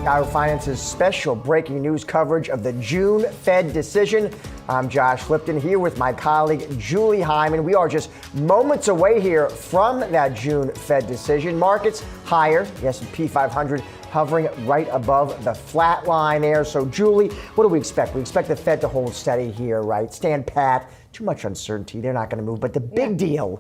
Yahoo Finance's special breaking news coverage of the June Fed decision. I'm Josh Lipton here with my colleague Julie Hyman. We are just moments away here from that June Fed decision. Markets higher, the S&P 500 hovering right above the flat line there. So Julie, what do we expect? We expect the Fed to hold steady here, right? Stand pat. Too much uncertainty. They're not going to move. But the big deal,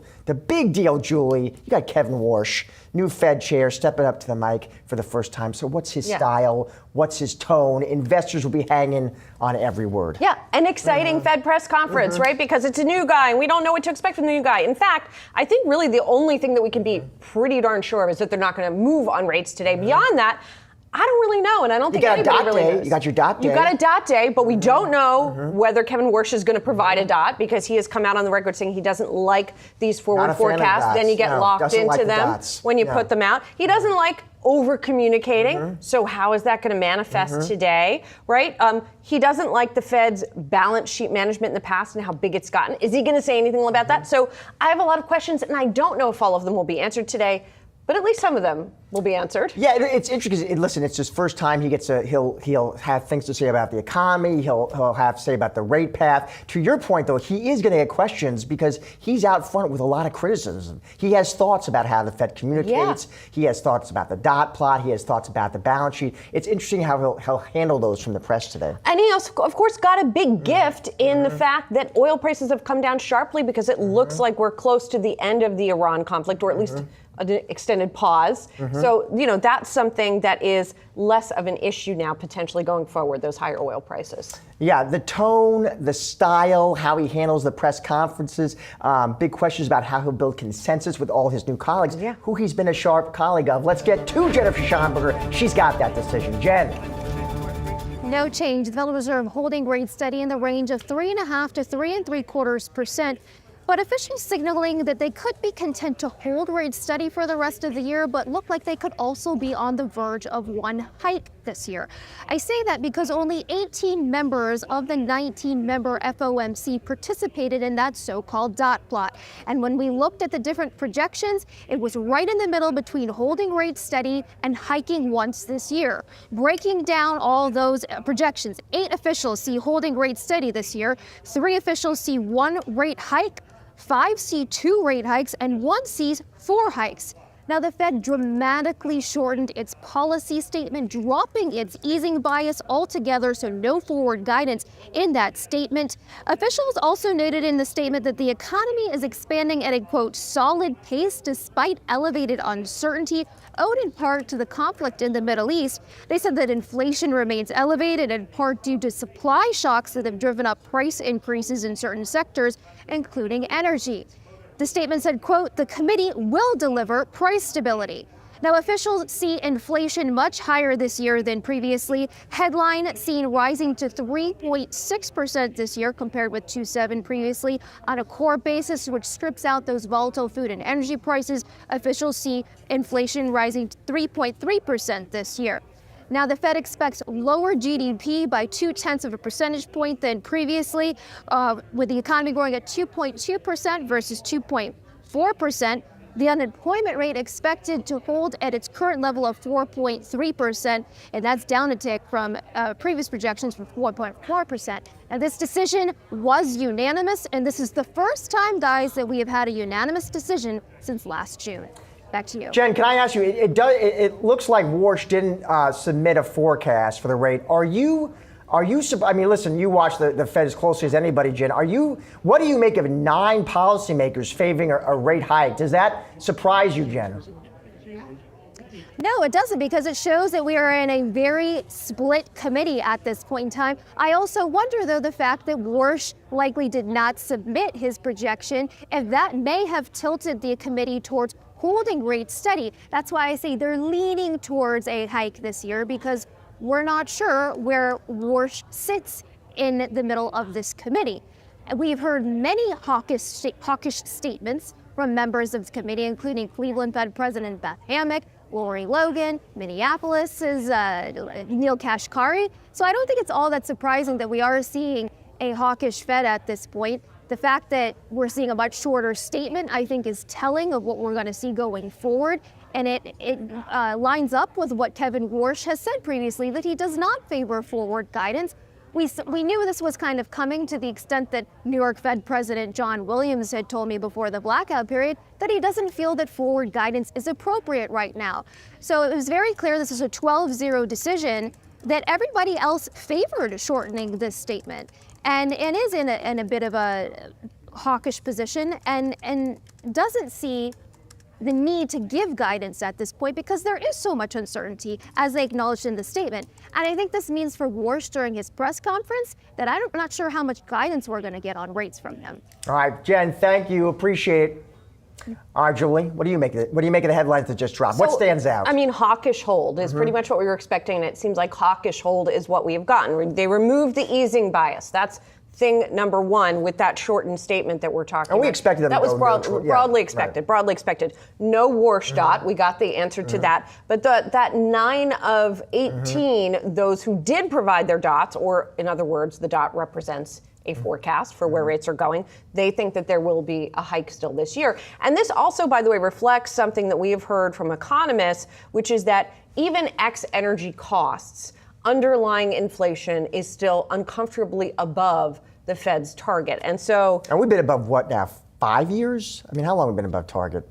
Julie, you got Kevin Warsh, new Fed chair, stepping up to the mic for the first time. So what's his style? What's his tone? Investors will be hanging on every word. Yeah, an exciting Fed press conference, right? Because it's a new guy and we don't know what to expect from the new guy. In fact, I think really the only thing that we can be pretty darn sure of is that they're not going to move on rates today. Beyond that, I don't really know, and I don't think anybody really knows. You got your dot day. You got a dot day, but we don't know whether Kevin Warsh is going to provide a dot because he has come out on the record saying he doesn't like these forward forecasts. Then you get locked into them when you put them out. He doesn't like over communicating. So how is that going to manifest today, right? He doesn't like the Fed's balance sheet management in the past and how big it's gotten. Is he going to say anything about that? So I have a lot of questions, and I don't know if all of them will be answered today. But at least some of them will be answered. Yeah, it's interesting because, listen, it's his first time. He'll have things to say about the economy. He'll have to say about the rate path. To your point, though, he is going to get questions because he's out front with a lot of criticism. He has thoughts about how the Fed communicates. Yeah. He has thoughts about the dot plot. He has thoughts about the balance sheet. It's interesting how he'll handle those from the press today. And he also, of course, got a big gift in the fact that oil prices have come down sharply because it looks like we're close to the end of the Iran conflict, or at least an extended pause. So, that's something that is less of an issue now potentially going forward, those higher oil prices. Yeah, the tone, the style, how he handles the press conferences, big questions about how he'll build consensus with all his new colleagues, who he's been a sharp colleague of. Let's get to Jennifer Schonberger. She's got that decision. Jen. No change. The Federal Reserve holding rates steady in the range of 3.5% to 3.75%. But officials signaling that they could be content to hold rates steady for the rest of the year, but look like they could also be on the verge of one hike this year. I say that because only 18 members of the 19-member FOMC participated in that so-called dot plot. And when we looked at the different projections, it was right in the middle between holding rates steady and hiking once this year. Breaking down all those projections, 8 officials see holding rates steady this year, 3 officials see 1 rate hike, 5 see 2 rate hikes, and 1 sees 4 hikes. Now, the Fed dramatically shortened its policy statement, dropping its easing bias altogether, so no forward guidance in that statement. Officials also noted in the statement that the economy is expanding at a, quote, solid pace despite elevated uncertainty, owed in part to the conflict in the Middle East. They said that inflation remains elevated in part due to supply shocks that have driven up price increases in certain sectors, including energy. The statement said, quote, the committee will deliver price stability. Now, officials see inflation much higher this year than previously. Headline seen rising to 3.6% this year compared with 2.7% previously. On a core basis, which strips out those volatile food and energy prices, officials see inflation rising to 3.3% this year. Now, the Fed expects lower GDP by 0.2 percentage point than previously, with the economy growing at 2.2% versus 2.4%. The unemployment rate expected to hold at its current level of 4.3%, and that's down a tick from previous projections from 4.4%. Now, this decision was unanimous, and this is the first time, guys, that we have had a unanimous decision since last June. Back to you. Jen, can I ask you, it looks like Warsh didn't submit a forecast for the rate. Are you, I mean, listen, you watch the Fed as closely as anybody, Jen. What do you make of 9 policymakers favoring a rate hike? Does that surprise you, Jen? No, it doesn't, because it shows that we are in a very split committee at this point in time. I also wonder, though, the fact that Warsh likely did not submit his projection, if that may have tilted the committee towards holding rates steady. That's why I say they're leaning towards a hike this year, because we're not sure where Warsh sits in the middle of this committee. We've heard many hawkish statements from members of the committee, including Cleveland Fed President Beth Hammack, Lori Logan, Minneapolis's Neil Kashkari. So I don't think it's all that surprising that we are seeing a hawkish Fed at this point. The fact that we're seeing a much shorter statement, I think, is telling of what we're going to see going forward. And it lines up with what Kevin Warsh has said previously, that he does not favor forward guidance. We knew this was kind of coming, to the extent that New York Fed President John Williams had told me before the blackout period that he doesn't feel that forward guidance is appropriate right now. So it was very clear this is a 12-0 decision, that everybody else favored shortening this statement and is in a bit of a hawkish position and doesn't see the need to give guidance at this point because there is so much uncertainty, as they acknowledged in the statement. And I think this means for Warsh during his press conference that I'm not sure how much guidance we're going to get on rates from him. All right, Jen, thank you. Appreciate it. All right, Julie, what do you make of it? What do you make of the headlines that just dropped? What stands out? I mean, hawkish hold is pretty much what we were expecting, and it seems like hawkish hold is what we have gotten. They removed the easing bias. That's thing number one with that shortened statement that we're talking about. And we expected them that to was go broadly expected. Right. Broadly expected. No Warsh dot. We got the answer to that. But that 9 of 18, those who did provide their dots, or in other words, the dot represents a forecast for where rates are going, they think that there will be a hike still this year. And this also, by the way, reflects something that we have heard from economists, which is that even ex-energy costs, underlying inflation is still uncomfortably above the Fed's target. And we've been above what now, 5 years? I mean, how long have we been above target?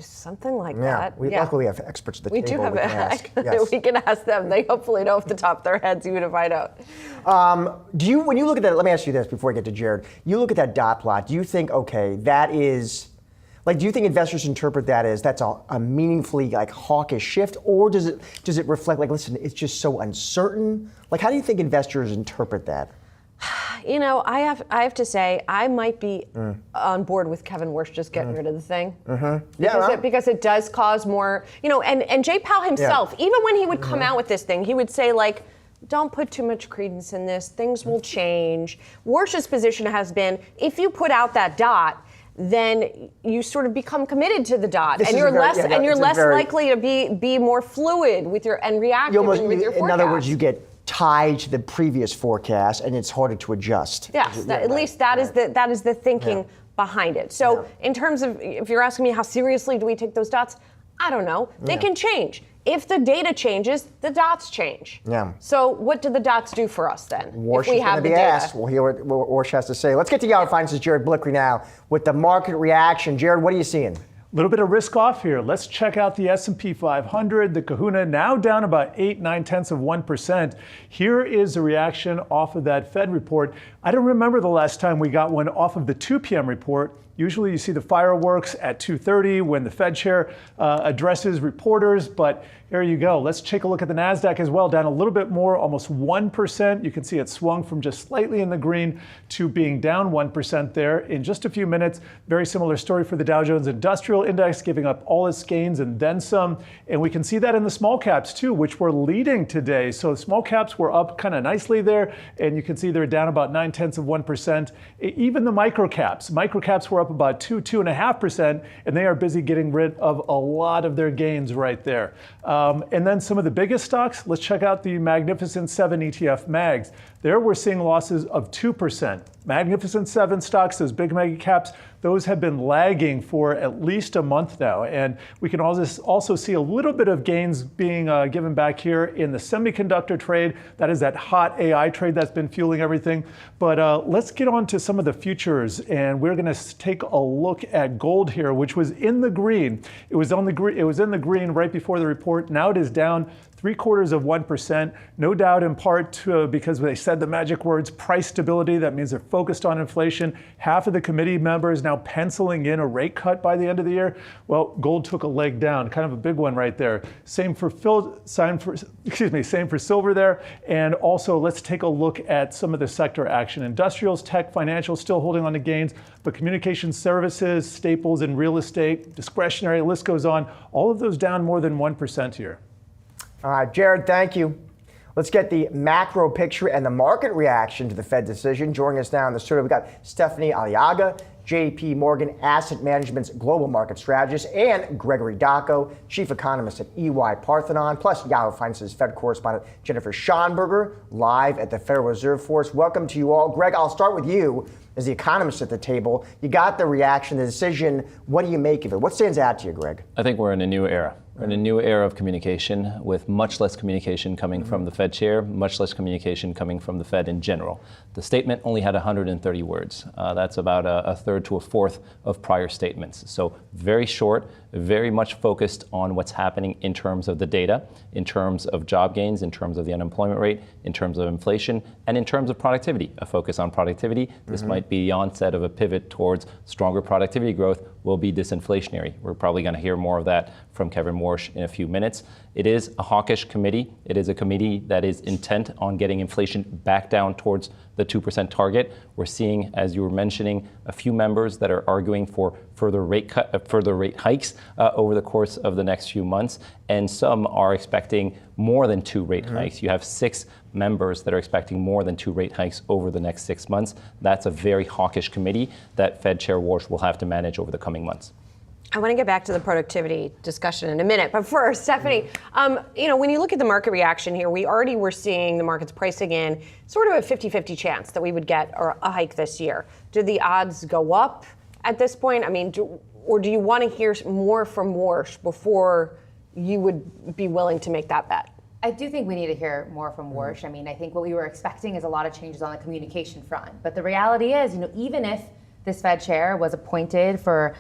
Something like that. Luckily we have experts at the table. We do have it. Yes. We can ask them. They hopefully know off the top of their heads even to find out. When you look at that, let me ask you this before I get to Jared. You look at that dot plot, do you think, okay, that is, do you think investors interpret that as that's a meaningfully hawkish shift, or does it reflect listen, it's just so uncertain? How do you think investors interpret that? You know, I have to say, I might be on board with Kevin Warsh just getting rid of the thing. Because it does cause more, and Jay Powell himself, even when he would come out with this thing, he would say don't put too much credence in this, things will change. Warsh's position has been, if you put out that dot, then you sort of become committed to the dot, and you're less likely to be more fluid with your and reactive with your forecast. In other words, you get tied to the previous forecast, and it's harder to adjust. Yes, at least that is the thinking behind it. So in terms of, if you're asking me how seriously do we take those dots, I don't know. They can change. If the data changes, the dots change. Yeah. So what do the dots do for us then? Warsh is going to be asked. We'll hear what Warsh has to say. Let's get to Yahoo Finance's Jared Blickley now with the market reaction. Jared, what are you seeing? A little bit of risk off here. Let's check out the S&P 500. The Kahuna now down about 0.8%. Here is the reaction off of that Fed report. I don't remember the last time we got one off of the 2 p.m. report. Usually you see the fireworks at 2:30 when the Fed chair addresses reporters, but here you go. Let's take a look at the Nasdaq as well, down a little bit more, almost 1%. You can see it swung from just slightly in the green to being down 1% there in just a few minutes. Very similar story for the Dow Jones Industrial Index, giving up all its gains and then some. And we can see that in the small caps too, which were leading today. So the small caps were up kind of nicely there, and you can see they're down about 0.9%. Even the micro caps were up about 2.5%, and they are busy getting rid of a lot of their gains right there. And then some of the biggest stocks, let's check out the Magnificent 7 ETF mags. There we're seeing losses of 2%. Magnificent 7 stocks, those big mega caps, those have been lagging for at least a month now. And we can also see a little bit of gains being given back here in the semiconductor trade. That is that hot AI trade that's been fueling everything. But let's get on to some of the futures. And we're going to take a look at gold here, which was in the green. It was in the green right before the report. Now it is down 0.75%, no doubt in part because they said the magic words, price stability. That means they're focused on inflation. Half of the committee members now penciling in a rate cut by the end of the year. Well, gold took a leg down, kind of a big one right there. Same for silver there. And also, let's take a look at some of the sector action. Industrials, tech, financials still holding on to gains, but communication services, staples, and real estate, discretionary, list goes on. All of those down more than 1% here. All right, Jared, thank you. Let's get the macro picture and the market reaction to the Fed decision. Joining us now in the studio, we've got Stephanie Aliaga, JP Morgan Asset Management's global market strategist, and Gregory Dacco, chief economist at EY Parthenon, plus Yahoo Finance's Fed correspondent Jennifer Schonberger, live at the Federal Reserve Force. Welcome to you all. Greg, I'll start with you as the economist at the table. You got the reaction, the decision. What do you make of it? What stands out to you, Greg? I think we're in a new era. We're in a new era of communication with much less communication coming from the Fed chair, much less communication coming from the Fed in general. The statement only had 130 words. That's about a third to a fourth of prior statements. So very short, very much focused on what's happening in terms of the data, in terms of job gains, in terms of the unemployment rate, in terms of inflation, and in terms of productivity. A focus on productivity. This might be the onset of a pivot towards stronger productivity growth will be disinflationary. We're probably going to hear more of that from Kevin Warsh in a few minutes. It is a hawkish committee. It is a committee that is intent on getting inflation back down towards the 2% target. We're seeing, as you were mentioning, a few members that are arguing for further rate hikes over the course of the next few months, and some are expecting more than 2 rate hikes. You have 6 members that are expecting more than 2 rate hikes over the next 6 months. That's a very hawkish committee that Fed Chair Warsh will have to manage over the coming months. I want to get back to the productivity discussion in a minute. But first, Stephanie, when you look at the market reaction here, we already were seeing the markets pricing in sort of a 50-50 chance that we would get a hike this year. Do the odds go up at this point? I mean, or do you want to hear more from Warsh before you would be willing to make that bet? I do think we need to hear more from Warsh. I mean, I think what we were expecting is a lot of changes on the communication front. But the reality is, even if this Fed chair was appointed for,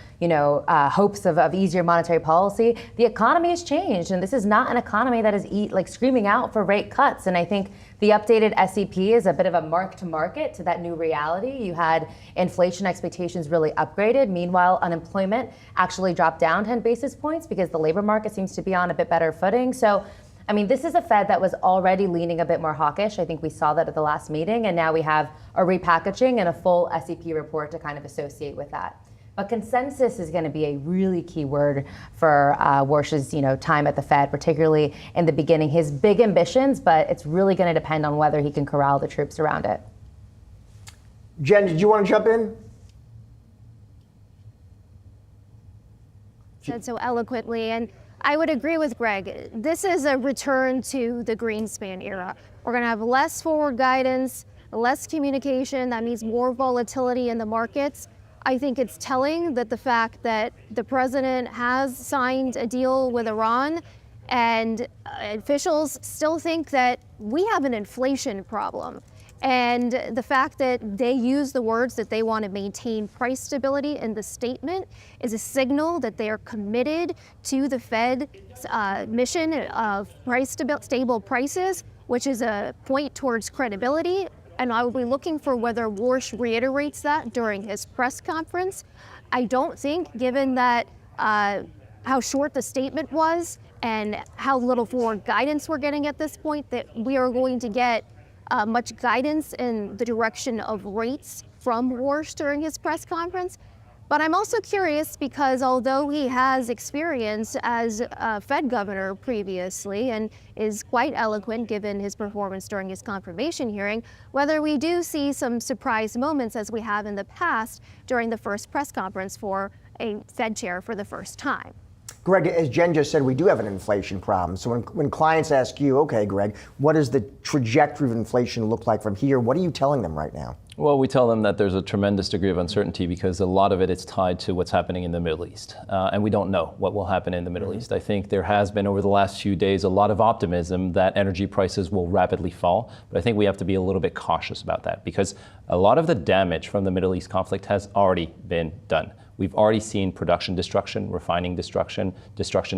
hopes of easier monetary policy, the economy has changed, and this is not an economy that is screaming out for rate cuts. And I think the updated SEP is a bit of a mark to market to that new reality. You had inflation expectations really upgraded. Meanwhile, unemployment actually dropped down 10 basis points because the labor market seems to be on a bit better footing. So, this is a Fed that was already leaning a bit more hawkish. I think we saw that at the last meeting, and now we have a repackaging and a full SEP report to kind of associate with that. But consensus is going to be a really key word for Warsh's, time at the Fed, particularly in the beginning. His big ambitions, but it's really going to depend on whether he can corral the troops around it. Jen, did you want to jump in? Said so eloquently, and I would agree with Greg. This is a return to the Greenspan era. We're going to have less forward guidance, less communication. That means more volatility in the markets. I think it's telling that the fact that the president has signed a deal with Iran and officials still think that we have an inflation problem. And the fact that they use the words that they want to maintain price stability in the statement is a signal that they are committed to the Fed's mission of stable prices, which is a point towards credibility. And I will be looking for whether Warsh reiterates that during his press conference. I don't think, given that how short the statement was and how little forward guidance we're getting at this point, that we are going to get much guidance in the direction of rates from Warsh during his press conference. But I'm also curious because although he has experience as a Fed governor previously and is quite eloquent given his performance during his confirmation hearing, whether we do see some surprise moments as we have in the past during the first press conference for a Fed chair for the first time. Greg, as Jen just said, we do have an inflation problem. So when clients ask you, okay, Greg, what does the trajectory of inflation look like from here? What are you telling them right now? Well, we tell them that there's a tremendous degree of uncertainty because a lot of it is tied to what's happening in the Middle East. And we don't know what will happen in the Middle East. I think there has been over the last few days a lot of optimism that energy prices will rapidly fall. But I think we have to be a little bit cautious about that because a lot of the damage from the Middle East conflict has already been done. We've already seen production destruction, refining destruction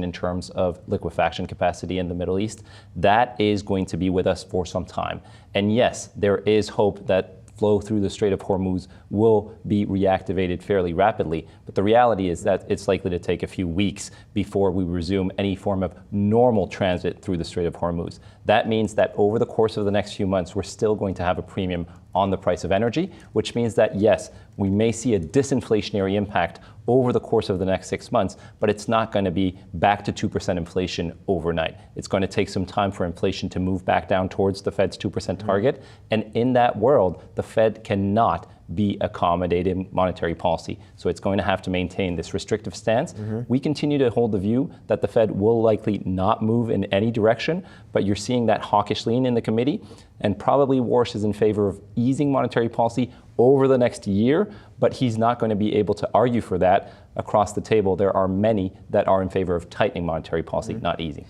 in terms of liquefaction capacity in the Middle East. That is going to be with us for some time. And yes, there is hope that flow through the Strait of Hormuz will be reactivated fairly rapidly. But the reality is that it's likely to take a few weeks before we resume any form of normal transit through the Strait of Hormuz. That means that over the course of the next few months, we're still going to have a premium on the price of energy, which means that, yes, we may see a disinflationary impact over the course of the next 6 months, but it's not going to be back to 2% inflation overnight. It's going to take some time for inflation to move back down towards the Fed's 2% target. And in that world, the Fed cannot be accommodating monetary policy. So it's going to have to maintain this restrictive stance. We continue to hold the view that the Fed will likely not move in any direction, but you're seeing that hawkish lean in the committee, and probably Warsh is in favor of easing monetary policy over the next year, but he's not going to be able to argue for that across the table. There are many that are in favor of tightening monetary policy, not easy.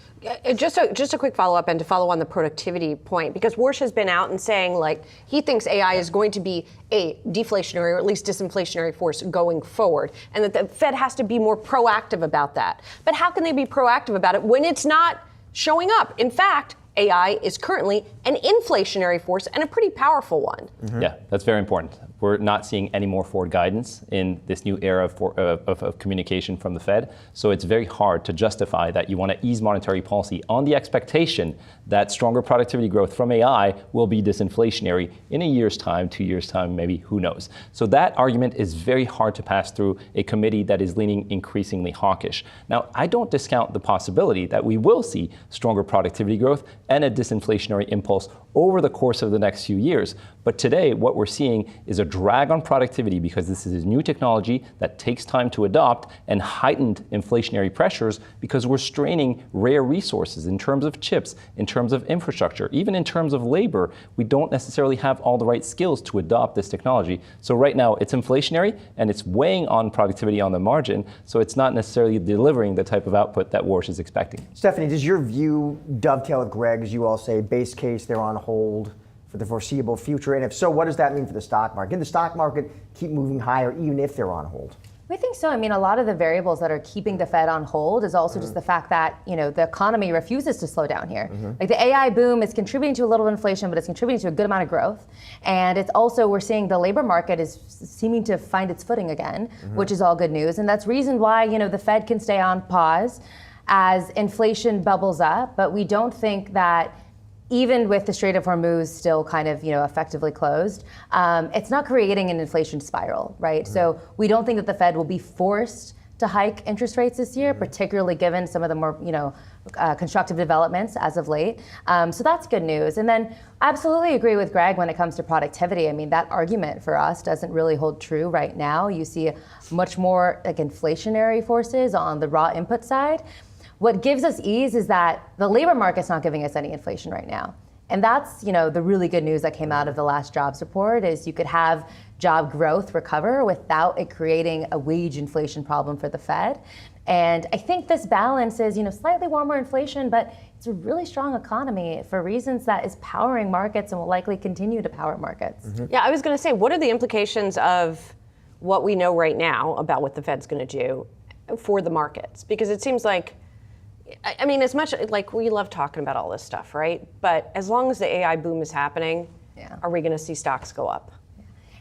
Just a quick follow-up, and to follow on the productivity point, because Warsh has been out and saying, like, he thinks AI is going to be a deflationary or at least disinflationary force going forward, and that the Fed has to be more proactive about that. But how can they be proactive about it when it's not showing up? In fact, AI is currently an inflationary force and a pretty powerful one. Yeah, that's very important. We're not seeing any more forward guidance in this new era of communication from the Fed. So it's very hard to justify that you want to ease monetary policy on the expectation that stronger productivity growth from AI will be disinflationary in a year's time, 2 years' time, maybe, who knows. So that argument is very hard to pass through a committee that is leaning increasingly hawkish. Now, I don't discount the possibility that we will see stronger productivity growth and a disinflationary impulse over the course of the next few years. But today, what we're seeing is a drag on productivity because this is a new technology that takes time to adopt, and heightened inflationary pressures because we're straining rare resources in terms of chips, in terms of infrastructure, even in terms of labor. We don't necessarily have all the right skills to adopt this technology. So right now, it's inflationary and it's weighing on productivity on the margin, so it's not necessarily delivering the type of output that Warsh is expecting. Stephanie, does your view dovetail with Greg's? You all say base case, they're on hold for the foreseeable future, and if so, what does that mean for the stock market? Can the stock market keep moving higher even if they're on hold? We think so. I mean, a lot of the variables that are keeping the Fed on hold is also just the fact that, you know, the economy refuses to slow down here. Like the AI boom is contributing to a little inflation, but it's contributing to a good amount of growth. And it's also, we're seeing the labor market is seeming to find its footing again, which is all good news. And that's reason why, you know, the Fed can stay on pause as inflation bubbles up. But we don't think that even with the Strait of Hormuz still kind of, you know, effectively closed, it's not creating an inflation spiral, right? So we don't think that the Fed will be forced to hike interest rates this year, particularly given some of the more, you know, constructive developments as of late. So that's good news. And then absolutely agree with Greg when it comes to productivity. I mean, that argument for us doesn't really hold true right now. You see much more like inflationary forces on the raw input side. What gives us ease is that the labor market's not giving us any inflation right now. And that's, you know, the really good news that came out of the last jobs report is you could have job growth recover without it creating a wage inflation problem for the Fed. And I think this balance is, you know, slightly warmer inflation, but it's a really strong economy for reasons that is powering markets and will likely continue to power markets. Yeah, I was going to say, what are the implications of what we know right now about what the Fed's going to do for the markets? Because it seems like, I mean, as much like we love talking about all this stuff, right? But as long as the AI boom is happening, are we going to see stocks go up?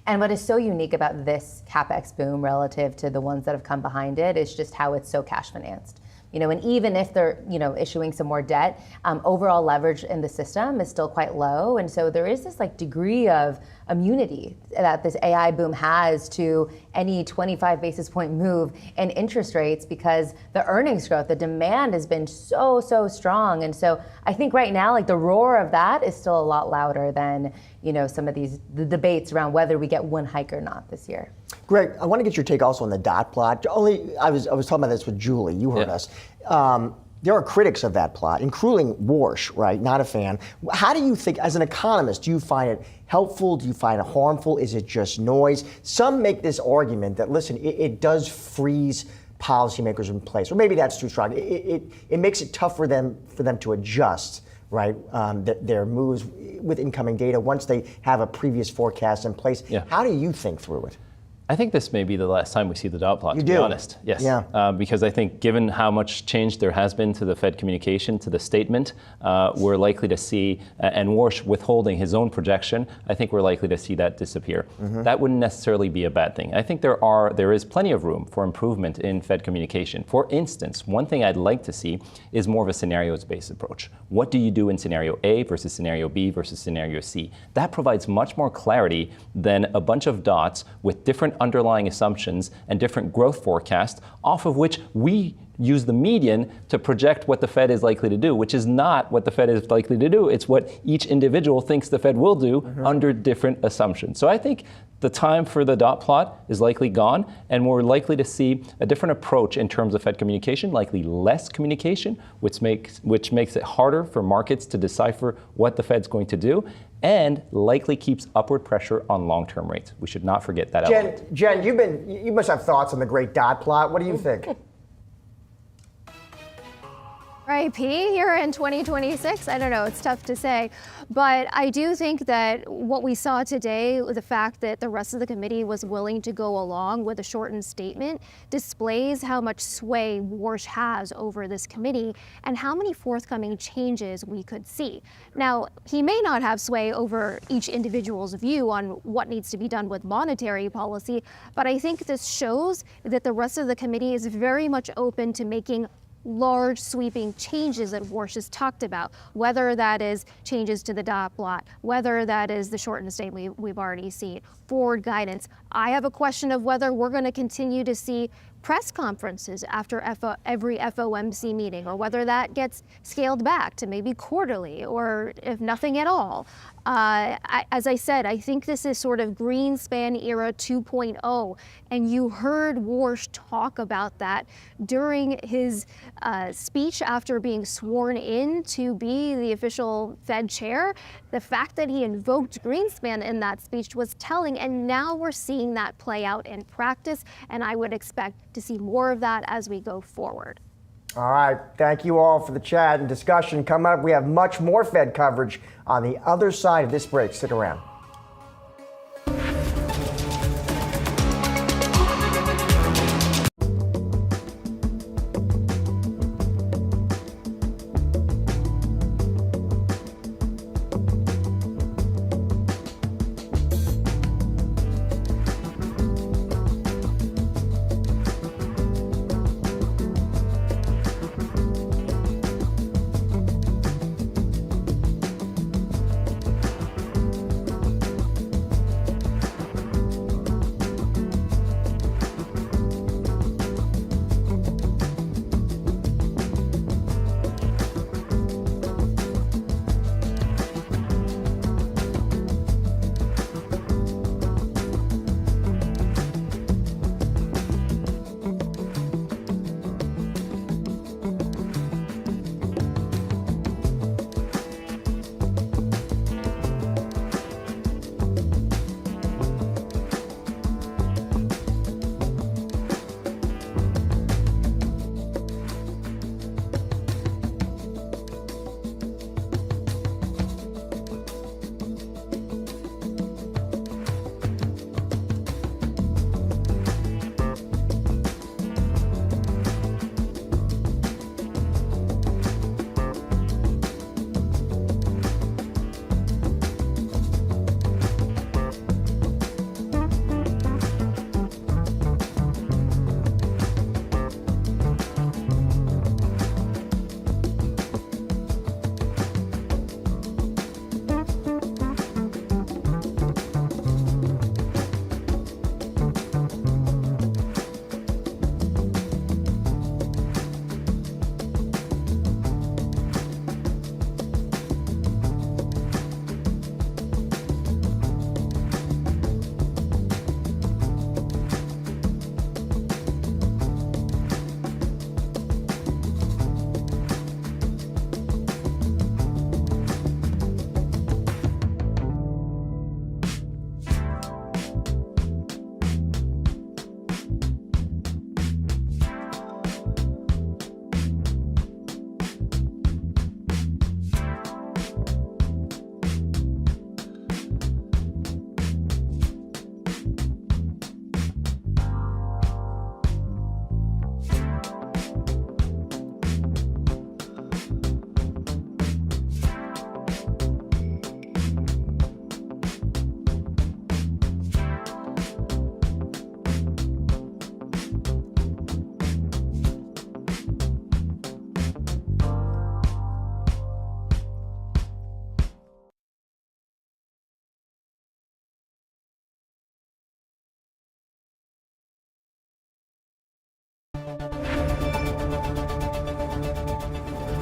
And what is so unique about this CapEx boom relative to the ones that have come behind it is just how it's so cash financed. You know, and even if they're, you know, issuing some more debt, overall leverage in the system is still quite low. And so there is this like degree of immunity that this AI boom has to any 25 basis point move in interest rates because the earnings growth, the demand has been so strong. And so I think right now, like the roar of that is still a lot louder than, you know, some of the debates around whether we get one hike or not this year. Greg, I want to get your take also on the dot plot. I was talking about this with Julie. You heard us. There are critics of that plot, including Warsh, right? Not a fan. How do you think, as an economist, do you find it helpful? Do you find it harmful? Is it just noise? Some make this argument that, listen, it does freeze policymakers in place. Or maybe that's too strong. It makes it tough for them to adjust, right? Their moves with incoming data once they have a previous forecast in place. Yeah. How do you think through it? I think this may be the last time we see the dot plot, to be honest. Yes. Yeah. Because I think given how much change there has been to the Fed communication, to the statement, we're likely to see, and Warsh withholding his own projection, I think we're likely to see that disappear. That wouldn't necessarily be a bad thing. I think there is plenty of room for improvement in Fed communication. For instance, one thing I'd like to see is more of a scenarios-based approach. What do you do in scenario A versus scenario B versus scenario C? That provides much more clarity than a bunch of dots with different underlying assumptions and different growth forecasts off of which we use the median to project what the Fed is likely to do, which is not what the Fed is likely to do. It's what each individual thinks the Fed will do under different assumptions. So I think the time for the dot plot is likely gone, and we're likely to see a different approach in terms of Fed communication, likely less communication, which makes it harder for markets to decipher what the Fed's going to do, and likely keeps upward pressure on long-term rates. We should not forget that element. Jen, you must have thoughts on the great dot plot. What do you think? Right, P, here in 2026, I don't know, it's tough to say. But I do think that what we saw today, the fact that the rest of the committee was willing to go along with a shortened statement, displays how much sway Warsh has over this committee and how many forthcoming changes we could see. Now, he may not have sway over each individual's view on what needs to be done with monetary policy, but I think this shows that the rest of the committee is very much open to making large sweeping changes that Warsh has talked about, whether that is changes to the dot plot, whether that is the shortened statement we've already seen, forward guidance. I have a question of whether we're going to continue to see press conferences after every FOMC meeting, or whether that gets scaled back to maybe quarterly, or if nothing at all. As I said, I think this is sort of Greenspan era 2.0, and you heard Warsh talk about that during his speech after being sworn in to be the official Fed chair. The fact that he invoked Greenspan in that speech was telling, and now we're seeing that play out in practice, and I would expect to see more of that as we go forward. All right. Thank you all for the chat and discussion. Coming up, we have much more Fed coverage on the other side of this break. Stick around.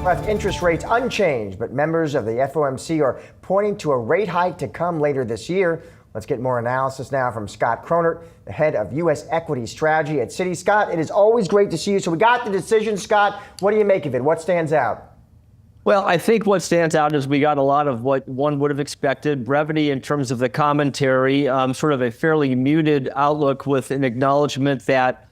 Left interest rates unchanged, but members of the FOMC are pointing to a rate hike to come later this year. Let's get more analysis now from Scott Cronert, the head of U.S. equity strategy at Citi. Scott, it is always great to see you. So we got the decision, Scott. What do you make of it? What stands out? Well, I think what stands out is we got a lot of what one would have expected, brevity in terms of the commentary, sort of a fairly muted outlook with an acknowledgement that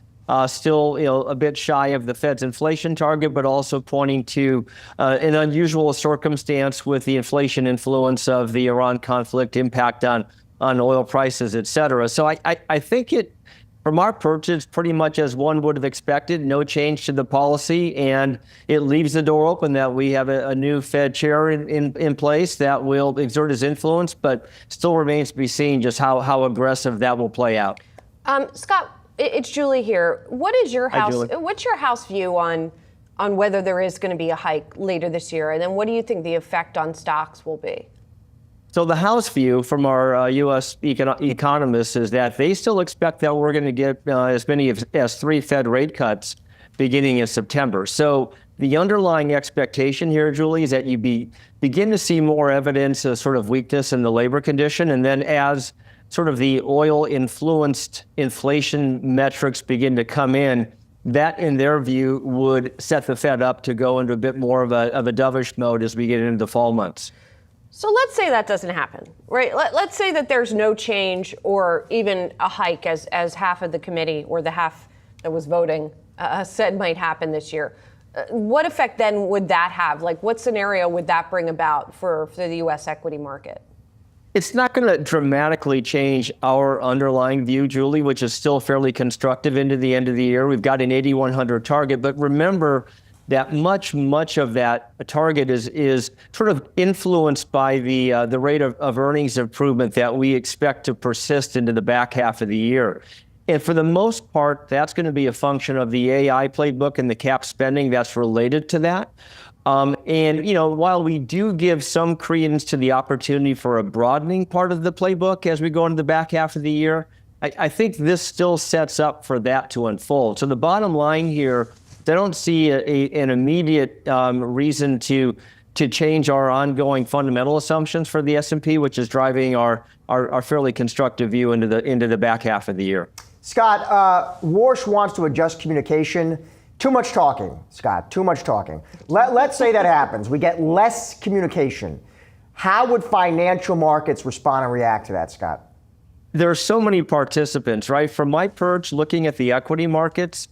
still a bit shy of the Fed's inflation target, but also pointing to an unusual circumstance with the inflation influence of the Iran conflict impact on oil prices, et cetera. So I think it, from our perch, it's pretty much as one would have expected, no change to the policy, and it leaves the door open that we have a new Fed chair in place that will exert his influence, but still remains to be seen just how aggressive that will play out. Scott, it's Julie here. What is your house? What's your house view on whether there is going to be a hike later this year, and then what do you think the effect on stocks will be? So the house view from our U.S. economists is that they still expect that we're going to get as many as 3 Fed rate cuts beginning in September. So the underlying expectation here, Julie, is that you begin to see more evidence of sort of weakness in the labor condition. And then as sort of the oil-influenced inflation metrics begin to come in, that, in their view, would set the Fed up to go into a bit more of a dovish mode as we get into the fall months. So let's say that doesn't happen, right? Let's say that there's no change or even a hike as half of the committee or the half that was voting said might happen this year. What effect then would that have? Like, what scenario would that bring about for the U.S. equity market? It's not going to dramatically change our underlying view, Julie, which is still fairly constructive into the end of the year. We've got an 8,100 target, but remember that much of that target is sort of influenced by the rate of earnings improvement that we expect to persist into the back half of the year. And for the most part, that's going to be a function of the AI playbook and the cap spending that's related to that. And while we do give some credence to the opportunity for a broadening part of the playbook as we go into the back half of the year, I think this still sets up for that to unfold. So the bottom line here, I don't see an immediate reason to change our ongoing fundamental assumptions for the S&P, which is driving our fairly constructive view into the back half of the year. Scott, Warsh wants to adjust communication. Too much talking, Scott, too much talking. Let's say that happens. We get less communication. How would financial markets respond and react to that, Scott? There are so many participants, right? From my perch, looking at the equity markets,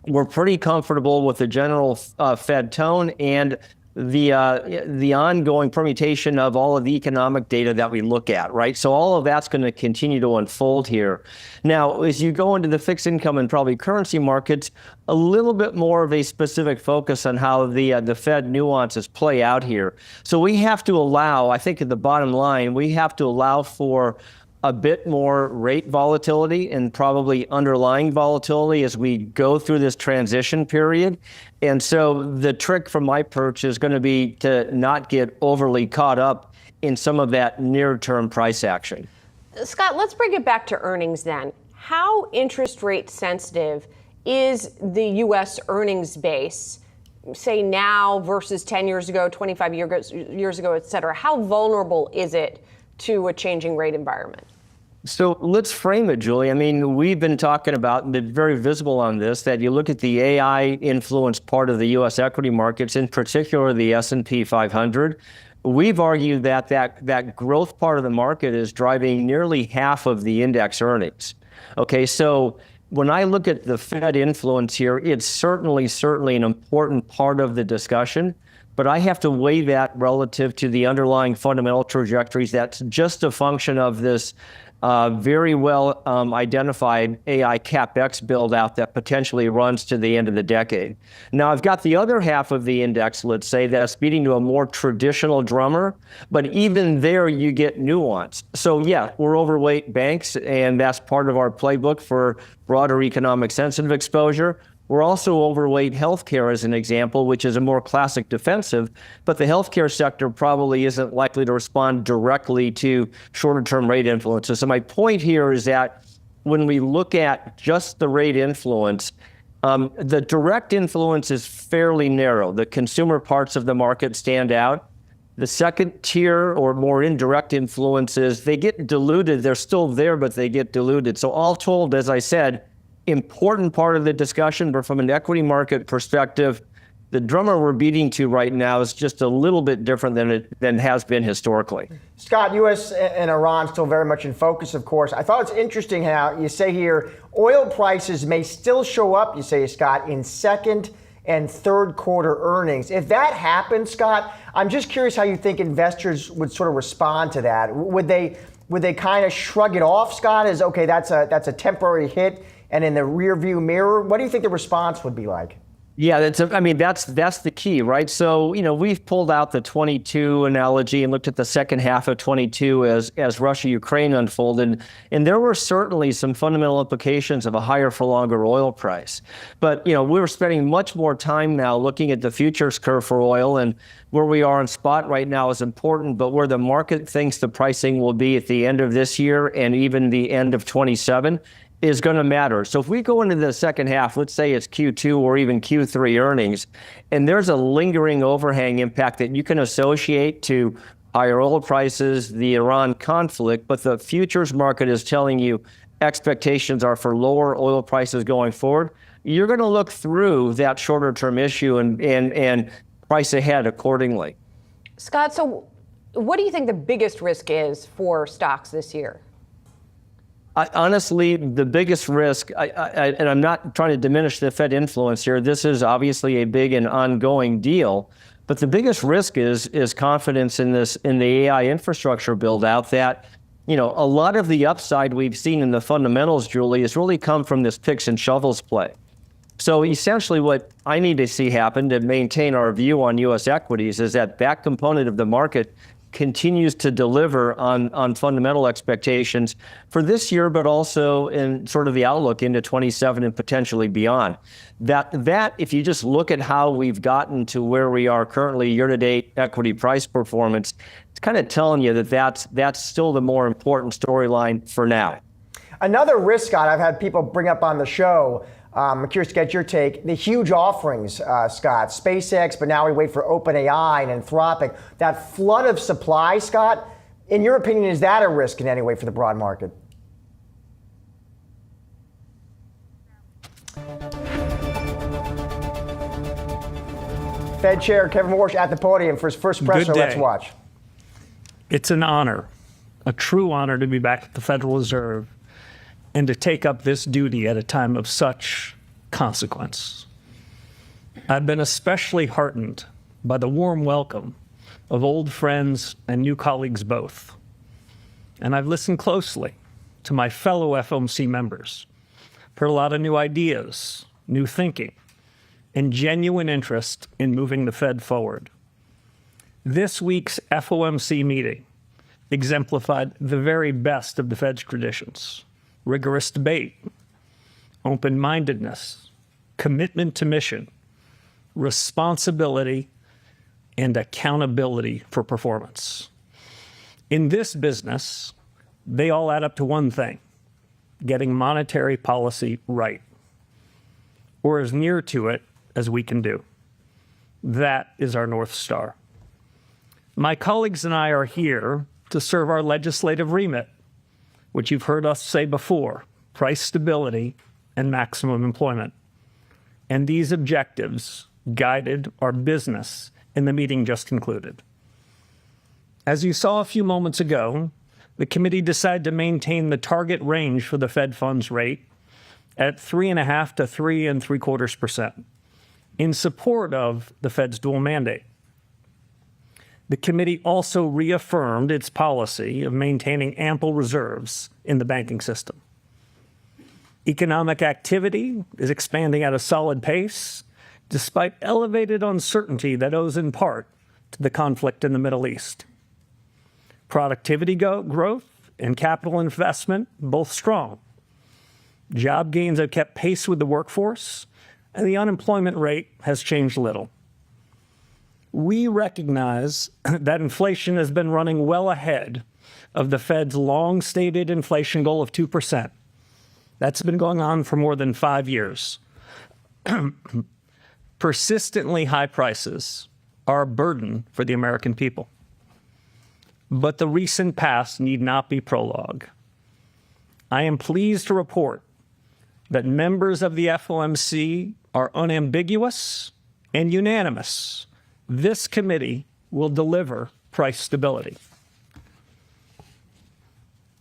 we're pretty comfortable with the general Fed tone and the ongoing permutation of all of the economic data that we look at, right? So all of that's going to continue to unfold here. Now, as you go into the fixed income and probably currency markets, a little bit more of a specific focus on how the Fed nuances play out here. So we have to allow, I think at the bottom line, we have to allow for a bit more rate volatility and probably underlying volatility as we go through this transition period. And so the trick from my perch is going to be to not get overly caught up in some of that near-term price action. Scott, let's bring it back to earnings then. How interest rate sensitive is the U.S. earnings base, say now versus 10 years ago, 25 years ago, et cetera? How vulnerable is it to a changing rate environment? So let's frame it, Julie. I mean, we've been talking about, and been very visible on this, that you look at the AI-influenced part of the U.S. equity markets, in particular the S&P 500. We've argued that growth part of the market is driving nearly half of the index earnings. Okay, so when I look at the Fed influence here, it's certainly an important part of the discussion. But I have to weigh that relative to the underlying fundamental trajectories. That's just a function of this very well identified AI CapEx build out that potentially runs to the end of the decade. Now, I've got the other half of the index, let's say, that's beating to a more traditional drummer, but even there you get nuance. So yeah, we're overweight banks, and that's part of our playbook for broader economic sensitive exposure. We're also overweight healthcare as an example, which is a more classic defensive, but the healthcare sector probably isn't likely to respond directly to shorter-term rate influences. So my point here is that when we look at just the rate influence, the direct influence is fairly narrow. The consumer parts of the market stand out. The second tier or more indirect influences, they get diluted. They're still there, but they get diluted. So all told, as I said, important part of the discussion, but from an equity market perspective, the drummer we're beating to right now is just a little bit different than has been historically. Scott, U.S. and Iran still very much in focus, of course. I thought it's interesting how you say here oil prices may still show up, you say, Scott, in second and third quarter earnings. If that happens, Scott, I'm just curious how you think investors would sort of respond to that. Would they kind of shrug it off, Scott, as, okay, that's a temporary hit and in the rear view mirror? What do you think the response would be like? Yeah, that's the key, right? So, we've pulled out the 22 analogy and looked at the second half of 22 as Russia-Ukraine unfolded. And there were certainly some fundamental implications of a higher for longer oil price. But, we're spending much more time now looking at the futures curve for oil, and where we are in spot right now is important, but where the market thinks the pricing will be at the end of this year and even the end of 27 is going to matter. So if we go into the second half, let's say it's Q2 or even Q3 earnings, and there's a lingering overhang impact that you can associate to higher oil prices, the Iran conflict, but the futures market is telling you expectations are for lower oil prices going forward, you're going to look through that shorter term issue and price ahead accordingly. Scott, so what do you think the biggest risk is for stocks this year? Honestly, the biggest risk, and I'm not trying to diminish the Fed influence here, this is obviously a big and ongoing deal, but the biggest risk is confidence in the AI infrastructure build out that, a lot of the upside we've seen in the fundamentals, Julie, has really come from this picks and shovels play. So essentially what I need to see happen to maintain our view on U.S. equities is that component of the market continues to deliver on fundamental expectations for this year, but also in sort of the outlook into 27 and potentially beyond. That if you just look at how we've gotten to where we are currently year-to-date equity price performance, it's kind of telling you that's still the more important storyline for now. Another risk, Scott, I've had people bring up on the show, I'm curious to get your take. The huge offerings, Scott, SpaceX, but now we wait for OpenAI and Anthropic. That flood of supply, Scott, in your opinion, is that a risk in any way for the broad market? Fed Chair Kevin Warsh at the podium for his first presser. Let's watch. It's an honor, a true honor to be back at the Federal Reserve and to take up this duty at a time of such consequence. I've been especially heartened by the warm welcome of old friends and new colleagues both. And I've listened closely to my fellow FOMC members, heard a lot of new ideas, new thinking, and genuine interest in moving the Fed forward. This week's FOMC meeting exemplified the very best of the Fed's traditions: rigorous debate, open-mindedness, commitment to mission, responsibility, and accountability for performance. In this business, they all add up to one thing: getting monetary policy right, or as near to it as we can do. That is our North Star. My colleagues and I are here to serve our legislative remit, which you've heard us say before: price stability and maximum employment. And these objectives guided our business in the meeting just concluded. As you saw a few moments ago, the committee decided to maintain the target range for the Fed funds rate at 3.5% to 3.75% in support of the Fed's dual mandate. The committee also reaffirmed its policy of maintaining ample reserves in the banking system. Economic activity is expanding at a solid pace, despite elevated uncertainty that owes in part to the conflict in the Middle East. Productivity growth and capital investment, both strong. Job gains have kept pace with the workforce, and the unemployment rate has changed little. We recognize that inflation has been running well ahead of the Fed's long-stated inflation goal of 2%. That's been going on for more than 5 years. Persistently high prices are a burden for the American people. but the recent past need not be prologue. I am pleased to report that members of the FOMC are unambiguous and unanimous. This committee will deliver price stability.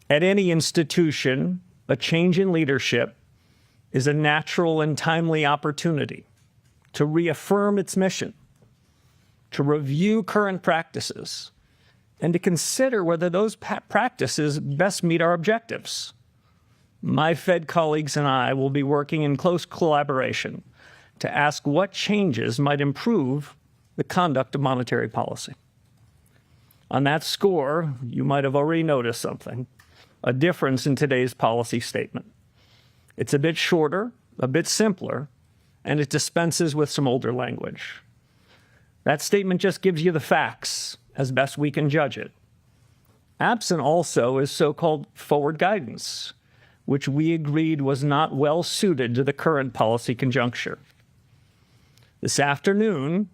At any institution, a change in leadership is a natural and timely opportunity to reaffirm its mission, to review current practices, and to consider whether those practices best meet our objectives. My Fed colleagues and I will be working in close collaboration to ask what changes might improve the conduct of monetary policy. On that score, you might have already noticed something, a difference in today's policy statement. It's a bit shorter, a bit simpler, and it dispenses with some older language. That statement just gives you the facts as best we can judge it. Absent also is so-called forward guidance, which we agreed was not well suited to the current policy conjuncture. This afternoon,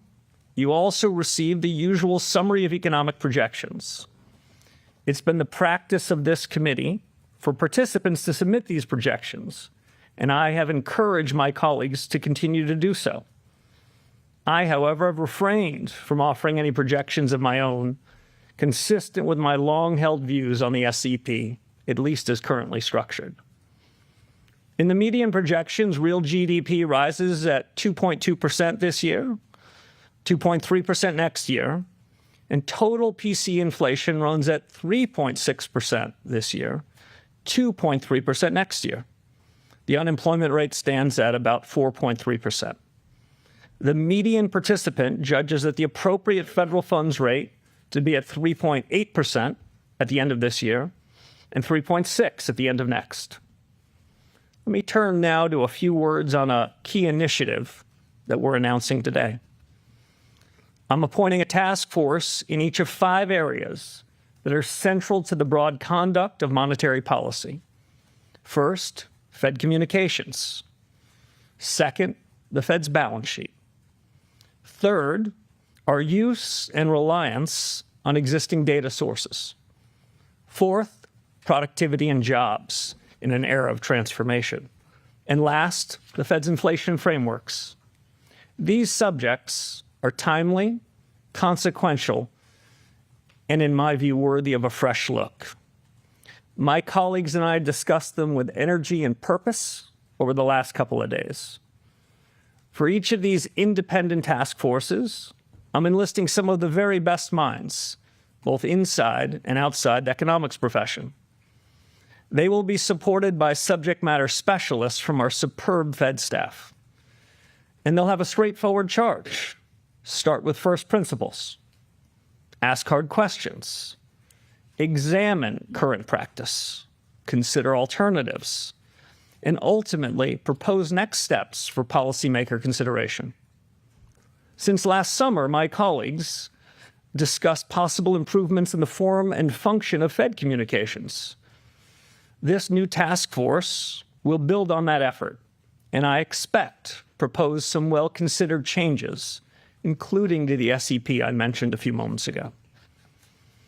you also received the usual summary of economic projections. It's been the practice of this committee for participants to submit these projections, and I have encouraged my colleagues to continue to do so. I, however, have refrained from offering any projections of my own, consistent with my long-held views on the SEP, at least as currently structured. In the median projections, real GDP rises at 2.2% this year, 2.3% next year, and total PC inflation runs at 3.6% this year, 2.3% next year. The unemployment rate stands at about 4.3%. The median participant judges that the appropriate federal funds rate to be at 3.8% at the end of this year and 3.6% at the end of next. Let me turn now to a few words on a key initiative that we're announcing today. I'm appointing a task force in each of 5 areas that are central to the broad conduct of monetary policy. First, Fed communications. Second, the Fed's balance sheet. Third, our use and reliance on existing data sources. Fourth, productivity and jobs in an era of transformation. And last, the Fed's inflation frameworks. These subjects are timely, consequential, and in my view, worthy of a fresh look. My colleagues and I discussed them with energy and purpose over the last couple of days. For each of these independent task forces, I'm enlisting some of the very best minds, both inside and outside the economics profession. They will be supported by subject matter specialists from our superb Fed staff. And they'll have a straightforward charge. Start with first principles. Ask hard questions. Examine current practice. Consider alternatives. And ultimately propose next steps for policymaker consideration. Since last summer, my colleagues discussed possible improvements in the form and function of Fed communications. This new task force will build on that effort, and I expect propose some well-considered changes, including to the SEP I mentioned a few moments ago.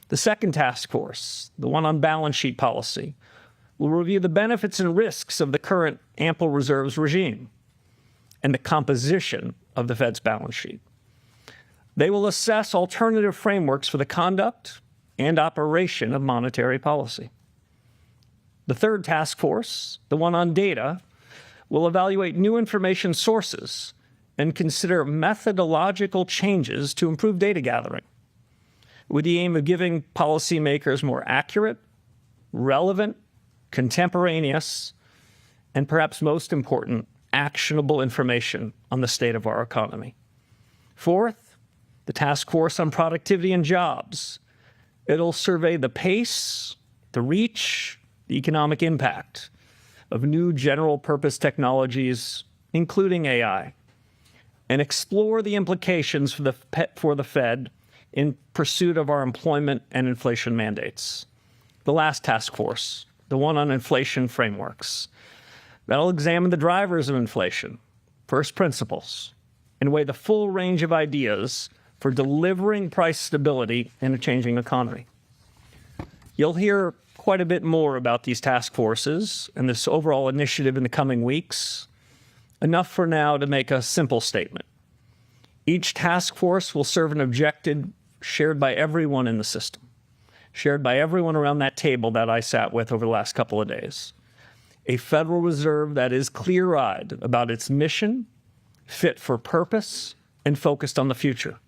The second task force, the one on balance sheet policy, will review the benefits and risks of the current ample reserves regime and the composition of the Fed's balance sheet. They will assess alternative frameworks for the conduct and operation of monetary policy. The third task force, the one on data, will evaluate new information sources and consider methodological changes to improve data gathering, with the aim of giving policymakers more accurate, relevant, contemporaneous, and perhaps most important, actionable information on the state of our economy. Fourth, the task force on productivity and jobs. It'll survey the pace, the reach, the economic impact of new general purpose technologies, including AI, and explore the implications for the Fed in pursuit of our employment and inflation mandates. The last task force, the one on inflation frameworks, that'll examine the drivers of inflation, first principles, and weigh the full range of ideas for delivering price stability in a changing economy. You'll hear quite a bit more about these task forces and this overall initiative in the coming weeks. Enough for now to make a simple statement. Each task force will serve an objective shared by everyone in the system, shared by everyone around that table that I sat with over the last couple of days. A Federal Reserve that is clear-eyed about its mission, fit for purpose, and focused on the future.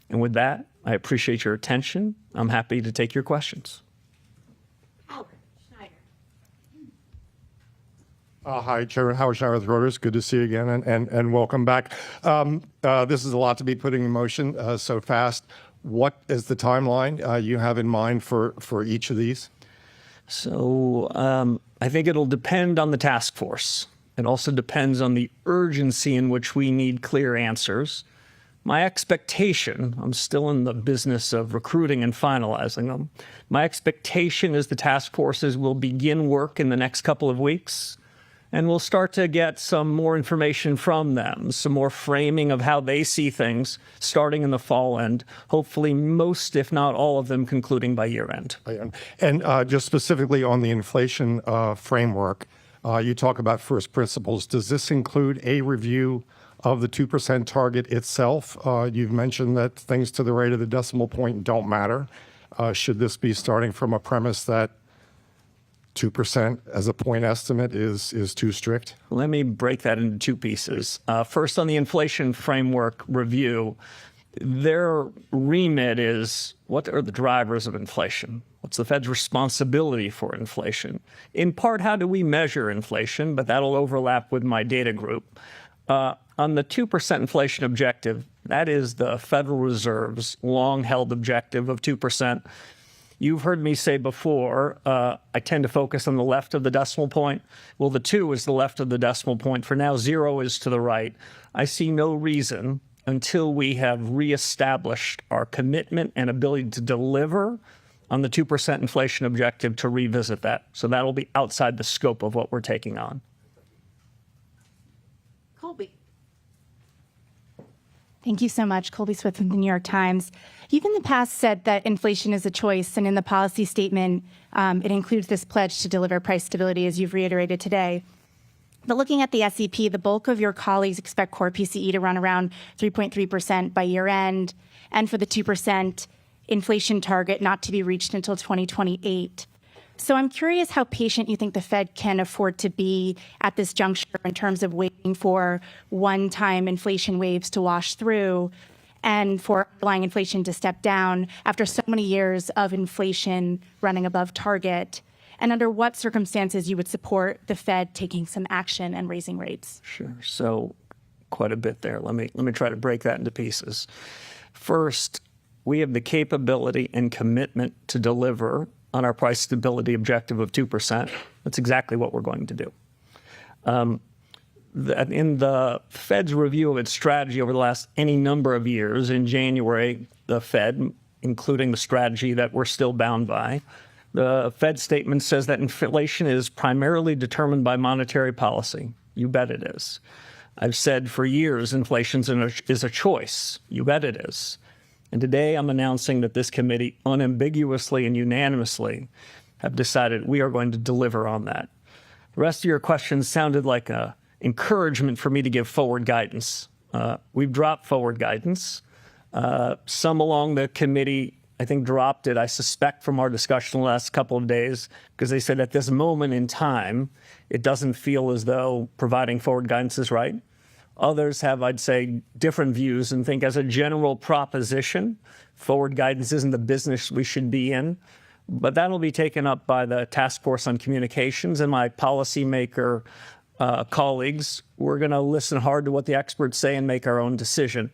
And with that, I appreciate your attention. I'm happy to take your questions. Hi, Chairman Howard Schneider with Reuters. Good to see you again, and welcome back. This is a lot to be putting in motion so fast. What is the timeline you have in mind for each of these? So I think it'll depend on the task force. It also depends on the urgency in which we need clear answers. My expectation, I'm still in the business of recruiting and finalizing them. My expectation is the task forces will begin work in the next couple of weeks. And we'll start to get some more information from them, some more framing of how they see things starting in the fall and hopefully most, if not all of them, concluding by year end. And just specifically on the inflation framework, you talk about first principles. Does this include a review of the 2% target itself? You've mentioned that things to the right of the decimal point don't matter. Should this be starting from a premise that 2% as a point estimate is too strict? Let me break that into two pieces. First, on the inflation framework review, their remit is what are the drivers of inflation? What's the Fed's responsibility for inflation? In part, how do we measure inflation? But that'll overlap with my data group. On the 2% inflation objective, that is the Federal Reserve's long-held objective of 2%. You've heard me say before, I tend to focus on the left of the decimal point. Well, the 2 is the left of the decimal point. For now, 0 is to the right. I see no reason until we have reestablished our commitment and ability to deliver on the 2% inflation objective to revisit that. So that'll be outside the scope of what we're taking on. Colby. Thank you so much. Colby Swift from the New York Times. You've in the past said that inflation is a choice, and in the policy statement, it includes this pledge to deliver price stability, as you've reiterated today. But looking at the SEP, the bulk of your colleagues expect core PCE to run around 3.3% by year end, and for the 2% inflation target not to be reached until 2028. So I'm curious how patient you think the Fed can afford to be at this juncture in terms of waiting for one-time inflation waves to wash through and for underlying inflation to step down after so many years of inflation running above target, and under what circumstances you would support the Fed taking some action and raising rates. Sure. So quite a bit there. Let me try to break that into pieces. First, we have the capability and commitment to deliver on our price stability objective of 2%. That's exactly what we're going to do. In the Fed's review of its strategy over the last any number of years, in January, the Fed, including the strategy that we're still bound by, the Fed statement says that inflation is primarily determined by monetary policy. You bet it is. I've said for years inflation is a choice. You bet it is. And today I'm announcing that this committee unambiguously and unanimously have decided we are going to deliver on that. The rest of your questions sounded like an encouragement for me to give forward guidance. We've dropped forward guidance. Some along the committee, I think, dropped it, I suspect, from our discussion the last couple of days, because they said at this moment in time, it doesn't feel as though providing forward guidance is right. Others have, I'd say, different views and think as a general proposition, forward guidance isn't the business we should be in. But that'll be taken up by the Task Force on Communications and my policymaker colleagues. We're going to listen hard to what the experts say and make our own decision.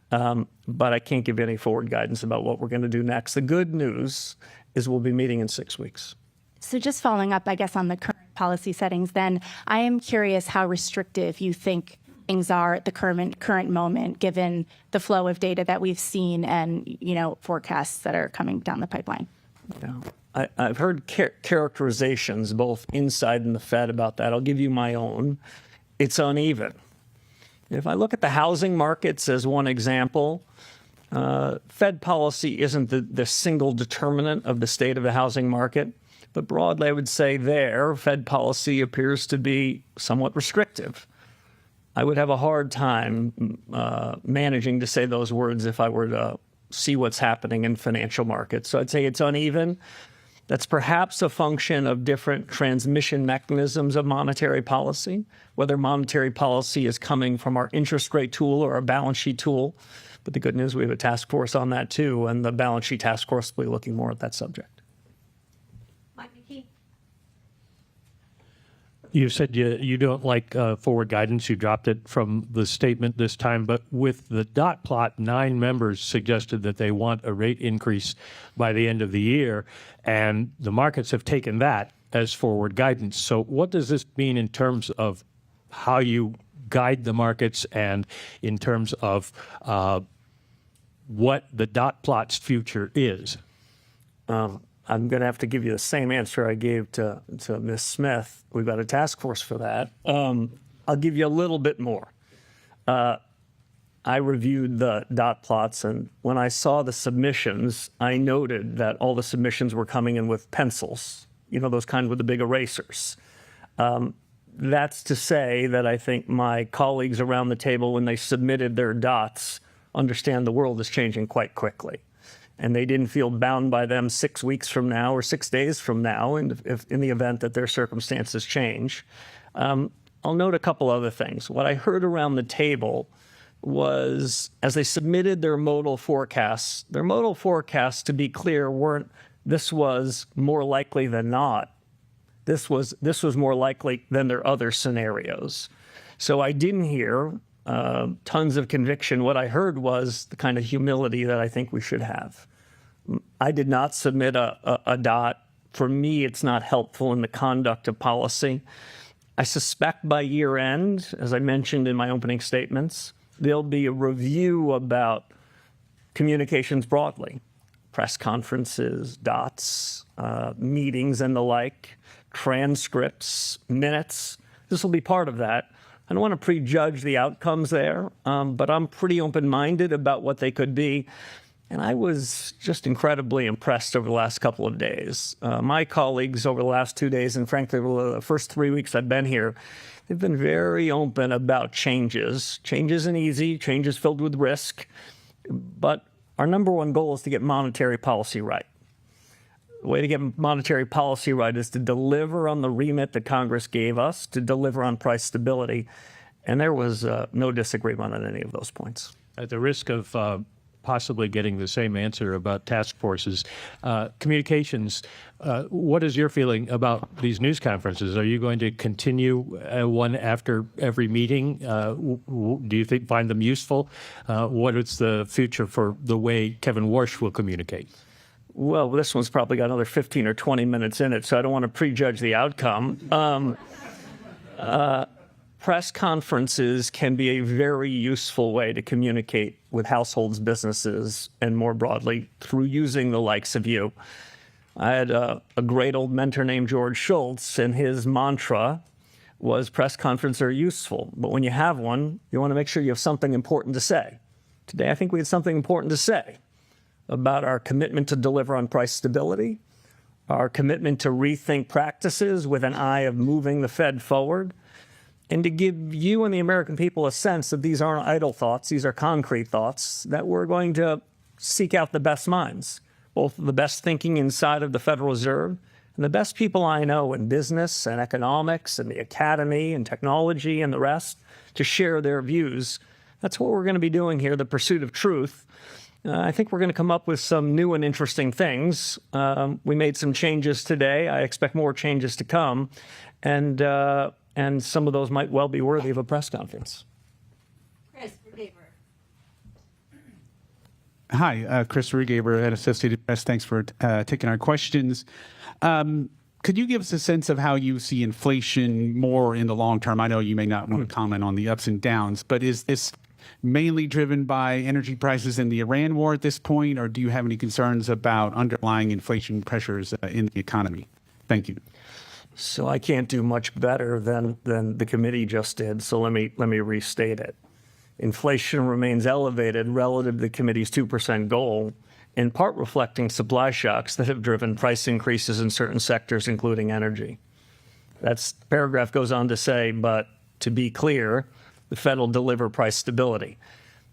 But I can't give any forward guidance about what we're going to do next. The good news is we'll be meeting in 6 weeks. So just following up, I guess, on the current policy settings, then I am curious how restrictive you think things are at the current moment, given the flow of data that we've seen and, forecasts that are coming down the pipeline. Yeah. I've heard characterizations both inside and the Fed about that. I'll give you my own. It's uneven. If I look at the housing markets as one example, Fed policy isn't the single determinant of the state of the housing market, but broadly I would say Fed policy appears to be somewhat restrictive. I would have a hard time managing to say those words if I were to see what's happening in financial markets. So I'd say it's uneven. That's perhaps a function of different transmission mechanisms of monetary policy, whether monetary policy is coming from our interest rate tool or our balance sheet tool. But the good news, we have a task force on that too, and the balance sheet task force will be looking more at that subject. You said you don't like forward guidance. You dropped it from the statement this time. But with the dot plot, 9 members suggested that they want a rate increase by the end of the year. And the markets have taken that as forward guidance. So what does this mean in terms of how you guide the markets and in terms of what the dot plot's future is? I'm going to have to give you the same answer I gave to Ms. Smith. We've got a task force for that. I'll give you a little bit more. I reviewed the dot plots, and when I saw the submissions, I noted that all the submissions were coming in with pencils, those kind with the big erasers. That's to say that I think my colleagues around the table, when they submitted their dots, understand the world is changing quite quickly. And they didn't feel bound by them 6 weeks from now or 6 days from now in the event that their circumstances change. I'll note a couple other things. What I heard around the table was, as they submitted their modal forecasts, to be clear, weren't this was more likely than not. This was more likely than their other scenarios. So I didn't hear tons of conviction. What I heard was the kind of humility that I think we should have. I did not submit a dot. For me, it's not helpful in the conduct of policy. I suspect by year end, as I mentioned in my opening statements, there'll be a review about communications broadly, press conferences, dots, meetings and the like, transcripts, minutes. This will be part of that. I don't want to prejudge the outcomes there, but I'm pretty open-minded about what they could be. And I was just incredibly impressed over the last couple of days. My colleagues over the last 2 days, and frankly, over the first 3 weeks I've been here, they've been very open about changes. Change isn't easy, change is filled with risk, but our number one goal is to get monetary policy right. The way to get monetary policy right is to deliver on the remit that Congress gave us, to deliver on price stability, and there was no disagreement on any of those points. At the risk of possibly getting the same answer about task forces, communications, what is your feeling about these news conferences? Are you going to continue one after every meeting? Do you find them useful? What is the future for the way Kevin Warsh will communicate? Well, this one's probably got another 15 or 20 minutes in it, so I don't want to prejudge the outcome. Press conferences can be a very useful way to communicate with households, businesses, and more broadly through using the likes of you. I had a great old mentor named George Schultz, and his mantra was press conferences are useful, but when you have one, you want to make sure you have something important to say. Today, I think we had something important to say about our commitment to deliver on price stability, our commitment to rethink practices with an eye of moving the Fed forward, and to give you and the American people a sense that these aren't idle thoughts, these are concrete thoughts, that we're going to seek out the best minds, both the best thinking inside of the Federal Reserve and the best people I know in business and economics and the academy and technology and the rest, to share their views. That's what we're going to be doing here, the pursuit of truth. I think we're going to come up with some new and interesting things. We made some changes today. I expect more changes to come. And some of those might well be worthy of a press conference. Chris Rugaber. Hi, Chris Rugaber at Associated Press. Thanks for taking our questions. Could you give us a sense of how you see inflation more in the long term? I know you may not want to comment on the ups and downs, but is this mainly driven by energy prices in the Iran war at this point, or do you have any concerns about underlying inflation pressures in the economy? Thank you. So I can't do much better than the committee just did, so let me restate it. inflation remains elevated relative to the committee's 2% goal, in part reflecting supply shocks that have driven price increases in certain sectors, including energy. That paragraph goes on to say, but to be clear, the Fed will deliver price stability.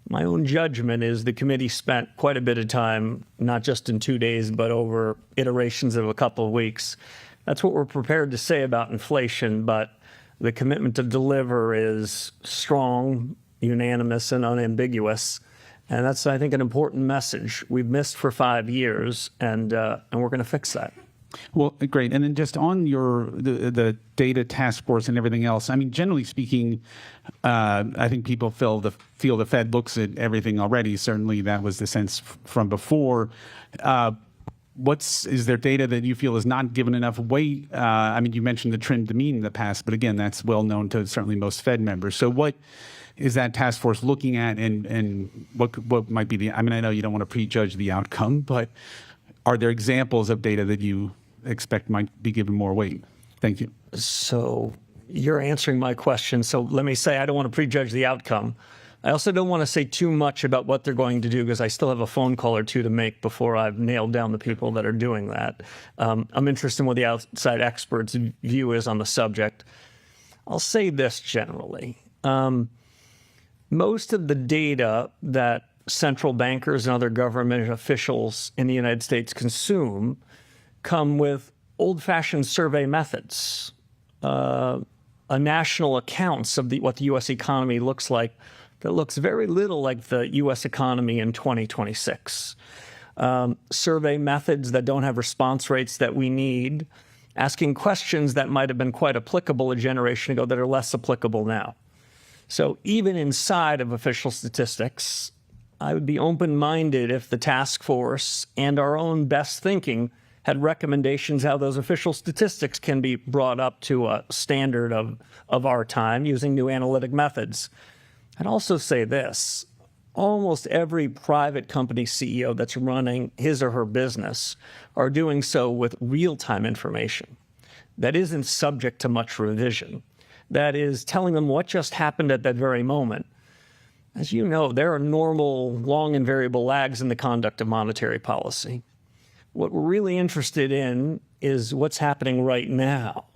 My own judgment is the committee spent quite a bit of time, not just in 2 days, but over iterations of a couple of weeks. That's what we're prepared to say about inflation, but the commitment to deliver is strong, unanimous, and unambiguous. And that's, I think, an important message. We've missed for 5 years, and we're going to fix that. Well, great. And then just on the data task force and everything else, I mean, generally speaking, I think people feel the Fed looks at everything already. Certainly that was the sense from before. Is there data that you feel is not given enough weight? I mean, you mentioned the trend to mean in the past, but again, that's well known to certainly most Fed members. So what is that task force looking at, and what might be I mean, I know you don't want to prejudge the outcome, but are there examples of data that you expect might be given more weight? Thank you. So you're answering my question. So let me say I don't want to prejudge the outcome. I also don't want to say too much about what they're going to do because I still have a phone call or two to make before I've nailed down the people that are doing that. I'm interested in what the outside experts' view is on the subject. I'll say this generally. Most of the data that central bankers and other government officials in the United States consume come with old-fashioned survey methods, national accounts of what the U.S. economy looks like that looks very little like the U.S. economy in 2026. Survey methods that don't have response rates that we need, asking questions that might have been quite applicable a generation ago that are less applicable now. So even inside of official statistics, I would be open-minded if the task force and our own best thinking had recommendations how those official statistics can be brought up to a standard of our time using new analytic methods. I'd also say this. Almost every private company CEO that's running his or her business are doing so with real-time information that isn't subject to much revision, that is telling them what just happened at that very moment. As you know, there are normal, long and variable lags in the conduct of monetary policy. What we're really interested in is what's happening right now.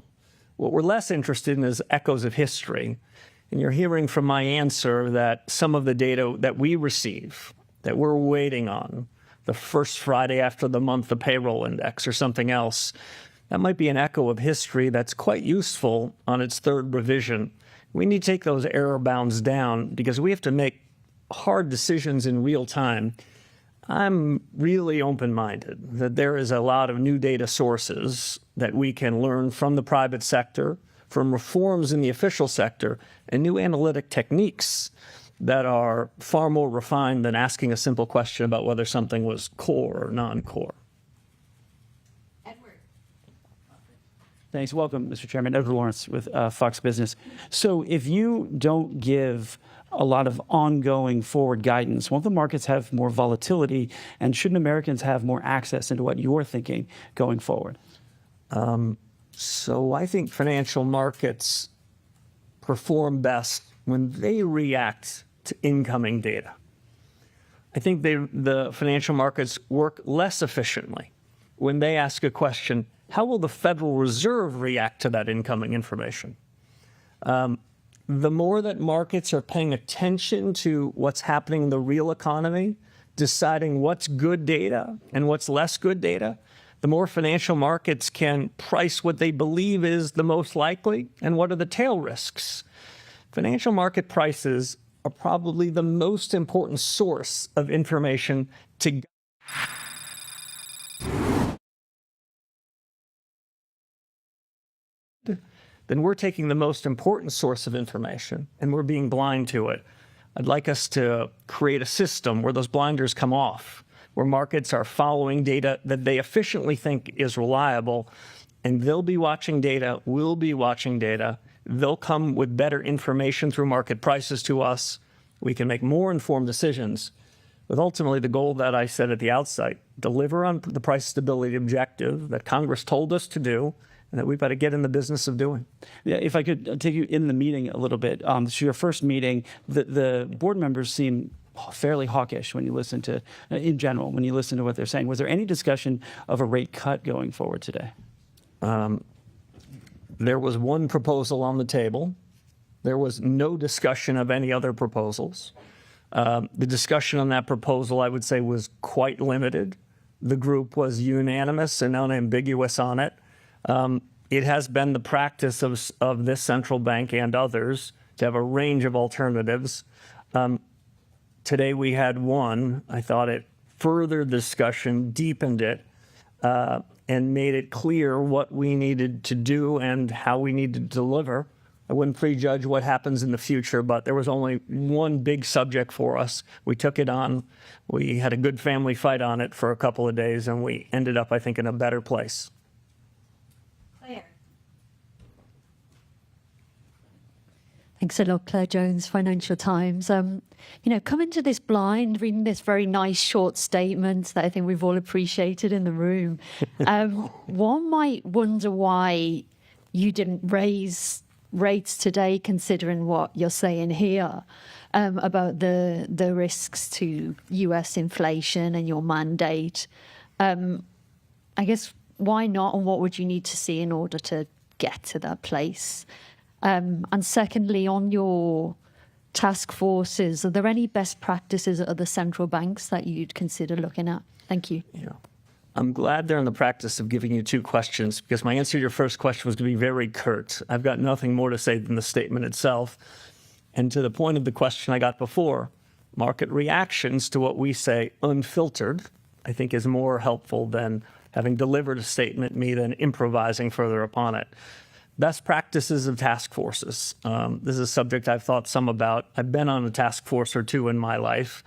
What we're less interested in is echoes of history. And you're hearing from my answer that some of the data that we receive, that we're waiting on, the first Friday after the month, the payroll index or something else, that might be an echo of history that's quite useful on its third revision. We need to take those error bounds down because we have to make hard decisions in real time. I'm really open-minded that there is a lot of new data sources that we can learn from the private sector, from reforms in the official sector, and new analytic techniques that are far more refined than asking a simple question about whether something was core or non-core. Thanks. Welcome, Mr. Chairman. Edward Lawrence with Fox Business. So if you don't give a lot of ongoing forward guidance, won't the markets have more volatility, and shouldn't Americans have more access into what you're thinking going forward? So I think financial markets perform best when they react to incoming data. I think the financial markets work less efficiently when they ask a question, how will the Federal Reserve react to that incoming information? The more that markets are paying attention to what's happening in the real economy, deciding what's good data and what's less good data, the more financial markets can price what they believe is the most likely and what are the tail risks. Financial market prices are probably the most important source of information to then we're taking the most important source of information and we're being blind to it. I'd like us to create a system where those blinders come off, where markets are following data that they efficiently think is reliable, and they'll be watching data, we'll be watching data. They'll come with better information through market prices to us. We can make more informed decisions with ultimately the goal that I said at the outset, deliver on the price stability objective that Congress told us to do, and that we've got to get in the business of doing. Yeah, if I could take you in the meeting a little bit. So your first meeting, the board members seem fairly hawkish when you listen to, in general, when you listen to what they're saying. Was there any discussion of a rate cut going forward today? There was one proposal on the table. There was no discussion of any other proposals. The discussion on that proposal, I would say, was quite limited. The group was unanimous and unambiguous on it. It has been the practice of this central bank and others to have a range of alternatives. Today we had one. I thought it furthered discussion, deepened it, and made it clear what we needed to do and how we needed to deliver. I wouldn't prejudge what happens in the future, but there was only one big subject for us. We took it on. We had a good family fight on it for a couple of days, and we ended up, I think, in a better place. Thanks a lot, Claire Jones, Financial Times. Coming to this blind, reading this very nice short statement that I think we've all appreciated in the room, one might wonder why you didn't raise rates today, considering what you're saying here about the risks to US inflation and your mandate. I guess, why not, and what would you need to see in order to get to that place? And secondly, on your task forces, are there any best practices at other central banks that you'd consider looking at? Thank you. Yeah. I'm glad they're in the practice of giving you two questions, because my answer to your first question was going to be very curt. I've got nothing more to say than the statement itself. And to the point of the question I got before, market reactions to what we say unfiltered, I think is more helpful than having delivered a statement, me then improvising further upon it. Best practices of task forces. This is a subject I've thought some about. I've been on a task force or two in my life.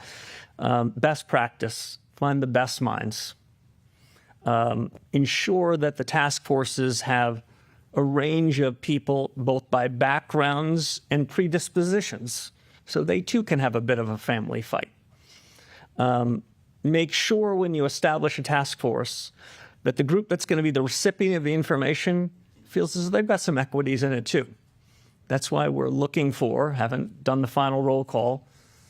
Best practice, find the best minds. Ensure that the task forces have a range of people, both by backgrounds and predispositions, so they too can have a bit of a family fight. Make sure when you establish a task force that the group that's going to be the recipient of the information feels as though they've got some equities in it too. That's why we're looking for, haven't done the final roll call,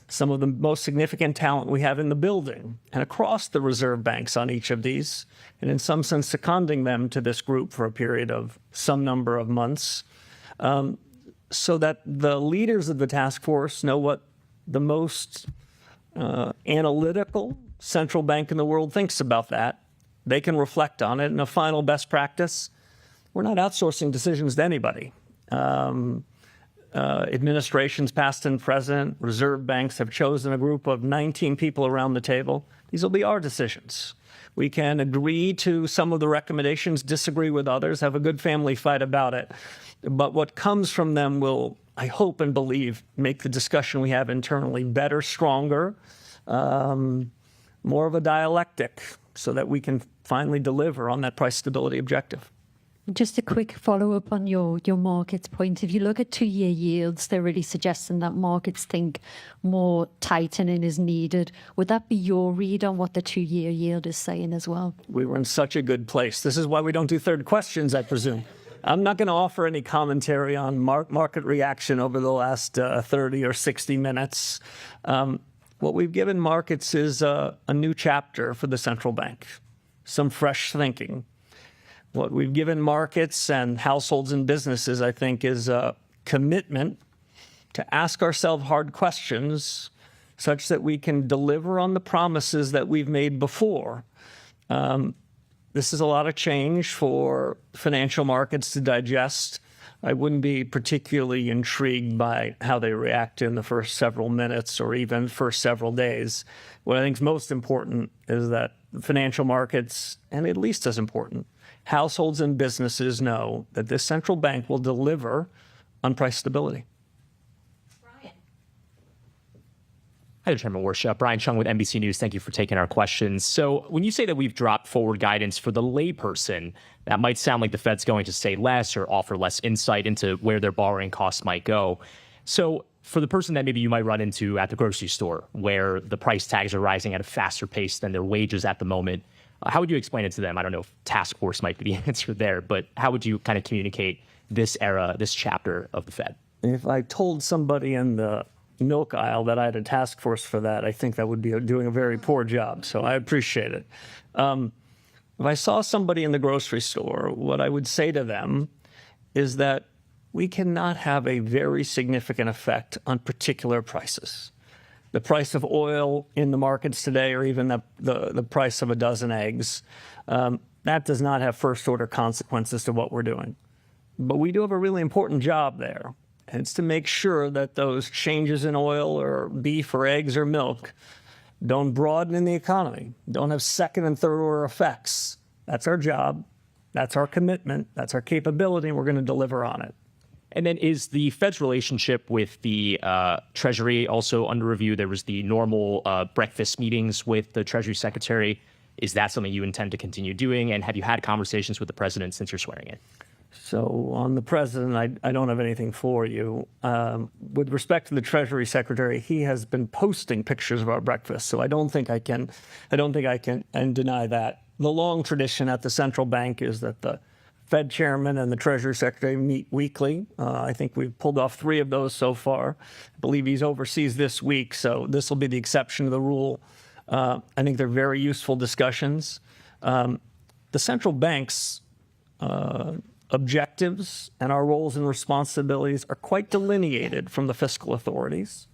some of the most significant talent we have in the building and across the reserve banks on each of these, and in some sense seconding them to this group for a period of some number of months, so that the leaders of the task force know what the most analytical central bank in the world thinks about that. They can reflect on it. And a final best practice, we're not outsourcing decisions to anybody. Administrations past and present, reserve banks have chosen a group of 19 people around the table. These will be our decisions. We can agree to some of the recommendations, disagree with others, have a good family fight about it. But what comes from them will, I hope and believe, make the discussion we have internally better, stronger, more of a dialectic, so that we can finally deliver on that price stability objective. Just a quick follow-up on your markets point. If you look at 2-year yields, they're really suggesting that markets think more tightening is needed. Would that be your read on what the 2-year yield is saying as well? We were in such a good place. This is why we don't do third questions, I presume. I'm not going to offer any commentary on market reaction over the last 30 or 60 minutes. What we've given markets is a new chapter for the central bank, some fresh thinking. What we've given markets and households and businesses, I think, is a commitment to ask ourselves hard questions such that we can deliver on the promises that we've made before. This is a lot of change for financial markets to digest. I wouldn't be particularly intrigued by how they react in the first several minutes or even first several days. What I think is most important is that financial markets, and at least as important, households and businesses know that this central bank will deliver on price stability. Hi, Chairman Warsh. Brian Chung with NBC News. Thank you for taking our questions. So when you say that we've dropped forward guidance for the layperson, that might sound like the Fed's going to say less or offer less insight into where their borrowing costs might go. So for the person that maybe you might run into at the grocery store, where the price tags are rising at a faster pace than their wages at the moment, How would you explain it to them? I don't know if task force might be the answer there, but how would you kind of communicate this era, this chapter of the Fed? If I told somebody in the milk aisle that I had a task force for that, I think that would be doing a very poor job. So I appreciate it. If I saw somebody in the grocery store, what I would say to them is that we cannot have a very significant effect on particular prices. The price of oil in the markets today, or even the price of a dozen eggs, that does not have first order consequences to what we're doing. But we do have a really important job there. And it's to make sure that those changes in oil or beef or eggs or milk don't broaden in the economy, don't have second and third order effects. That's our job. That's our commitment. That's our capability. And we're going to deliver on it. And then is the Fed's relationship with the Treasury also under review? There was the normal breakfast meetings with the Treasury Secretary. Is that something you intend to continue doing? And have you had conversations with the president since you're swearing in? So on the president, I don't have anything for you. With respect to the Treasury Secretary, he has been posting pictures of our breakfast, so I don't think I can deny that. The long tradition at the central bank is that the Fed chairman and the Treasury Secretary meet weekly. I think we've pulled off 3 of those so far. I believe he's overseas this week, so this will be the exception to the rule. I think they're very useful discussions. The central bank's objectives and our roles and responsibilities are quite delineated from the fiscal authorities.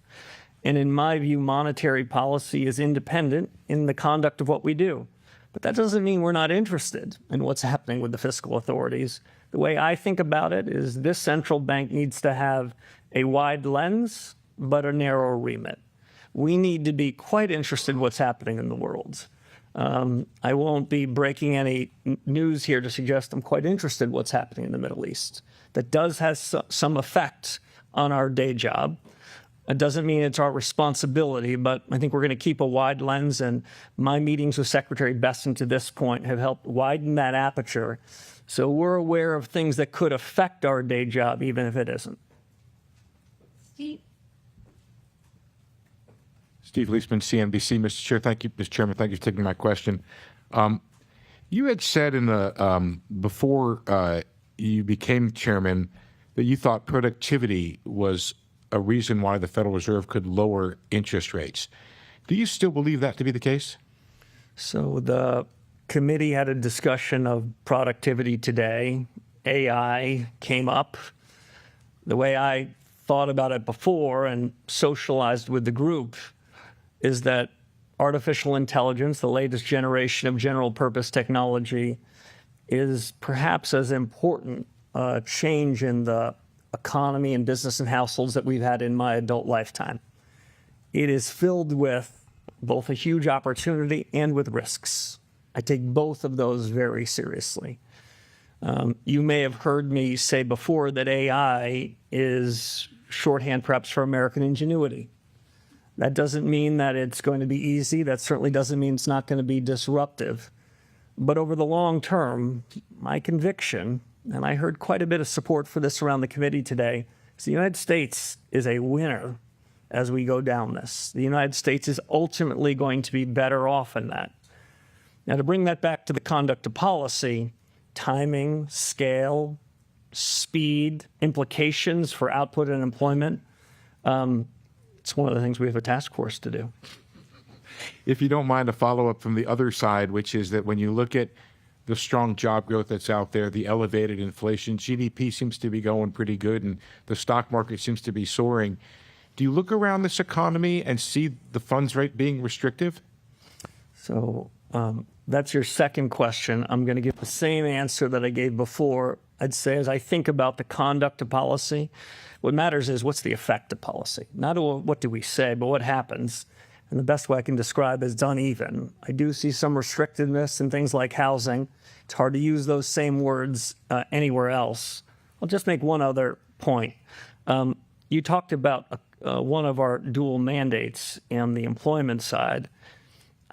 And in my view, monetary policy is independent in the conduct of what we do. But that doesn't mean we're not interested in what's happening with the fiscal authorities. The way I think about it is this central bank needs to have a wide lens, but a narrow remit. We need to be quite interested in what's happening in the world. I won't be breaking any news here to suggest I'm quite interested in what's happening in the Middle East. That does have some effect on our day job. It doesn't mean it's our responsibility, but I think we're going to keep a wide lens, and my meetings with Secretary Besson to this point have helped widen that aperture. So we're aware of things that could affect our day job, even if it isn't. Steve Leisman, CNBC. Mr. Chair, thank you. Mr. Chairman, thank you for taking my question. You had said in the before you became chairman that you thought productivity was a reason why the Federal Reserve could lower interest rates. Do you still believe that to be the case? So the committee had a discussion of productivity today. AI came up. The way I thought about it before and socialized with the group is that artificial intelligence, the latest generation of general purpose technology, is perhaps as important a change in the economy and business and households that we've had in my adult lifetime. It is filled with both a huge opportunity and with risks. I take both of those very seriously. You may have heard me say before that AI is shorthand perhaps for American ingenuity. That doesn't mean that it's going to be easy. That certainly doesn't mean it's not going to be disruptive. But over the long term, my conviction, and I heard quite a bit of support for this around the committee today, is the United States is a winner as we go down this. The United States is ultimately going to be better off in that. Now, to bring that back to the conduct of policy, timing, scale, speed, implications for output and employment, it's one of the things we have a task force to do. If you don't mind, a follow-up from the other side, which is that when you look at the strong job growth that's out there, the elevated inflation, GDP seems to be going pretty good, and the stock market seems to be soaring. Do you look around this economy and see the funds rate being restrictive? So that's your second question. I'm going to give the same answer that I gave before. I'd say as I think about the conduct of policy, what matters is what's the effect of policy. Not what do we say, but what happens. And the best way I can describe is uneven. I do see some restrictiveness in things like housing. It's hard to use those same words anywhere else. I'll just make one other point. You talked about one of our dual mandates in the employment side.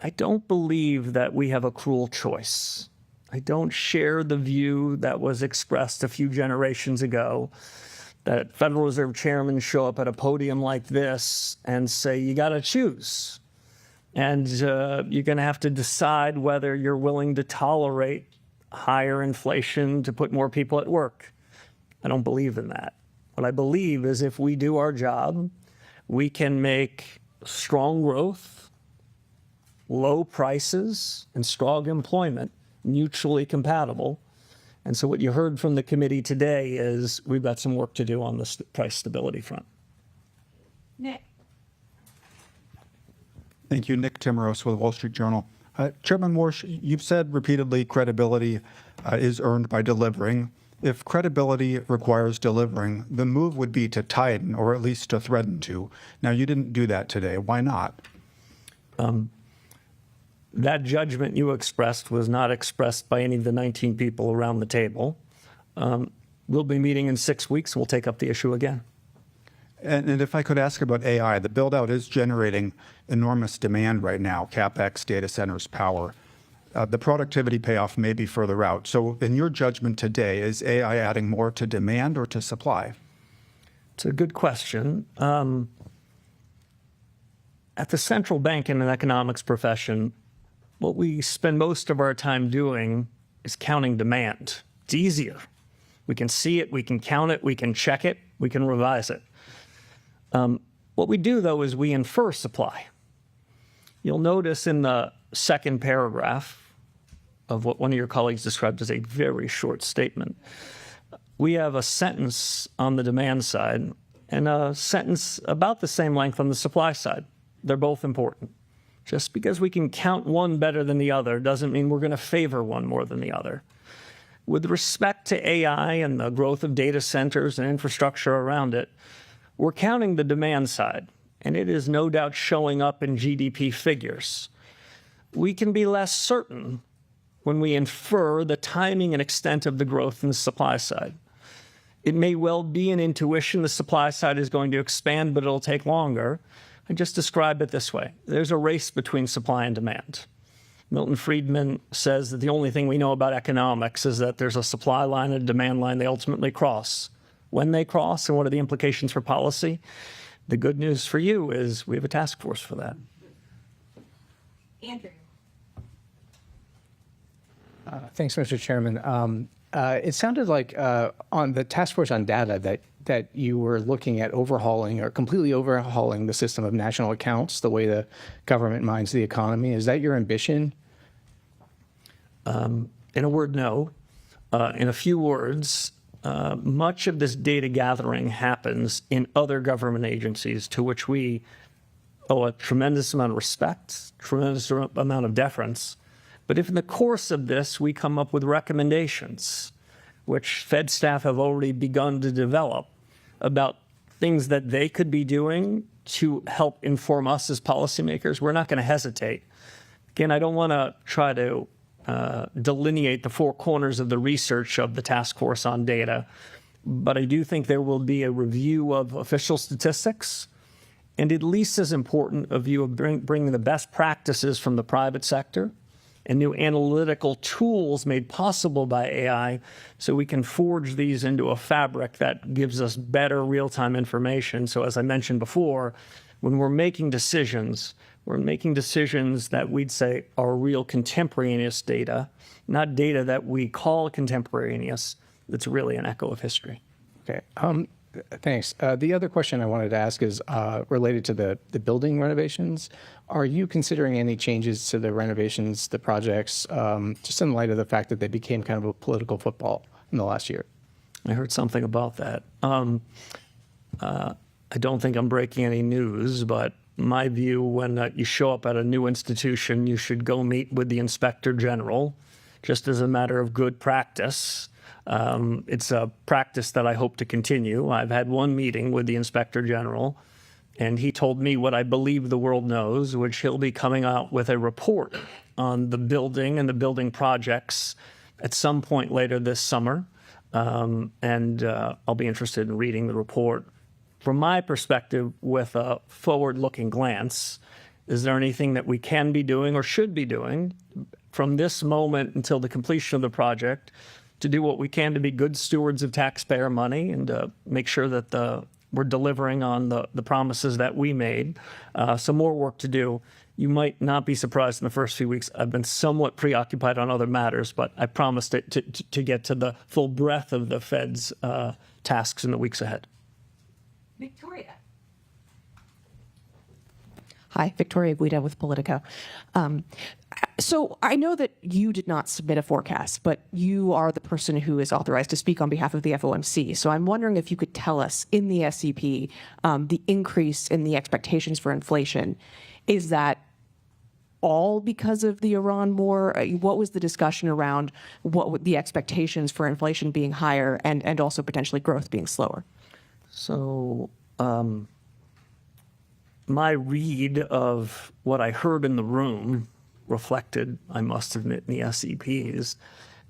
I don't believe that we have a cruel choice. I don't share the view that was expressed a few generations ago that Federal Reserve chairmen show up at a podium like this and say, you got to choose. And you're going to have to decide whether you're willing to tolerate higher inflation to put more people at work. I don't believe in that. What I believe is if we do our job, we can make strong growth, low prices, and strong employment mutually compatible. And so what you heard from the committee today is we've got some work to do on the price stability front. Nick. Thank you. Nick Timmeros with Wall Street Journal. Chairman Warsh, you've said repeatedly credibility is earned by delivering. If credibility requires delivering, the move would be to tighten or at least to threaten to. Now, you didn't do that today. Why not? That judgment you expressed was not expressed by any of the 19 people around the table. We'll be meeting in 6 weeks. We'll take up the issue again. And if I could ask about AI, the build-out is generating enormous demand right now, CapEx, data centers, power. The productivity payoff may be further out. So in your judgment today, is AI adding more to demand or to supply? It's a good question. At the central bank and an economics profession, what we spend most of our time doing is counting demand. It's easier. We can see it, we can count it, we can check it, we can revise it. What we do, though, is we infer supply. You'll notice in the second paragraph of what one of your colleagues described as a very short statement, we have a sentence on the demand side and a sentence about the same length on the supply side. They're both important. Just because we can count one better than the other doesn't mean we're going to favor one more than the other. With respect to AI and the growth of data centers and infrastructure around it, we're counting the demand side, and it is no doubt showing up in GDP figures. We can be less certain when we infer the timing and extent of the growth in the supply side. It may well be an intuition the supply side is going to expand, but it'll take longer. I just describe it this way. There's a race between supply and demand. Milton Friedman says that the only thing we know about economics is that there's a supply line and a demand line they ultimately cross. When they cross and what are the implications for policy? The good news for you is we have a task force for that. Andrew. Thanks, Mr. Chairman. It sounded like on the task force on data that you were looking at overhauling or completely overhauling the system of national accounts, the way the government minds the economy. Is that your ambition? In a word, no. In a few words, much of this data gathering happens in other government agencies to which we owe a tremendous amount of respect, tremendous amount of deference. But if in the course of this we come up with recommendations, which Fed staff have already begun to develop, about things that they could be doing to help inform us as policymakers, we're not going to hesitate. Again, I don't want to try to delineate the four corners of the research of the task force on data, but I do think there will be a review of official statistics, and at least as important, a view of bringing the best practices from the private sector and new analytical tools made possible by AI so we can forge these into a fabric that gives us better real-time information. So as I mentioned before, when we're making decisions that we'd say are real contemporaneous data, not data that we call contemporaneous, that's really an echo of history. Okay. Thanks. The other question I wanted to ask is related to the building renovations. Are you considering any changes to the renovations, the projects, just in light of the fact that they became kind of a political football in the last year? I heard something about that. I don't think I'm breaking any news, but my view, when you show up at a new institution, you should go meet with the inspector general, just as a matter of good practice. It's a practice that I hope to continue. I've had one meeting with the inspector general, and he told me what I believe the world knows, which he'll be coming out with a report on the building and the building projects at some point later this summer. And I'll be interested in reading the report. From my perspective, with a forward-looking glance, is there anything that we can be doing or should be doing from this moment until the completion of the project to do what we can to be good stewards of taxpayer money and to make sure that we're delivering on the promises that we made? Some more work to do. You might not be surprised in the first few weeks. I've been somewhat preoccupied on other matters, but I promised to get to the full breadth of the Fed's tasks in the weeks ahead. Victoria. Hi, Victoria Guida with Politico. So I know that you did not submit a forecast, but you are the person who is authorized to speak on behalf of the FOMC. So I'm wondering if you could tell us in the SEP, the increase in the expectations for inflation, is that all because of the Iran war? What was the discussion around what the expectations for inflation being higher and also potentially growth being slower? So my read of what I heard in the room reflected, I must admit, in the SEPs,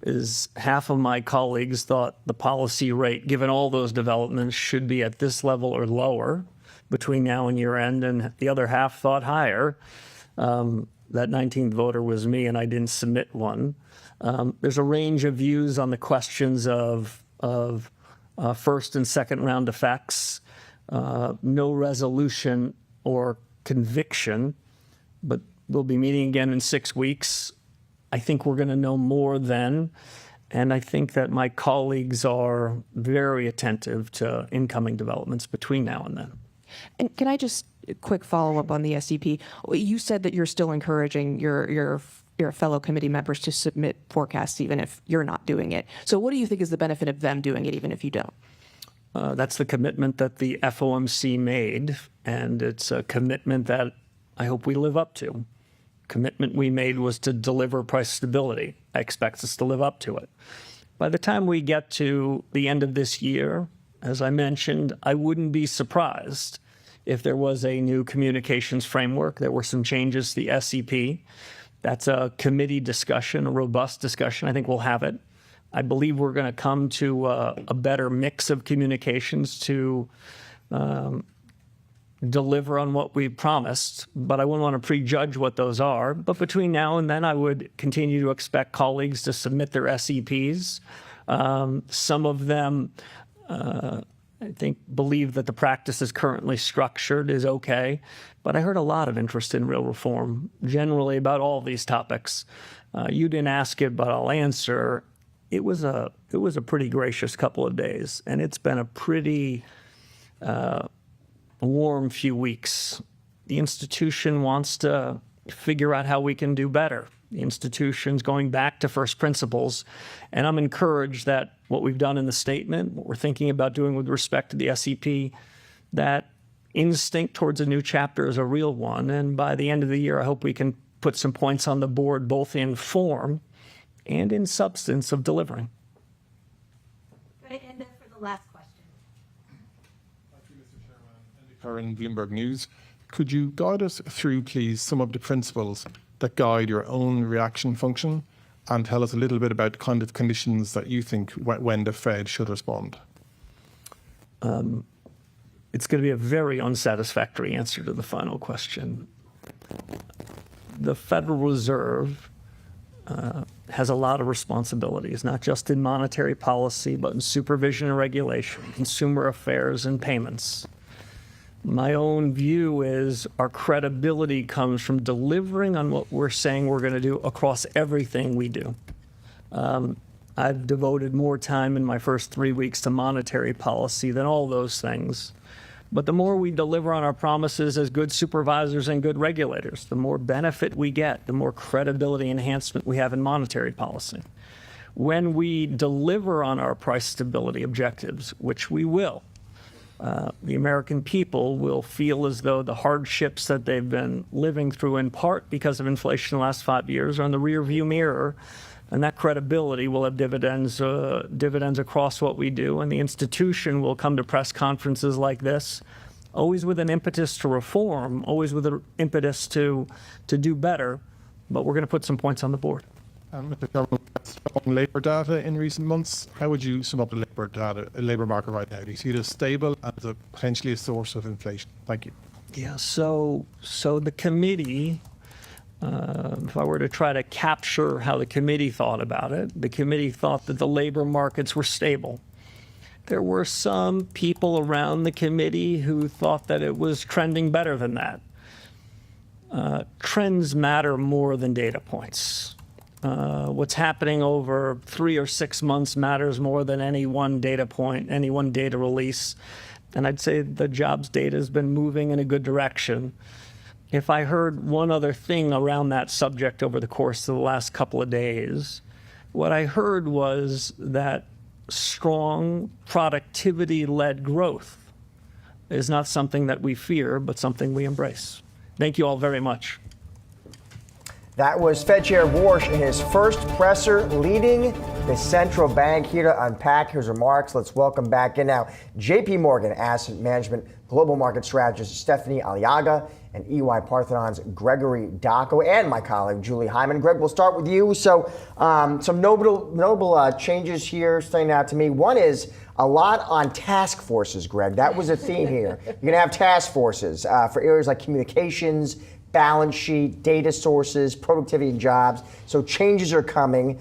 is half of my colleagues thought the policy rate, given all those developments, should be at this level or lower between now and year end, and the other half thought higher. That 19th voter was me, and I didn't submit one. There's a range of views on the questions of first and second round effects, no resolution or conviction, but we'll be meeting again in 6 weeks. I think we're going to know more then, and I think that my colleagues are very attentive to incoming developments between now and then. And can I just quick follow up on the SEP? You said that you're still encouraging your fellow committee members to submit forecasts even if you're not doing it. So what do you think is the benefit of them doing it even if you don't? That's the commitment that the FOMC made, and it's a commitment that I hope we live up to. Commitment we made was to deliver price stability. I expect us to live up to it. By the time we get to the end of this year, as I mentioned, I wouldn't be surprised if there was a new communications framework. There were some changes to the SEP. That's a committee discussion, a robust discussion. I think we'll have it. I believe we're going to come to a better mix of communications to deliver on what we promised, but I wouldn't want to prejudge what those are. But between now and then, I would continue to expect colleagues to submit their SEPs. Some of them, I think, believe that the practice is currently structured is okay, but I heard a lot of interest in real reform, generally about all these topics. You didn't ask it, but I'll answer. It was a pretty gracious couple of days, and it's been a pretty warm few weeks. The institution wants to figure out how we can do better. The institution's going back to first principles, and I'm encouraged that what we've done in the statement, what we're thinking about doing with respect to the SEP, that instinct towards a new chapter is a real one, and by the end of the year, I hope we can put some points on the board, both in form and in substance of delivering. And then for the last question. Thank you, Mr. Chairman. Andy Curran, Bloomberg News. Could you guide us through, please, some of the principles that guide your own reaction function and tell us a little bit about the kind of conditions that you think when the Fed should respond? It's going to be a very unsatisfactory answer to the final question. The Federal Reserve has a lot of responsibilities, not just in monetary policy, but in supervision and regulation, consumer affairs and payments. My own view is our credibility comes from delivering on what we're saying we're going to do across everything we do. I've devoted more time in my first 3 weeks to monetary policy than all those things. But the more we deliver on our promises as good supervisors and good regulators, the more benefit we get, the more credibility enhancement we have in monetary policy. When we deliver on our price stability objectives, which we will, the American people will feel as though the hardships that they've been living through, in part because of inflation in the last 5 years, are in the rearview mirror, and that credibility will have dividends across what we do, and the institution will come to press conferences like this, always with an impetus to reform, always with an impetus to do better, but we're going to put some points on the board. Mr. Chairman, on labour data in recent months, how would you sum up the labour market right now? Do you see it as stable and as potentially a source of inflation? Thank you. Yeah, so the committee, if I were to try to capture how the committee thought about it, the committee thought that the labor markets were stable. There were some people around the committee who thought that it was trending better than that. trends matter more than data points. What's happening over 3 or 6 months matters more than any one data point, any one data release. And I'd say the jobs data has been moving in a good direction. If I heard one other thing around that subject over the course of the last couple of days, what I heard was that strong productivity-led growth is not something that we fear, but something we embrace. Thank you all very much. That was Fed Chair Warsh in his first presser leading the central bank. Here to unpack his remarks, let's welcome back in now JP Morgan Asset Management Global Market Strategist Stephanie Aliaga and EY Parthenon's Gregory Dacco and my colleague Julie Hyman. Greg, we'll start with you. So some notable changes here standing out to me. One is a lot on task forces, Greg. That was a theme here. You're going to have task forces for areas like communications, balance sheet, data sources, productivity and jobs. So changes are coming.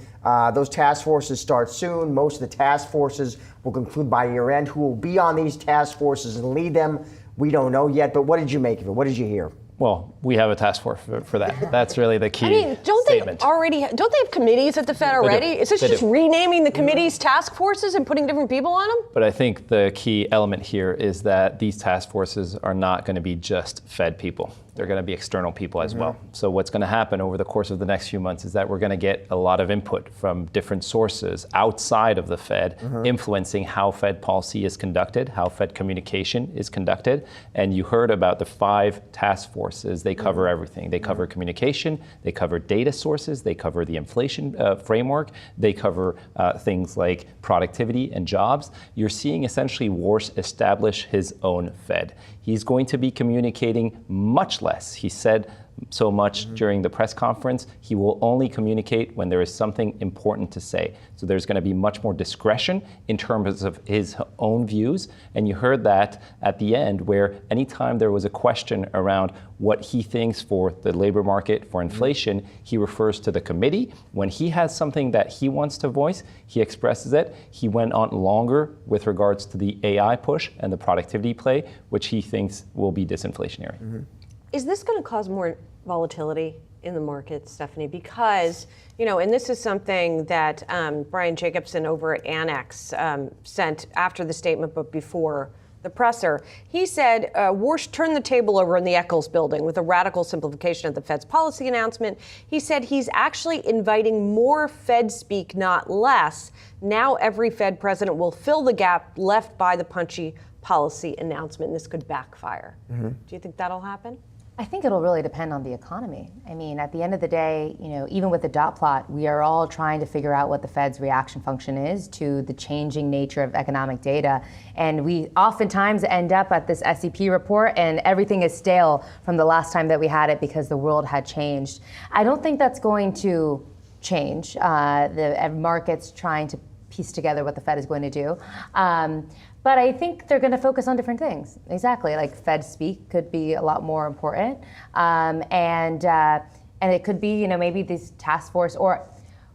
Those task forces start soon. Most of the task forces will conclude by year end. Who will be on these task forces and lead them, we don't know yet. But what did you make of it? What did you hear? Well, we have a task force for that. That's really the key. I mean, don't they have committees at the Fed already? Is this just renaming the committees task forces and putting different people on them? But I think the key element here is that these task forces are not going to be just Fed people. They're going to be external people as well. So what's going to happen over the course of the next few months is that we're going to get a lot of input from different sources outside of the Fed, influencing how Fed policy is conducted, how Fed communication is conducted. And you heard about the 5 task forces. They cover everything. They cover communication, they cover data sources, they cover the inflation framework, they cover things like productivity and jobs. You're seeing essentially Warsh establish his own Fed. He's going to be communicating much less. He said so much during the press conference. He will only communicate when there is something important to say. So there's going to be much more discretion in terms of his own views. And you heard that at the end, where anytime there was a question around what he thinks for the labor market, for inflation, he refers to the committee. When he has something that he wants to voice, he expresses it. He went on longer with regards to the AI push and the productivity play, which he thinks will be disinflationary. Is this going to cause more volatility in the market, Stephanie? Because, and this is something that Brian Jacobson over at Annex sent after the statement, but before the presser. He said, Warsh turned the table over in the Eccles building with a radical simplification of the Fed's policy announcement. He said he's actually inviting more Fed speak, not less. Now every Fed president will fill the gap left by the punchy policy announcement. This could backfire. Do you think that'll happen? I think it'll really depend on the economy. I mean, at the end of the day, even with the dot plot, we are all trying to figure out what the Fed's reaction function is to the changing nature of economic data. And we oftentimes end up at this SEP report and everything is stale from the last time that we had it because the world had changed. I don't think that's going to change. The market's trying to piece together what the Fed is going to do. But I think they're going to focus on different things. Exactly, like Fed speak could be a lot more important, and it could be, maybe this task force. Or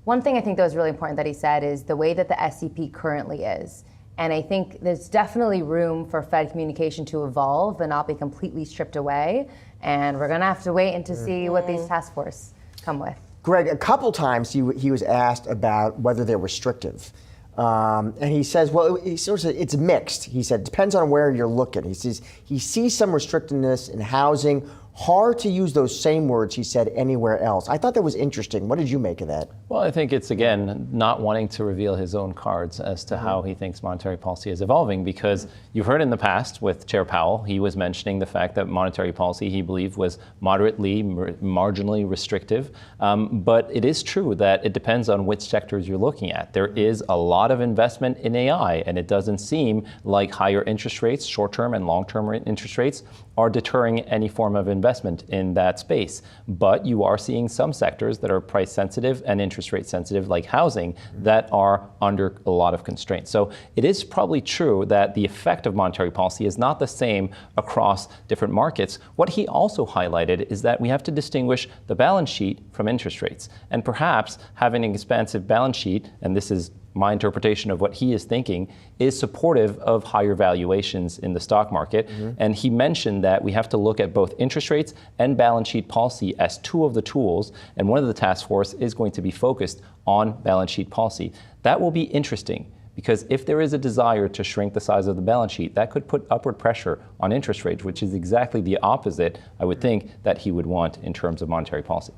one thing I think that was really important that he said is the way that the SEP currently is. And I think there's definitely room for Fed communication to evolve and not be completely stripped away. And we're going to have to wait and to see what these task force come with. Greg, a couple times he was asked about whether they're restrictive. And he says, well, he sort of said it's mixed. He said, depends on where you're looking. He says he sees some restrictiveness in housing. Hard to use those same words, he said, anywhere else. I thought that was interesting. What did you make of that? Well, I think it's, again, not wanting to reveal his own cards as to how he thinks monetary policy is evolving, because you've heard in the past with Chair Powell, he was mentioning the fact that monetary policy, he believed, was moderately, marginally restrictive. But it is true that it depends on which sectors you're looking at. There is a lot of investment in AI, and it doesn't seem like higher interest rates, short-term and long-term interest rates, are deterring any form of investment in that space. But you are seeing some sectors that are price sensitive and interest rate sensitive, like housing, that are under a lot of constraints. So it is probably true that the effect of monetary policy is not the same across different markets. What he also highlighted is that we have to distinguish the balance sheet from interest rates. And perhaps having an expansive balance sheet, and this is my interpretation of what he is thinking is supportive of higher valuations in the stock market. And he mentioned that we have to look at both interest rates and balance sheet policy as two of the tools. And one of the task force is going to be focused on balance sheet policy. That will be interesting, because if there is a desire to shrink the size of the balance sheet, that could put upward pressure on interest rates, which is exactly the opposite, I would think, that he would want in terms of monetary policy.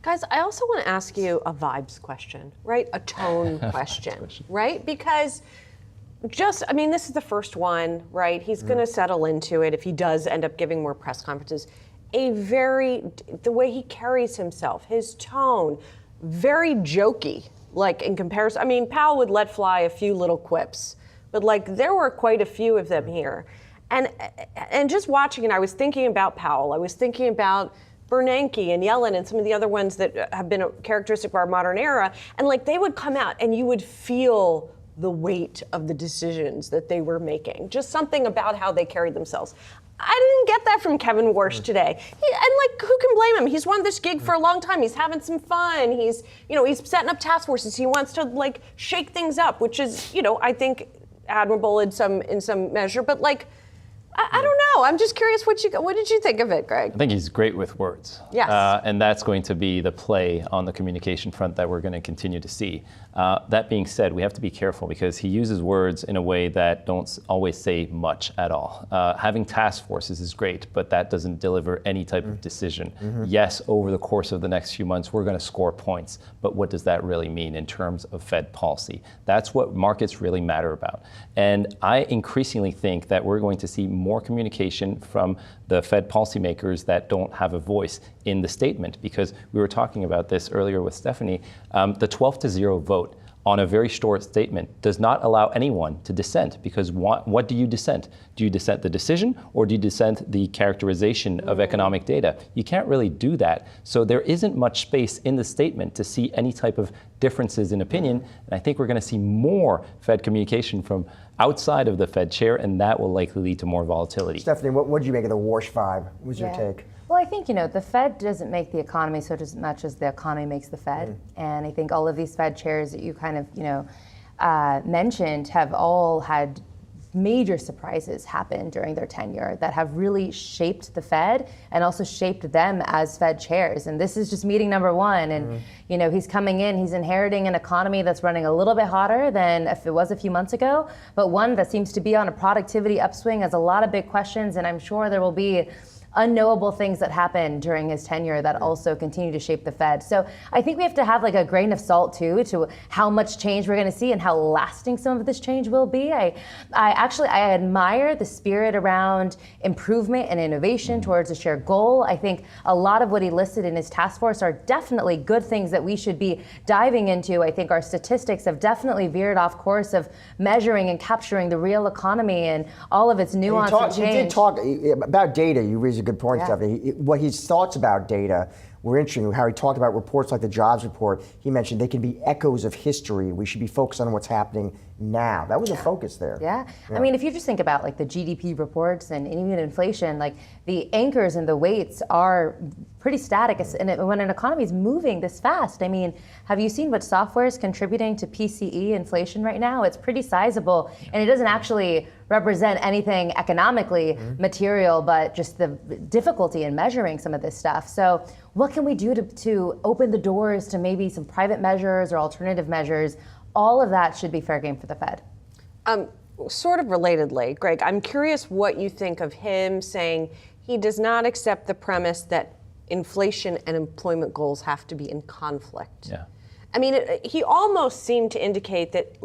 Guys, I also want to ask you a vibes question, right? A tone question, right? Because this is the first one, right? He's going to settle into it if he does end up giving more press conferences. The way he carries himself, his tone, very jokey, like in comparison. Powell would let fly a few little quips, but like there were quite a few of them here. And just watching it, I was thinking about Powell. I was thinking about Bernanke and Yellen and some of the other ones that have been a characteristic of our modern era. And like they would come out and you would feel the weight of the decisions that they were making. Just something about how they carried themselves. I didn't get that from Kevin Warsh today. Who can blame him? He's won this gig for a long time. He's having some fun. He's setting up task forces. He wants to shake things up, which is, I think admirable in some measure. But I don't know. I'm just curious what did you think of it, Greg? I think he's great with words. Yes. And that's going to be the play on the communication front that we're going to continue to see. That being said, we have to be careful because he uses words in a way that don't always say much at all. Having task forces is great, but that doesn't deliver any type of decision. Yes, over the course of the next few months, we're going to score points, but what does that really mean in terms of Fed policy? That's what markets really matter about. And I increasingly think that we're going to see more communication from the Fed policymakers that don't have a voice in the statement, because we were talking about this earlier with Stephanie. The 12-0 vote on a very short statement does not allow anyone to dissent, because what do you dissent? Do you dissent the decision, or do you dissent the characterization of economic data? You can't really do that. So there isn't much space in the statement to see any type of differences in opinion. And I think we're going to see more Fed communication from outside of the Fed chair, and that will likely lead to more volatility. Stephanie, what did you make of the Warsh vibe? What was your take? Well, I think, the Fed doesn't make the economy so much as the economy makes the Fed. And I think all of these Fed chairs that you kind of, mentioned have all had major surprises happen during their tenure that have really shaped the Fed and also shaped them as Fed chairs. And this is just meeting number one. And, he's coming in, he's inheriting an economy that's running a little bit hotter than if it was a few months ago, but one that seems to be on a productivity upswing, has a lot of big questions. And I'm sure there will be unknowable things that happen during his tenure that also continue to shape the Fed. So I think we have to have a grain of salt too to how much change we're going to see and how lasting some of this change will be. I admire the spirit around improvement and innovation towards a shared goal. I think a lot of what he listed in his task force are definitely good things that we should be diving into. I think our statistics have definitely veered off course of measuring and capturing the real economy and all of its nuance and change. He did talk about data. You raised a good point, Stephanie. What his thoughts about data were interesting. How he talked about reports like the jobs report. He mentioned they can be echoes of history. We should be focused on what's happening now. That was a focus there. Yeah. If you just think about the GDP reports and even inflation, the anchors and the weights are pretty static. And when an economy is moving this fast, have you seen what software is contributing to PCE inflation right now? It's pretty sizable, and it doesn't actually represent anything economically material, but just the difficulty in measuring some of this stuff. So what can we do to open the doors to maybe some private measures or alternative measures? All of that should be fair game for the Fed. Sort of relatedly, Greg, I'm curious what you think of him saying he does not accept the premise that inflation and employment goals have to be in conflict. Yeah. He almost seemed to indicate that,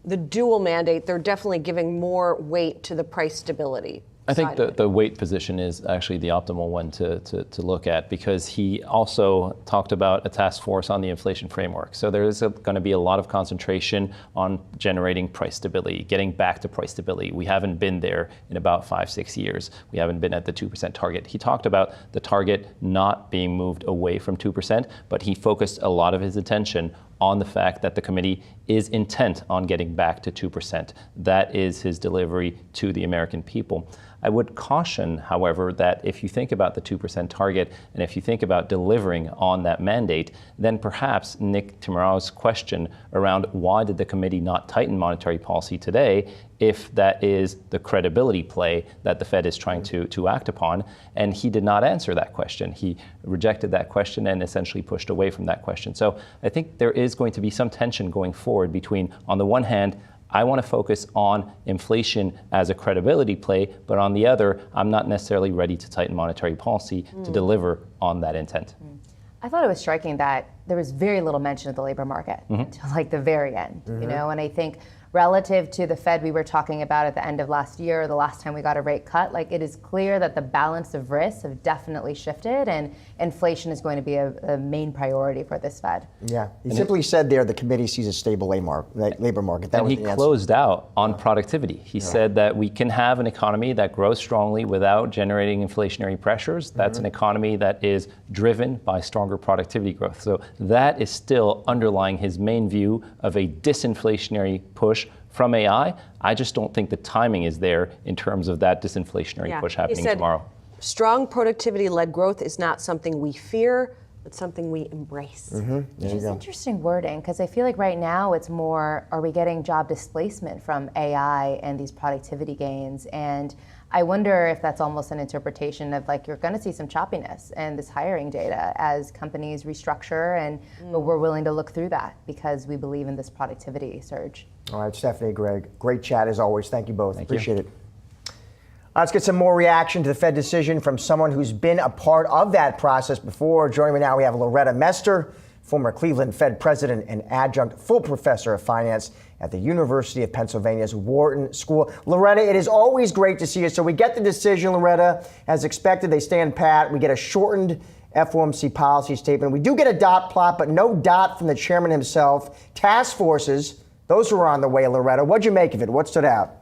the dual mandate, they're definitely giving more weight to the price stability. I think the weight position is actually the optimal one to look at, because he also talked about a task force on the inflation framework. So there is going to be a lot of concentration on generating price stability, getting back to price stability. We haven't been there in about 5-6 years. We haven't been at the 2% target. He talked about the target not being moved away from 2%, but he focused a lot of his attention on the fact that the committee is intent on getting back to 2%. That is his delivery to the American people. I would caution, however, that if you think about the 2% target and if you think about delivering on that mandate, then perhaps Nick Timirao's question around why did the committee not tighten monetary policy today, if that is the credibility play that the Fed is trying to act upon. And he did not answer that question. He rejected that question and essentially pushed away from that question. So I think there is going to be some tension going forward between, on the one hand, I want to focus on inflation as a credibility play, but on the other, I'm not necessarily ready to tighten monetary policy to deliver on that intent. I thought it was striking that there was very little mention of the labor market until like the very end, you know, and I think relative to the Fed we were talking about at the end of last year, the last time we got a rate cut, like it is clear that the balance of risks have definitely shifted and inflation is going to be a main priority for this Fed. Yeah, he simply said there the committee sees a stable labor market. And he closed out on productivity. He said that we can have an economy that grows strongly without generating inflationary pressures. That's an economy that is driven by stronger productivity growth. So that is still underlying his main view of a disinflationary push from AI. I just don't think the timing is there in terms of that disinflationary push happening tomorrow. Strong productivity-led growth is not something we fear, but something we embrace. Which is interesting wording, because I feel like right now it's more, are we getting job displacement from AI and these productivity gains? And I wonder if that's almost an interpretation of like, you're going to see some choppiness in this hiring data as companies restructure, but we're willing to look through that because we believe in this productivity surge. All right, Stephanie, Greg, great chat as always. Thank you both. Appreciate it. Let's get some more reaction to the Fed decision from someone who's been a part of that process before. Joining me now, we have Loretta Mester, former Cleveland Fed president and adjunct full professor of finance at the University of Pennsylvania's Wharton School. Loretta, it is always great to see you. So we get the decision, Loretta. As expected, they stand pat. We get a shortened FOMC policy statement. We do get a dot plot, but no dot from the chairman himself. Task forces, those were on the way, Loretta. What'd you make of it? What stood out?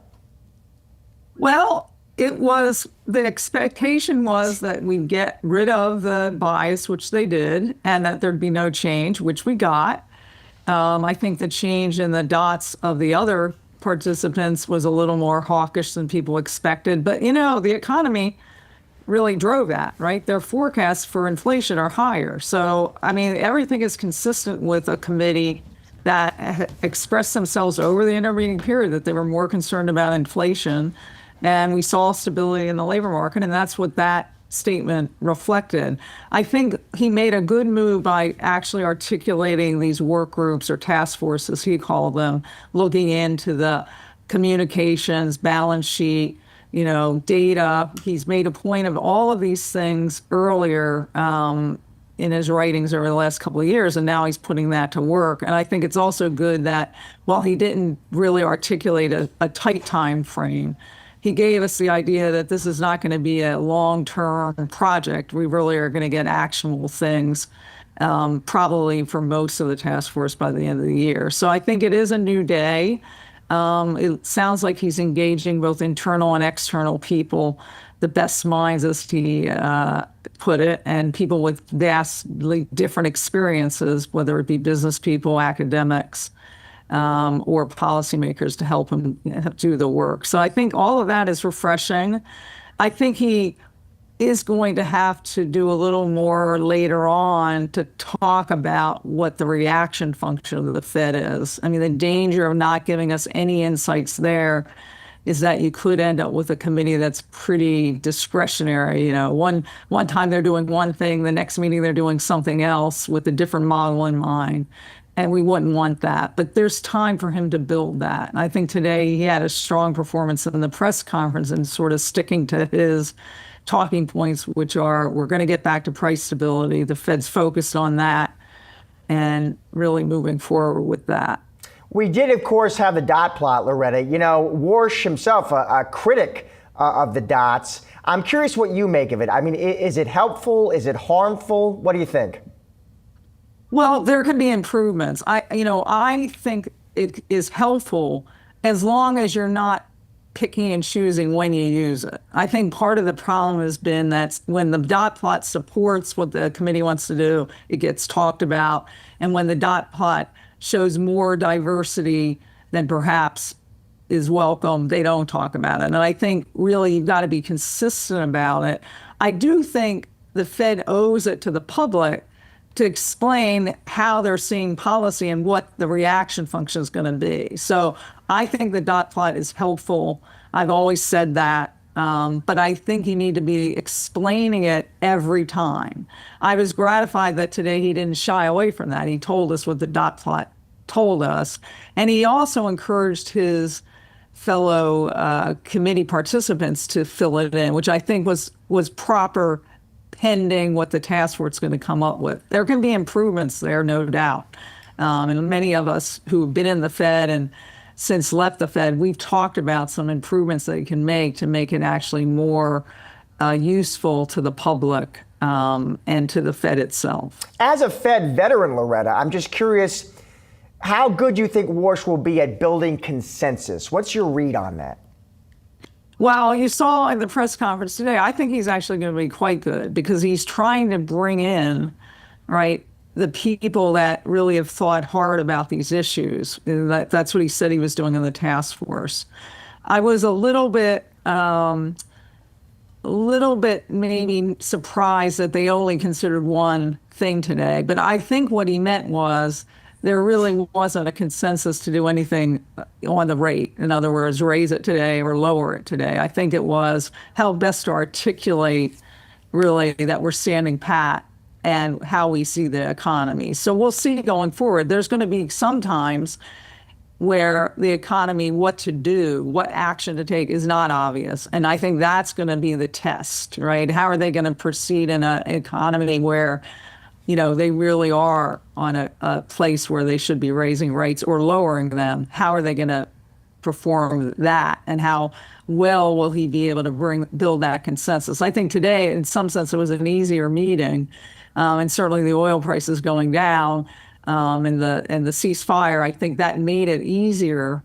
Well, the expectation was that we'd get rid of the bias, which they did, and that there'd be no change, which we got. I think the change in the dots of the other participants was a little more hawkish than people expected. But, you know, the economy really drove that, right? Their forecasts for inflation are higher. So, I mean, everything is consistent with a committee that expressed themselves over the intervening period that they were more concerned about inflation. And we saw stability in the labor market, and that's what that statement reflected. I think he made a good move by actually articulating these work groups or task forces, he called them, looking into the communications, balance sheet, you know, data. He's made a point of all of these things earlier in his writings over the last couple of years, and now he's putting that to work. And I think it's also good that while he didn't really articulate a tight time frame, he gave us the idea that this is not going to be a long-term project. We really are going to get actionable things, probably for most of the task force by the end of the year. So I think it is a new day. It sounds like he's engaging both internal and external people, the best minds, as he put it, and people with vastly different experiences, whether it be business people, academics, or policymakers to help him do the work. So I think all of that is refreshing. I think he is going to have to do a little more later on to talk about what the reaction function of the Fed is. I mean, the danger of not giving us any insights there is that you could end up with a committee that's pretty discretionary. You know, one time they're doing one thing, the next meeting they're doing something else with a different model in mind. And we wouldn't want that. But there's time for him to build that. And I think today he had a strong performance in the press conference and sort of sticking to his talking points, which are, we're going to get back to price stability. The Fed's focused on that and really moving forward with that. We did, of course, have the dot plot, Loretta. You know, Warsh himself, a critic of the dots. I'm curious what you make of it. I mean, is it helpful? Is it harmful? What do you think? Well, there can be improvements. I think it is helpful as long as you're not picking and choosing when you use it. I think part of the problem has been that when the dot plot supports what the committee wants to do, it gets talked about. And when the dot plot shows more diversity than perhaps is welcome, they don't talk about it. And I think really you've got to be consistent about it. I do think the Fed owes it to the public to explain how they're seeing policy and what the reaction function is going to be. So I think the dot plot is helpful. I've always said that. But I think you need to be explaining it every time. I was gratified that today he didn't shy away from that. He told us what the dot plot told us. And he also encouraged his fellow committee participants to fill it in, which I think was proper, pending what the task force is going to come up with. There can be improvements there, no doubt. And many of us who have been in the Fed and since left the Fed, we've talked about some improvements that you can make to make it actually more useful to the public and to the Fed itself. As a Fed veteran, Loretta, I'm just curious how good you think Warsh will be at building consensus. What's your read on that? Well, you saw in the press conference today, I think he's actually going to be quite good because he's trying to bring in, right, the people that really have thought hard about these issues. And that's what he said he was doing in the task force. I was a little bit maybe surprised that they only considered one thing today. But I think what he meant was there really wasn't a consensus to do anything on the rate. In other words, raise it today or lower it today. I think it was how best to articulate really that we're standing pat and how we see the economy. So we'll see going forward. There's going to be some times where the economy, what to do, what action to take is not obvious. And I think that's going to be the test, right? How are they going to proceed in an economy where, you know, they really are on a place where they should be raising rates or lowering them? How are they going to perform that? And how well will he be able to build that consensus? I think today, in some sense, it was an easier meeting. And certainly the oil prices going down and the ceasefire, I think that made it easier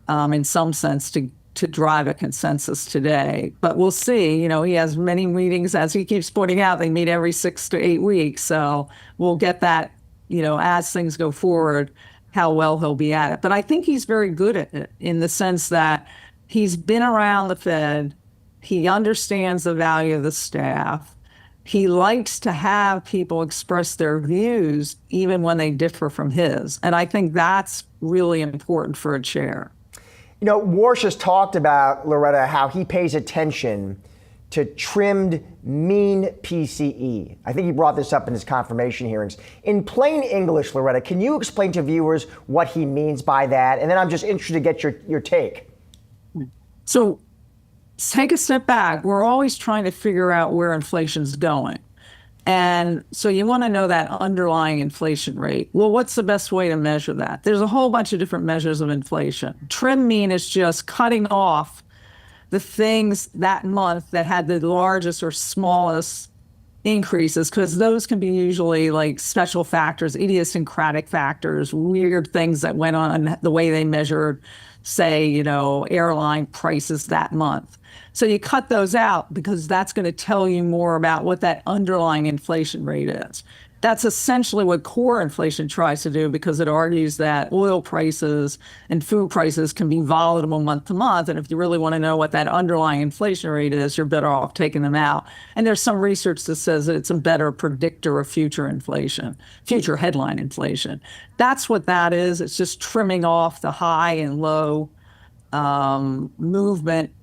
in some sense to drive a consensus today. But we'll see. You know, he has many meetings, as he keeps pointing out, they meet every 6 to 8 weeks. So we'll get that, you know, as things go forward, how well he'll be at it. But I think he's very good at it in the sense that he's been around the Fed. He understands the value of the staff. He likes to have people express their views even when they differ from his. And I think that's really important for a chair. You know, Warsh has talked about, Loretta, how he pays attention to trimmed mean PCE. I think he brought this up in his confirmation hearings. In plain English, Loretta, can you explain to viewers what he means by that? And then I'm just interested to get your take. So take a step back. We're always trying to figure out where inflation's going. And so you want to know that underlying inflation rate. Well, what's the best way to measure that? There's a whole bunch of different measures of inflation. Trim mean is just cutting off the things that month that had the largest or smallest increases, because those can be usually like special factors, idiosyncratic factors, weird things that went on the way they measured, say, you know, airline prices that month. So you cut those out because that's going to tell you more about what that underlying inflation rate is. That's essentially what core inflation tries to do, because it argues that oil prices and food prices can be volatile month to month. And if you really want to know what that underlying inflation rate is, you're better off taking them out. And there's some research that says that it's a better predictor of future inflation, future headline inflation. That's what that is. It's just trimming off the high and low movement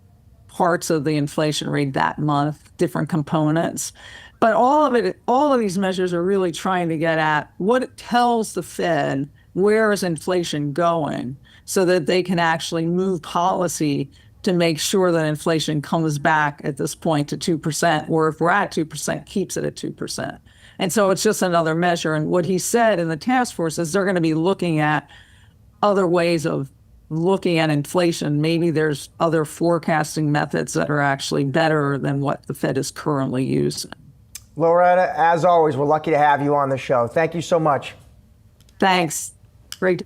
parts of the inflation rate that month, different components. But all of these measures are really trying to get at what it tells the Fed where is inflation going, so that they can actually move policy to make sure that inflation comes back at this point to 2%, or if we're at 2%, keeps it at 2%. And so it's just another measure. And what he said in the task force is they're going to be looking at other ways of looking at inflation. Maybe there's other forecasting methods that are actually better than what the Fed is currently using. Loretta, as always, we're lucky to have you on the show. Thank you so much. Thanks. Great.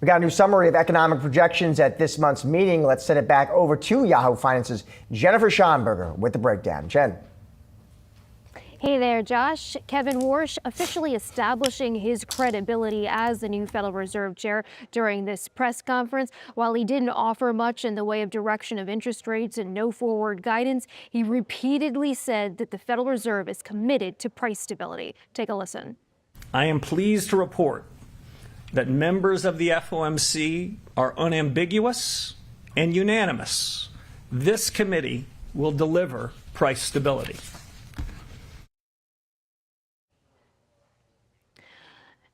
We got a new summary of economic projections at this month's meeting. Let's send it back over to Yahoo Finance's Jennifer Schonberger with the breakdown. Jen. Hey there, Josh. Kevin Warsh officially establishing his credibility as the new Federal Reserve Chair during this press conference. While he didn't offer much in the way of direction of interest rates and no forward guidance, he repeatedly said that the Federal Reserve is committed to price stability. Take a listen. I am pleased to report that members of the FOMC are unambiguous and unanimous. This committee will deliver price stability.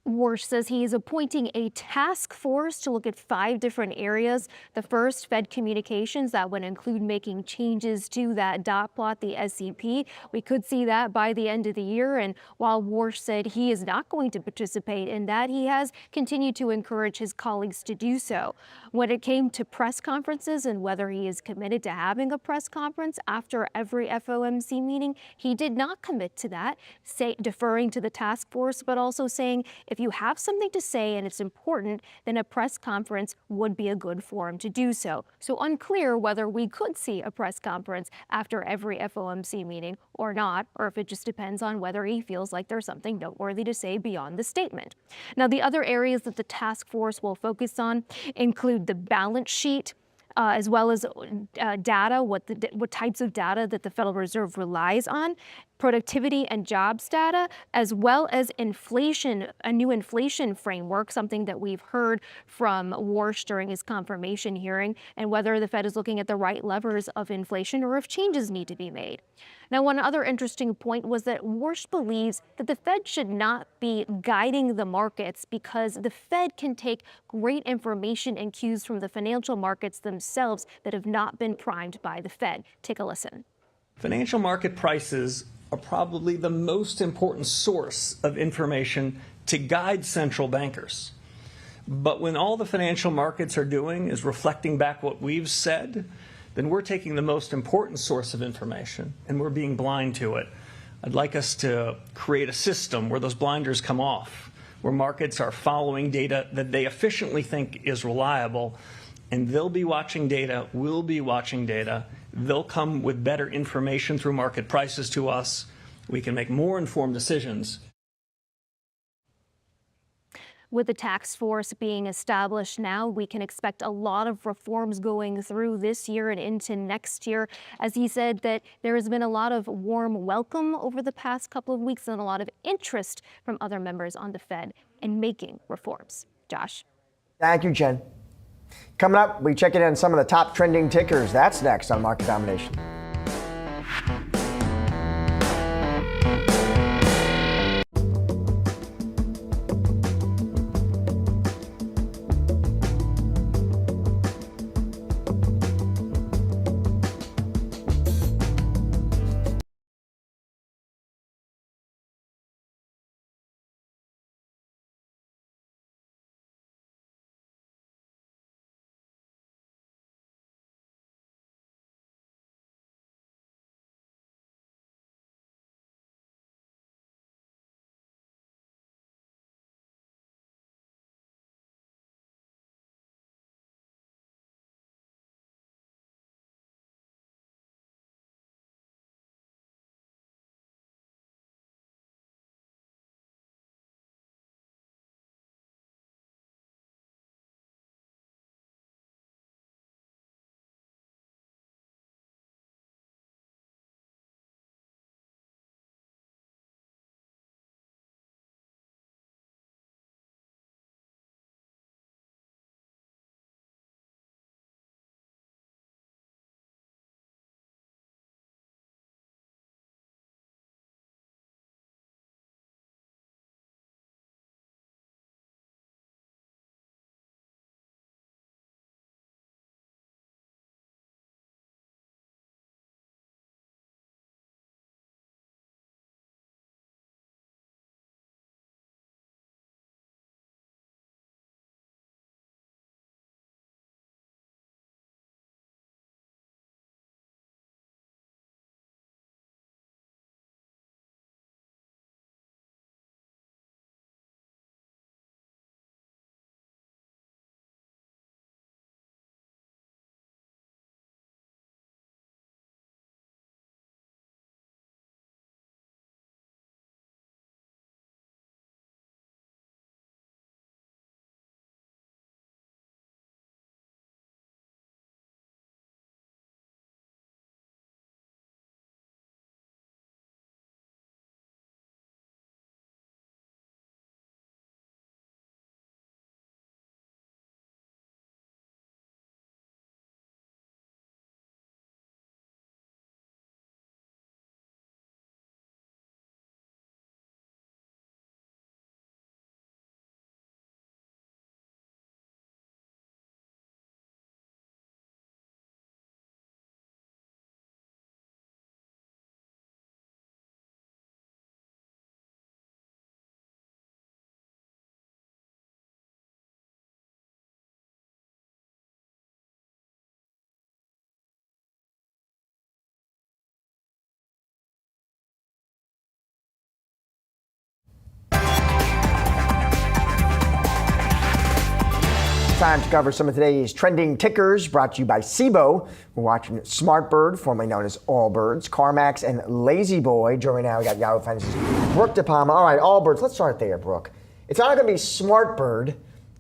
Warsh says he is appointing a task force to look at 5 different areas. The first, Fed communications, that would include making changes to that dot plot, the SEP. We could see that by the end of the year. And while Warsh said he is not going to participate in that, he has continued to encourage his colleagues to do so. When it came to press conferences and whether he is committed to having a press conference after every FOMC meeting, he did not commit to that, deferring to the task force, but also saying if you have something to say and it's important, then a press conference would be a good forum to do so. So unclear whether we could see a press conference after every FOMC meeting or not, or if it just depends on whether he feels like there's something noteworthy to say beyond the statement. Now, the other areas that the task force will focus on include the balance sheet, as well as data, what types of data that the Federal Reserve relies on, productivity and jobs data, as well as inflation, a new inflation framework, something that we've heard from Warsh during his confirmation hearing, and whether the Fed is looking at the right levers of inflation or if changes need to be made. Now, one other interesting point was that Warsh believes that the Fed should not be guiding the markets because the Fed can take great information and cues from the financial markets themselves that have not been primed by the Fed. Take a listen. Financial market prices are probably the most important source of information to guide central bankers. But when all the financial markets are doing is reflecting back what we've said, then we're taking the most important source of information and we're being blind to it. I'd like us to create a system where those blinders come off, where markets are following data that they efficiently think is reliable, and they'll be watching data, we'll be watching data. They'll come with better information through market prices to us. We can make more informed decisions. With the task force being established now, we can expect a lot of reforms going through this year and into next year. As he said, that there has been a lot of warm welcome over the past couple of weeks and a lot of interest from other members on the Fed in making reforms. Josh. Thank you, Jen. Coming up, we check in on some of the top trending tickers. That's next on Market Domination. time to cover some of today's trending tickers, brought to you by SIBO. We're watching Smartbird, formerly known as Allbirds, CarMax, and Lazy Boy. Joining now, we got Yahoo Finance's Brooke DePalma. All right, Allbirds, let's start there, Brooke. It's not going to be Smartbird.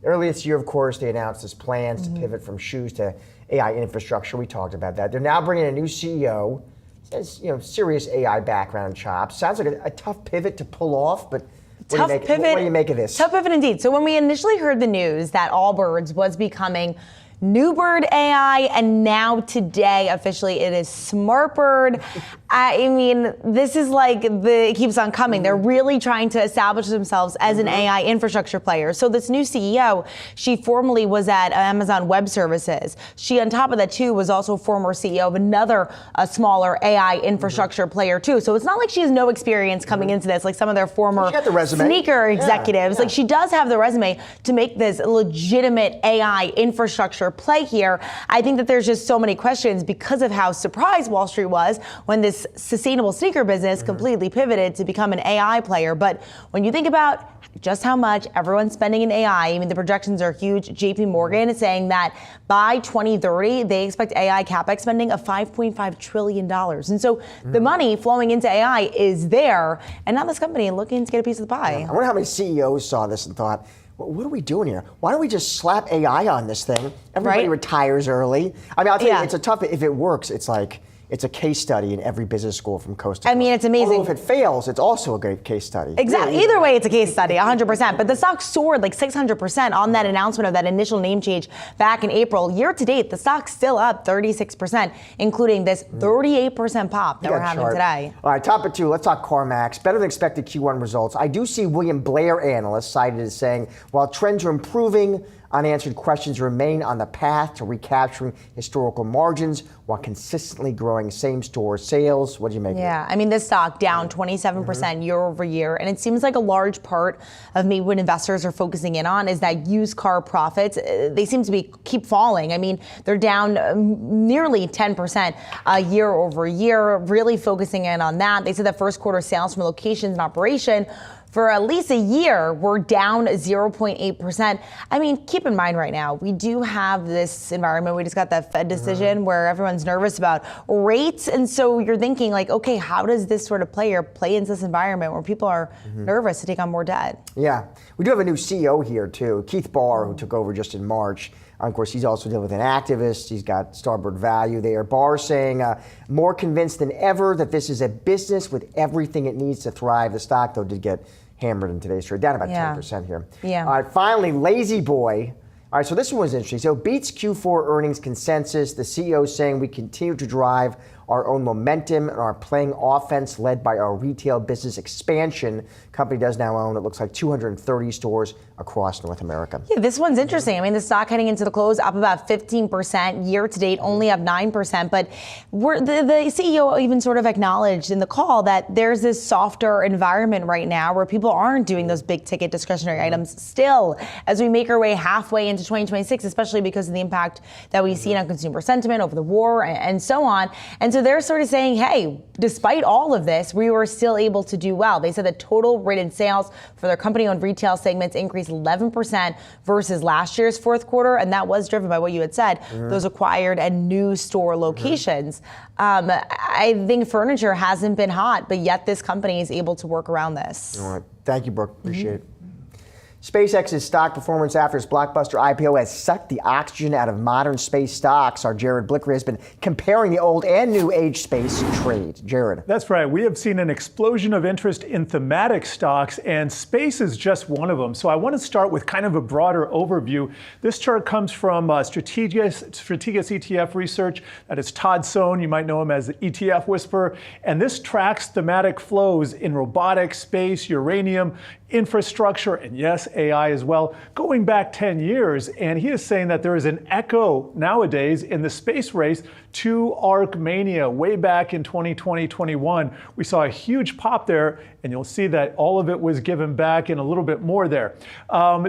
Earlier this year, of course, they announced this plans to pivot from shoes to AI infrastructure. We talked about that. They're now bringing in a new CEO. Says, serious AI background chops. Sounds like a tough pivot to pull off, but what do you make of this? Tough pivot indeed. So when we initially heard the news that Allbirds was becoming Newbird AI, and now today officially it is Smartbird. I mean, this is like it keeps on coming. They're really trying to establish themselves as an AI infrastructure player. So this new CEO, she formerly was at Amazon Web Services. She, on top of that too, was also former CEO of another smaller AI infrastructure player too. So it's not like she has no experience coming into this, like some of their former sneaker executives. Like she does have the resume to make this legitimate AI infrastructure play here. I think that there's just so many questions because of how surprised Wall Street was when this sustainable sneaker business completely pivoted to become an AI player. But when you think about just how much everyone's spending in AI, I mean, the projections are huge. JP Morgan is saying that by 2030, they expect AI CapEx spending of $5.5 trillion. And so the money flowing into AI is there, and now this company looking to get a piece of the pie. I wonder how many CEOs saw this and thought, what are we doing here? Why don't we just slap AI on this thing? Everybody retires early. I mean, I'll tell you, it's a tough, if it works, it's like, it's a case study in every business school from coast to coast. I mean, it's amazing. Although if it fails, it's also a great case study. Exactly. Either way, it's a case study, 100%. But the stock soared like 600% on that announcement of that initial name change back in April. Year to date, the stock's still up 36%, including this 38% pop that we're having today. All right, top of two, let's talk CarMax. Better than expected Q1 results. I do see William Blair analysts cited as saying, while trends are improving, unanswered questions remain on the path to recapturing historical margins while consistently growing same-store sales. What do you make of it? Yeah, I mean, this stock down 27% year over year. And it seems like a large part of maybe what investors are focusing in on is that used car profits. They seem to keep falling. I mean, they're down nearly 10% year over year, really focusing in on that. They said that first quarter sales from locations and operation for at least a year, we're down 0.8%. I mean, keep in mind right now, we do have this environment. We just got that Fed decision where everyone's nervous about rates. And so you're thinking like, okay, how does this sort of play into this environment where people are nervous to take on more debt? Yeah, we do have a new CEO here too, Keith Barr, who took over just in March. Of course, he's also dealing with an activist. He's got Starboard Value there. Barr saying more convinced than ever that this is a business with everything it needs to thrive. The stock, though, did get hammered in today's trade, down about 10% here. Yeah. All right, finally, Lazy Boy. All right, so this one was interesting. So beats Q4 earnings consensus. The CEO saying we continue to drive our own momentum and are playing offense led by our retail business expansion. Company does now own, it looks like 230 stores across North America. Yeah, this one's interesting. I mean, the stock heading into the close up about 15%, year to date only up 9%. But the CEO even sort of acknowledged in the call that there's this softer environment right now where people aren't doing those big ticket discretionary items still as we make our way halfway into 2026, especially because of the impact that we've seen on consumer sentiment over the war and so on. And so they're sort of saying, hey, despite all of this, we were still able to do well. They said that total written sales for their company-owned retail segments increased 11% versus last year's fourth quarter, and that was driven by what you had said, those acquired and new store locations. I think furniture hasn't been hot, but yet this company is able to work around this. All right. Thank you, Brooke. Appreciate it. SpaceX's stock performance after its blockbuster IPO has sucked the oxygen out of modern space stocks. Our Jared Blicker has been comparing the old and new age space trade. Jared. That's right. We have seen an explosion of interest in thematic stocks, and space is just one of them. So I want to start with kind of a broader overview. This chart comes from Strategas ETF Research. That is Todd Sohn. You might know him as the ETF Whisperer. And this tracks thematic flows in robotics, space, uranium, infrastructure, and yes, AI as well, going back 10 years. And he is saying that there is an echo nowadays in the space race to ARC mania way back in 2020-21. We saw a huge pop there, and you'll see that all of it was given back and a little bit more there.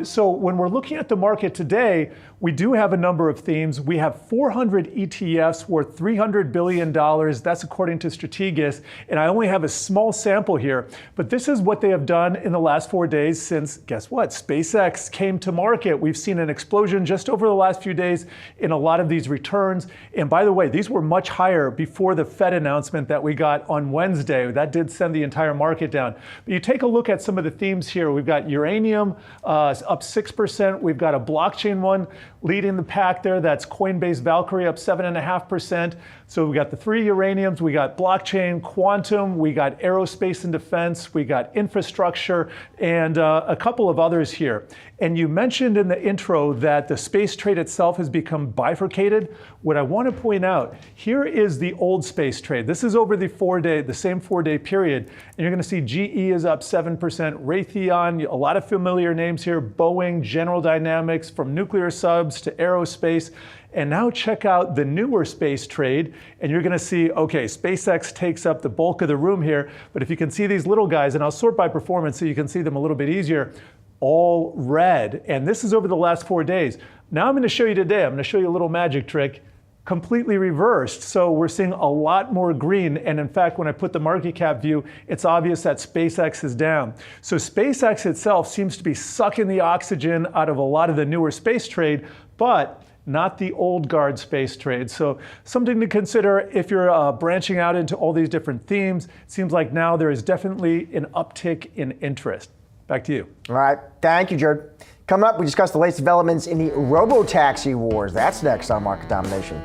So when we're looking at the market today, We do have a number of themes. We have 400 ETFs worth $300 billion. That's according to Strategas. And I only have a small sample here, but this is what they have done in the last 4 days since, guess what? SpaceX came to market. We've seen an explosion just over the last few days in a lot of these returns. And by the way, these were much higher before the Fed announcement that we got on Wednesday. That did send the entire market down. But you take a look at some of the themes here. We've got uranium up 6%. We've got a blockchain one leading the pack there. That's Coinbase Valkyrie up 7.5%. So we got the three uraniums, we got blockchain, quantum, we got aerospace and defense, we got infrastructure, and a couple of others here. And you mentioned in the intro that the space trade itself has become bifurcated. What I want to point out, here is the old space trade. This is over the same 4-day period. And you're going to see GE is up 7%, Raytheon, a lot of familiar names here, Boeing, General Dynamics, from nuclear subs to aerospace. And now check out the newer space trade, and you're going to see, okay, SpaceX takes up the bulk of the room here, but if you can see these little guys, and I'll sort by performance so you can see them a little bit easier, all red, and this is over the last 4 days. Now I'm going to show you today, I'm going to show you a little magic trick, completely reversed. So we're seeing a lot more green, and in fact, when I put the market cap view, it's obvious that SpaceX is down. So SpaceX itself seems to be sucking the oxygen out of a lot of the newer space trade, but not the old guard space trade. So something to consider if you're branching out into all these different themes. It seems like now there is definitely an uptick in interest. Back to you. All right. Thank you, Jared. Coming up, we discuss the latest developments in the robo-taxi wars. That's next on Market Domination.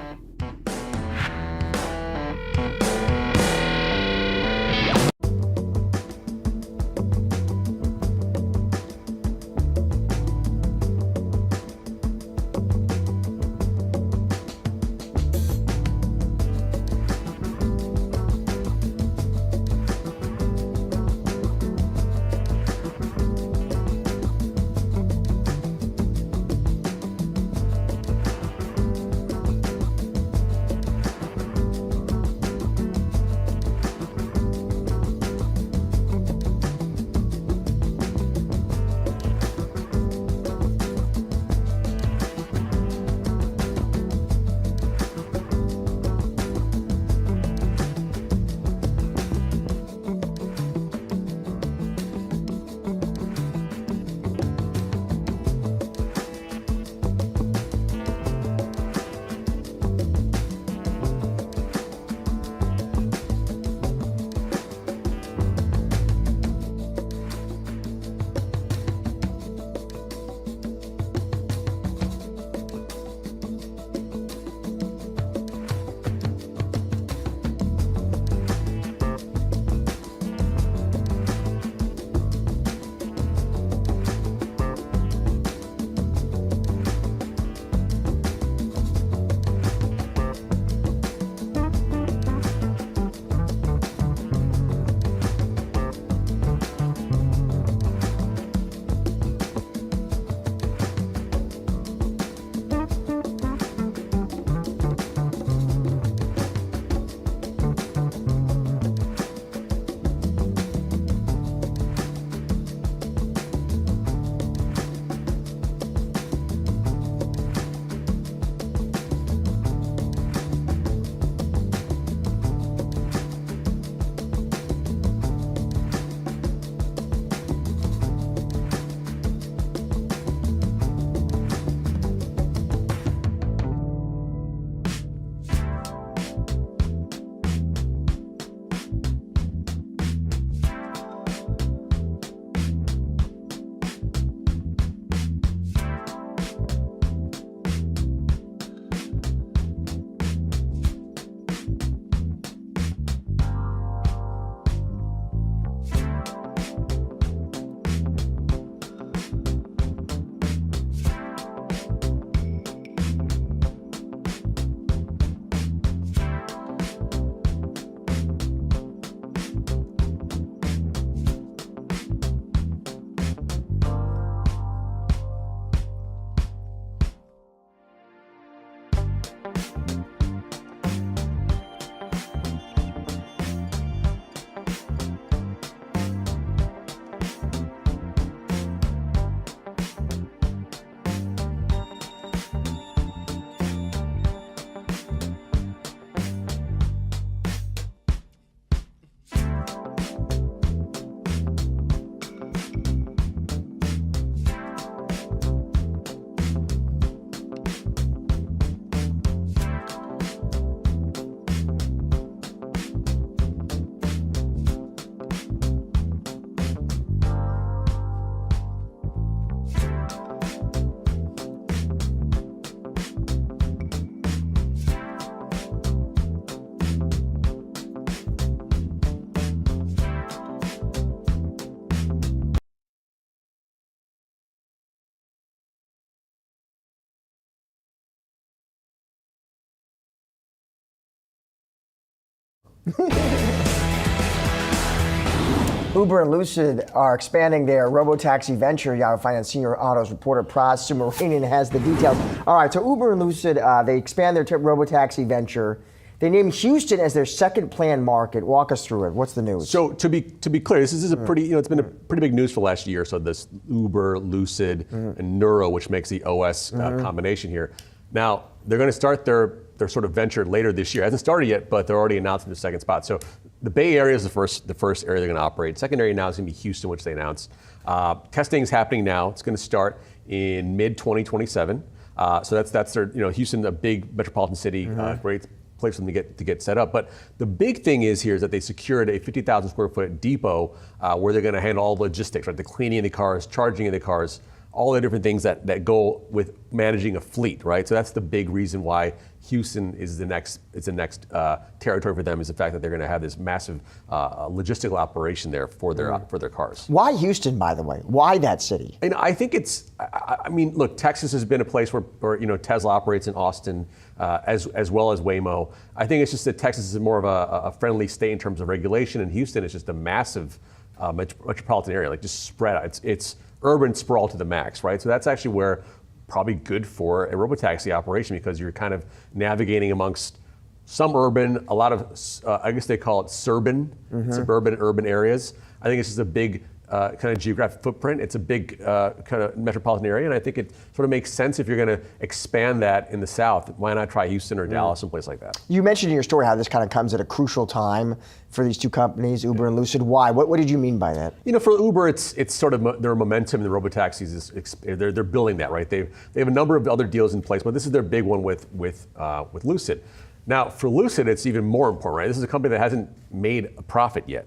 Uber and Lucid are expanding their robotaxi venture. Yahoo Finance senior autos reporter Praz Sumaranian has the details. All right, so Uber and Lucid, they expand their robotaxi venture. They named Houston as their second planned market. Walk us through it. What's the news? So to be clear, this is a pretty, it's been a pretty big news for the last year. So this Uber, Lucid, and Nuro, which makes the OS combination here. Now they're going to start their sort of venture later this year. It hasn't started yet, but they're already announcing the second spot. So the Bay Area is the first area they're going to operate. Second area now is going to be Houston, which they announced. Testing is happening now. It's going to start in mid-2027. So that's their, Houston, a big metropolitan city, great place for them to get set up. But the big thing is that they secured a 50,000 square foot depot where they're going to handle all the logistics, right? The cleaning of the cars, charging of the cars, all the different things that go with managing a fleet, right? So that's the big reason why Houston is the next territory for them, is the fact that they're going to have this massive logistical operation there for their cars. Why Houston, by the way? Why that city? And I think I mean, look, Texas has been a place where Tesla operates in Austin, as well as Waymo. I think it's just that Texas is more of a friendly state in terms of regulation, and Houston is just a massive metropolitan area, like just spread out. It's urban sprawl to the max, right? So that's actually where probably good for a robotaxi operation, because you're kind of navigating amongst some urban, a lot of, I guess they call it suburban, suburban and urban areas. I think it's just a big kind of geographic footprint. It's a big kind of metropolitan area, and I think it sort of makes sense if you're going to expand that in the South. Why not try Houston or Dallas, someplace like that? You mentioned in your story how this kind of comes at a crucial time for these two companies, Uber and Lucid. Why? What did you mean by that? For Uber, it's sort of their momentum in the robotaxis. They're building that, right? They have a number of other deals in place, but this is their big one with Lucid. Now, for Lucid, it's even more important, right? This is a company that hasn't made a profit yet.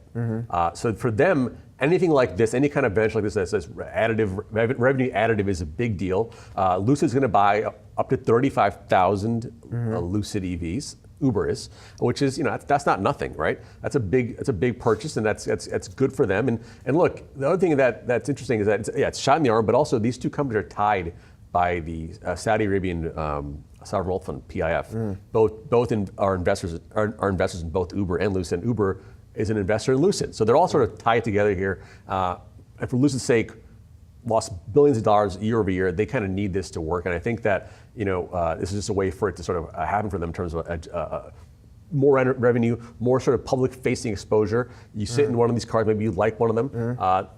So for them, anything like this, any kind of venture like this that says revenue additive is a big deal. Lucid's going to buy up to 35,000 Lucid EVs. Uber is, which is, that's not nothing, right? That's a big purchase, and that's good for them. And look, the other thing that's interesting is that it's shot in the arm, but also these two companies are tied by the Saudi Arabian sovereign wealth fund, PIF. Both are investors in both Uber and Lucid. Uber is an investor in Lucid, so they're all sort of tied together here. And for Lucid's sake, lost billions of dollars year over year. They kind of need this to work, and I think that this is just a way for it to sort of happen for them in terms of more revenue, more sort of public-facing exposure. You sit in one of these cars, maybe you like one of them.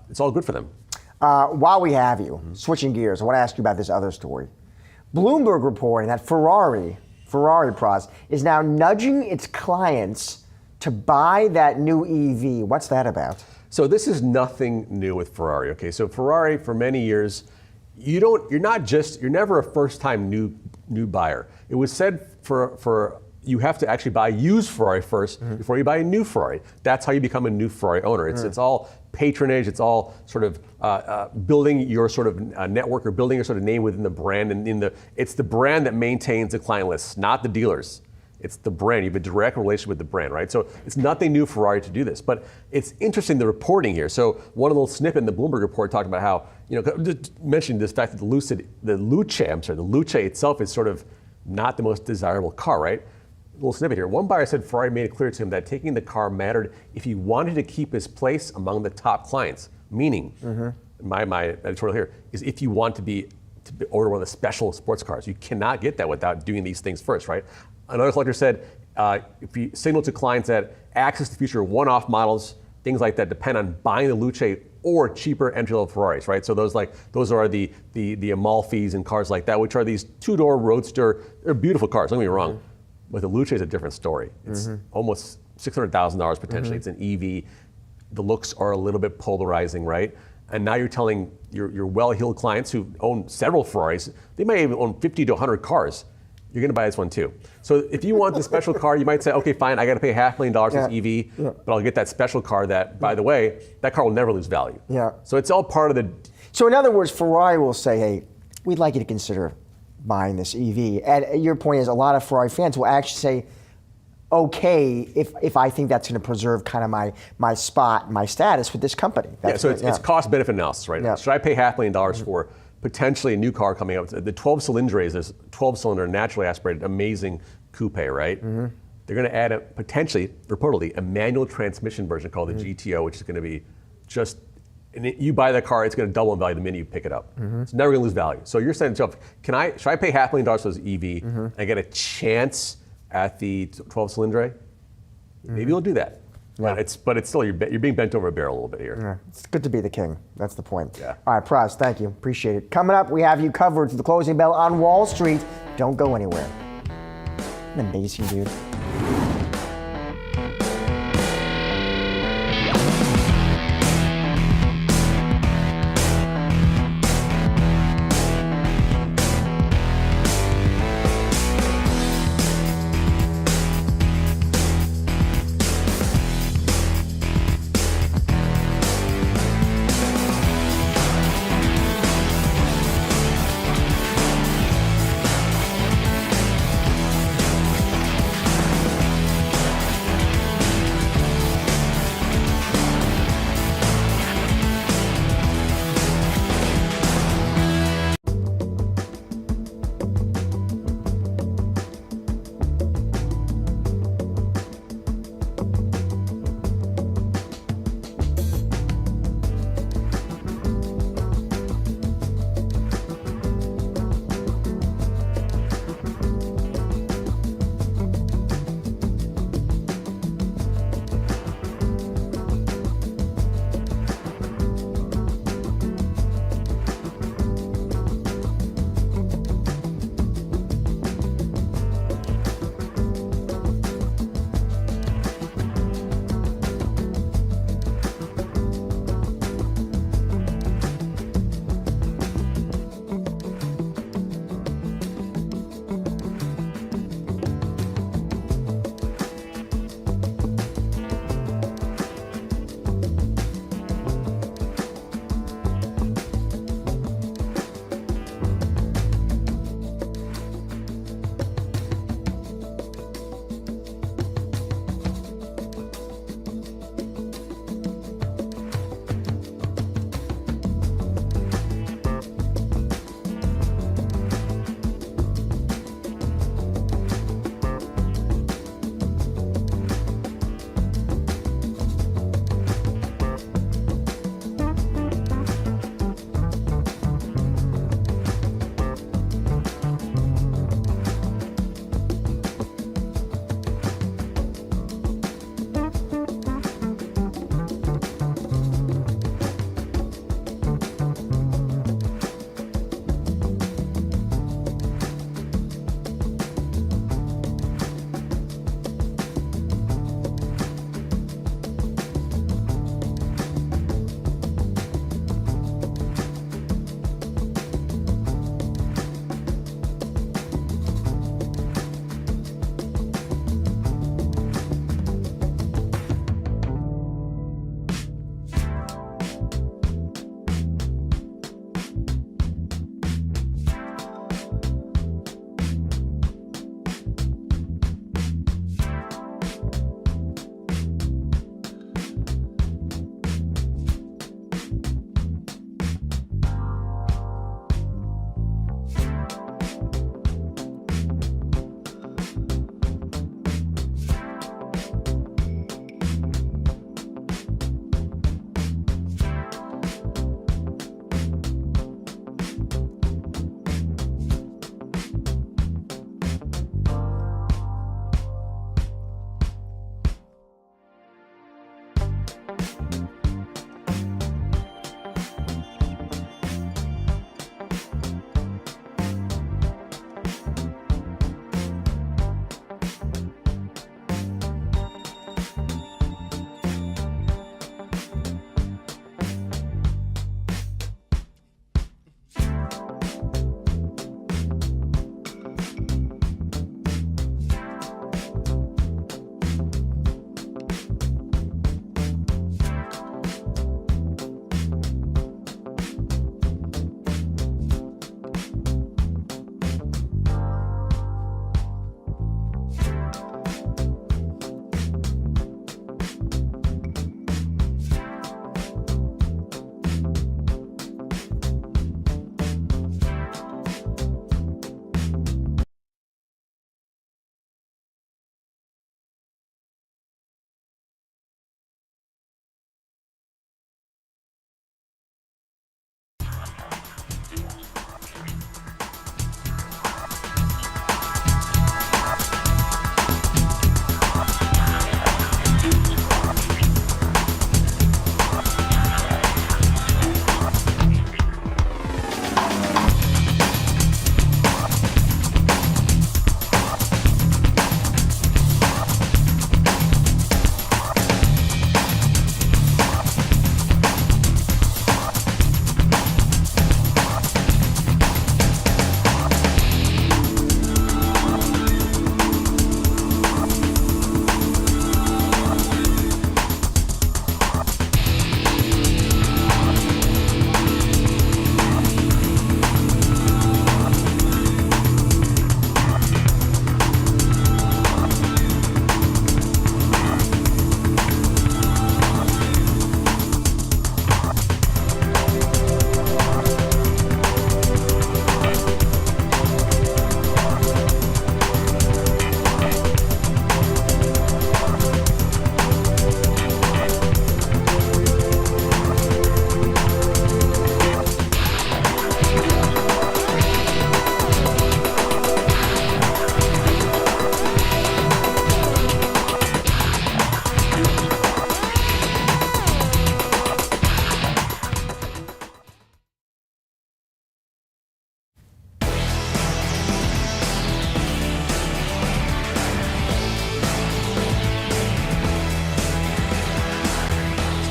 It's all good for them. While we have you, switching gears, I want to ask you about this other story. Bloomberg reporting that Ferrari Praz, is now nudging its clients to buy that new EV. What's that about? So this is nothing new with Ferrari. Okay, so Ferrari for many years, you're never a first-time new buyer. It was said for you have to actually buy used Ferrari first before you buy a new Ferrari. That's how you become a new Ferrari owner. It's all patronage. It's all sort of building your sort of network or building your sort of name within the brand. And it's the brand that maintains the client list, not the dealers. It's the brand. You have a direct relationship with the brand, right? So it's nothing new for Ferrari to do this, but it's interesting, the reporting here. So one little snippet in the Bloomberg report talked about how, mentioned this fact that the Luce itself is sort of not the most desirable car, right? A little snippet here. One buyer said Ferrari made it clear to him that taking the car mattered if he wanted to keep his place among the top clients. Meaning, my editorial here is if you want to order one of the special sports cars, you cannot get that without doing these things first, right? Another collector said, if you signal to clients that access to future one-off models, things like that depend on buying the Luce or cheaper entry-level Ferraris, right? So those are the Amalfis and cars like that, which are these two-door roadster. They're beautiful cars. Don't get me wrong, but the Luce is a different story. It's almost $600,000 potentially. It's an EV. The looks are a little bit polarizing, right? And now you're telling your well-heeled clients who own several Ferraris, they may even own 50 to 100 cars. You're going to buy this one too. So if you want the special car, you might say, okay, fine, I got to pay $500,000 for this EV, but I'll get that special car that, by the way, that car will never lose value. Yeah. So it's all part of the... So in other words, Ferrari will say, hey, we'd like you to consider buying this EV. And your point is a lot of Ferrari fans will actually say, okay, if I think that's going to preserve kind of my spot, my status with this company. That's it's cost-benefit analysis, right? Yeah. Should I pay $500,000 for potentially a new car coming up? The 12 Cylindres, there's 12-cylinder naturally aspirated, amazing coupe, right? they're going to add reportedly, a manual transmission version called the GTO, which is going to be just, and you buy the car, it's going to double in value the minute you pick it up. It's never going to lose value. So you're saying to yourself, should I pay $500,000 for this EV and get a chance at the 12-cylinder? Maybe you'll do that. Yeah. But it's still, you're being bent over a barrel a little bit here. Yeah. It's good to be the king. That's the point. Yeah. All right, Pras, thank you. Appreciate it. Coming up, we have you covered for the closing bell on Wall Street. Don't go anywhere. Amazing, dude.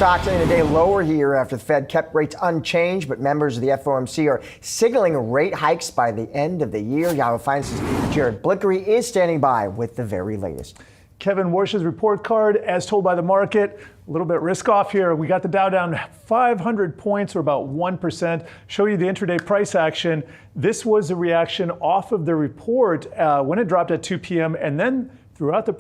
stocks ending the day lower here after the Fed kept rates unchanged, but members of the FOMC are signaling rate hikes by the end of the year. Yahoo Finance's Jared Blickery is standing by with the very latest. Kevin Warsh's report card, as told by the market, a little bit risk off here. We got the Dow down 500 points, or about 1%. Show you the intraday price action. This was a reaction off of the report when it dropped at 2 p.m. and then throughout the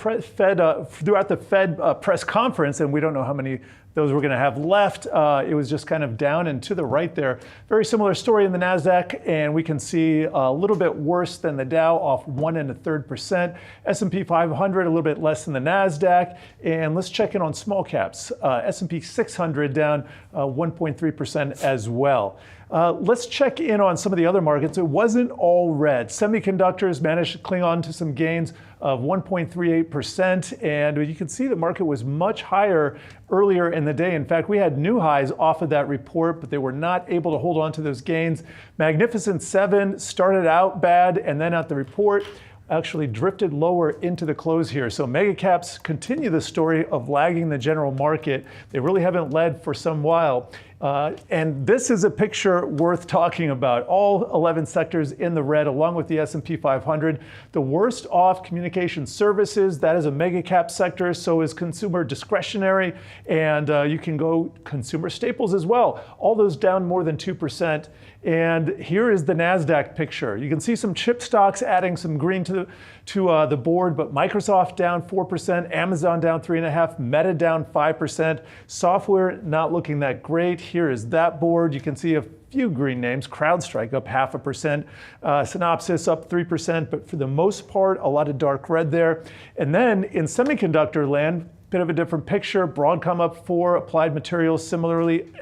Fed press conference, and we don't know how many those we're going to have left. It was just kind of down and to the right there. Very similar story in the Nasdaq, and we can see a little bit worse than the Dow, off 1 1/3%. S&P 500 a little bit less than the Nasdaq, and let's check in on small caps. S&P 600 down 1.3% as well. Let's check in on some of the other markets. It wasn't all red. Semiconductors managed to cling on to some gains of 1.38%, and you can see the market was much higher earlier in the day. In fact, we had new highs off of that report, but they were not able to hold on to those gains. Magnificent Seven started out bad, and then at the report actually drifted lower into the close here. So mega caps continue the story of lagging the general market. They really haven't led for some while. And this is a picture worth talking about. All 11 sectors in the red, along with the S&P 500. The worst off communication services, that is a mega cap sector. So is consumer discretionary, and you can go consumer staples as well. All those down more than 2%. And here is the Nasdaq picture. You can see some chip stocks adding some green to the board, but Microsoft down 4%, Amazon down 3.5%, Meta down 5%. Software not looking that great. Here is that board. You can see a few green names. CrowdStrike up 0.5%, Synopsys up 3%, but for the most part, a lot of dark red there. And then in semiconductor land, bit of a different picture. Broadcom up 4%, Applied Materials similarly,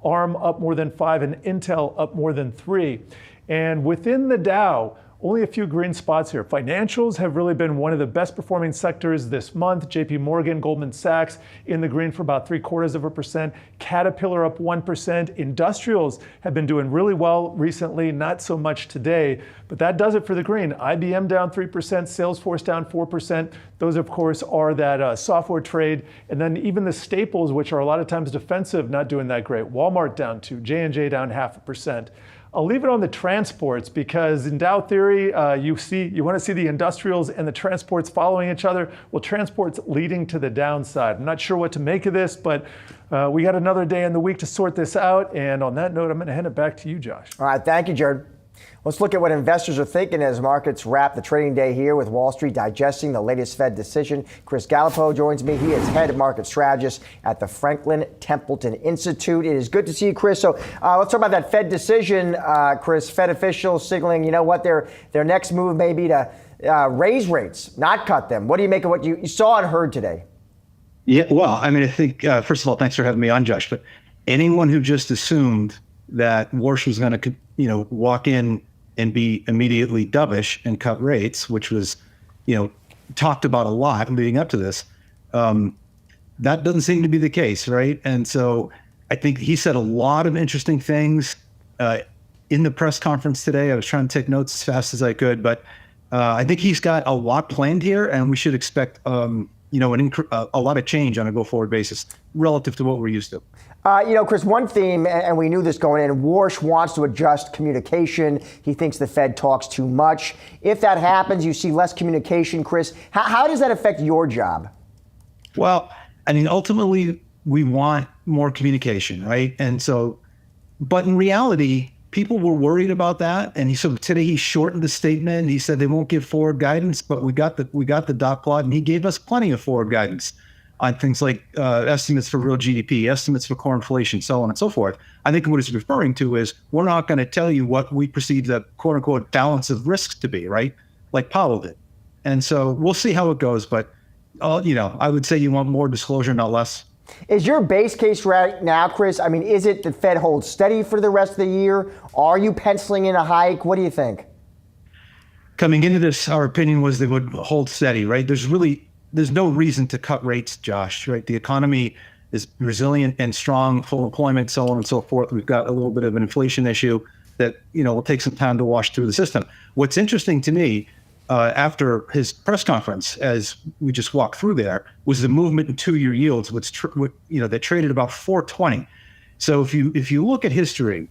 ARM up more than 5%, and Intel up more than 3%. And within the Dow, only a few green spots here. Financials have really been one of the best performing sectors this month. JP Morgan, Goldman Sachs in the green for about 0.75%. Caterpillar up 1%. Industrials have been doing really well recently, not so much today, but that does it for the green. IBM down 3%, Salesforce down 4%. Those, of course, are that software trade. And then even the staples, which are a lot of times defensive, not doing that great. Walmart down 2%, J&J down 0.5%. I'll leave it on the transports because in Dow theory, you want to see the industrials and the transports following each other. Well, transports leading to the downside. I'm not sure what to make of this, but we got another day in the week to sort this out. And on that note, I'm going to hand it back to you, Josh. All right, thank you, Jared. Let's look at what investors are thinking as markets wrap the trading day here with Wall Street digesting the latest Fed decision. Chris Gallipo joins me. He is head of market strategist at the Franklin Templeton Institute. It is good to see you, Chris. So let's talk about that Fed decision, Chris. Fed officials signaling, you know what, their next move may be to raise rates, not cut them. What do you make of what you saw and heard today? Yeah, well, I mean, I think, first of all, thanks for having me on, Josh. But anyone who just assumed that Warsh was going to, walk in and be immediately dovish and cut rates, which was, talked about a lot leading up to this, that doesn't seem to be the case, right? And so I think he said a lot of interesting things in the press conference today. I was trying to take notes as fast as I could, but I think he's got a lot planned here, and we should expect, a lot of change on a go-forward basis relative to what we're used to. Chris, one theme, and we knew this going in, Warsh wants to adjust communication. He thinks the Fed talks too much. If that happens, you see less communication, Chris. How does that affect your job? Well, I mean, ultimately, we want more communication, right? And so, but in reality, people were worried about that. And today he shortened the statement. He said they won't give forward guidance, but we got the dot plot, and he gave us plenty of forward guidance on things like estimates for real GDP, estimates for core inflation, so on and so forth. I think what he's referring to is we're not going to tell you what we perceive the quote unquote balance of risks to be, right? Like Powell did. And so we'll see how it goes. But, I would say you want more disclosure, not less. Is your base case right now, Chris? I mean, is it the Fed holds steady for the rest of the year? Are you penciling in a hike? What do you think? Coming into this, our opinion was they would hold steady, right? There's no reason to cut rates, Josh, right? The economy is resilient and strong, full employment, so on and so forth. We've got a little bit of an inflation issue that, will take some time to wash through the system. What's interesting to me, after his press conference, as we just walked through there, was the movement in 2-year yields, that traded about 420. So if you look at history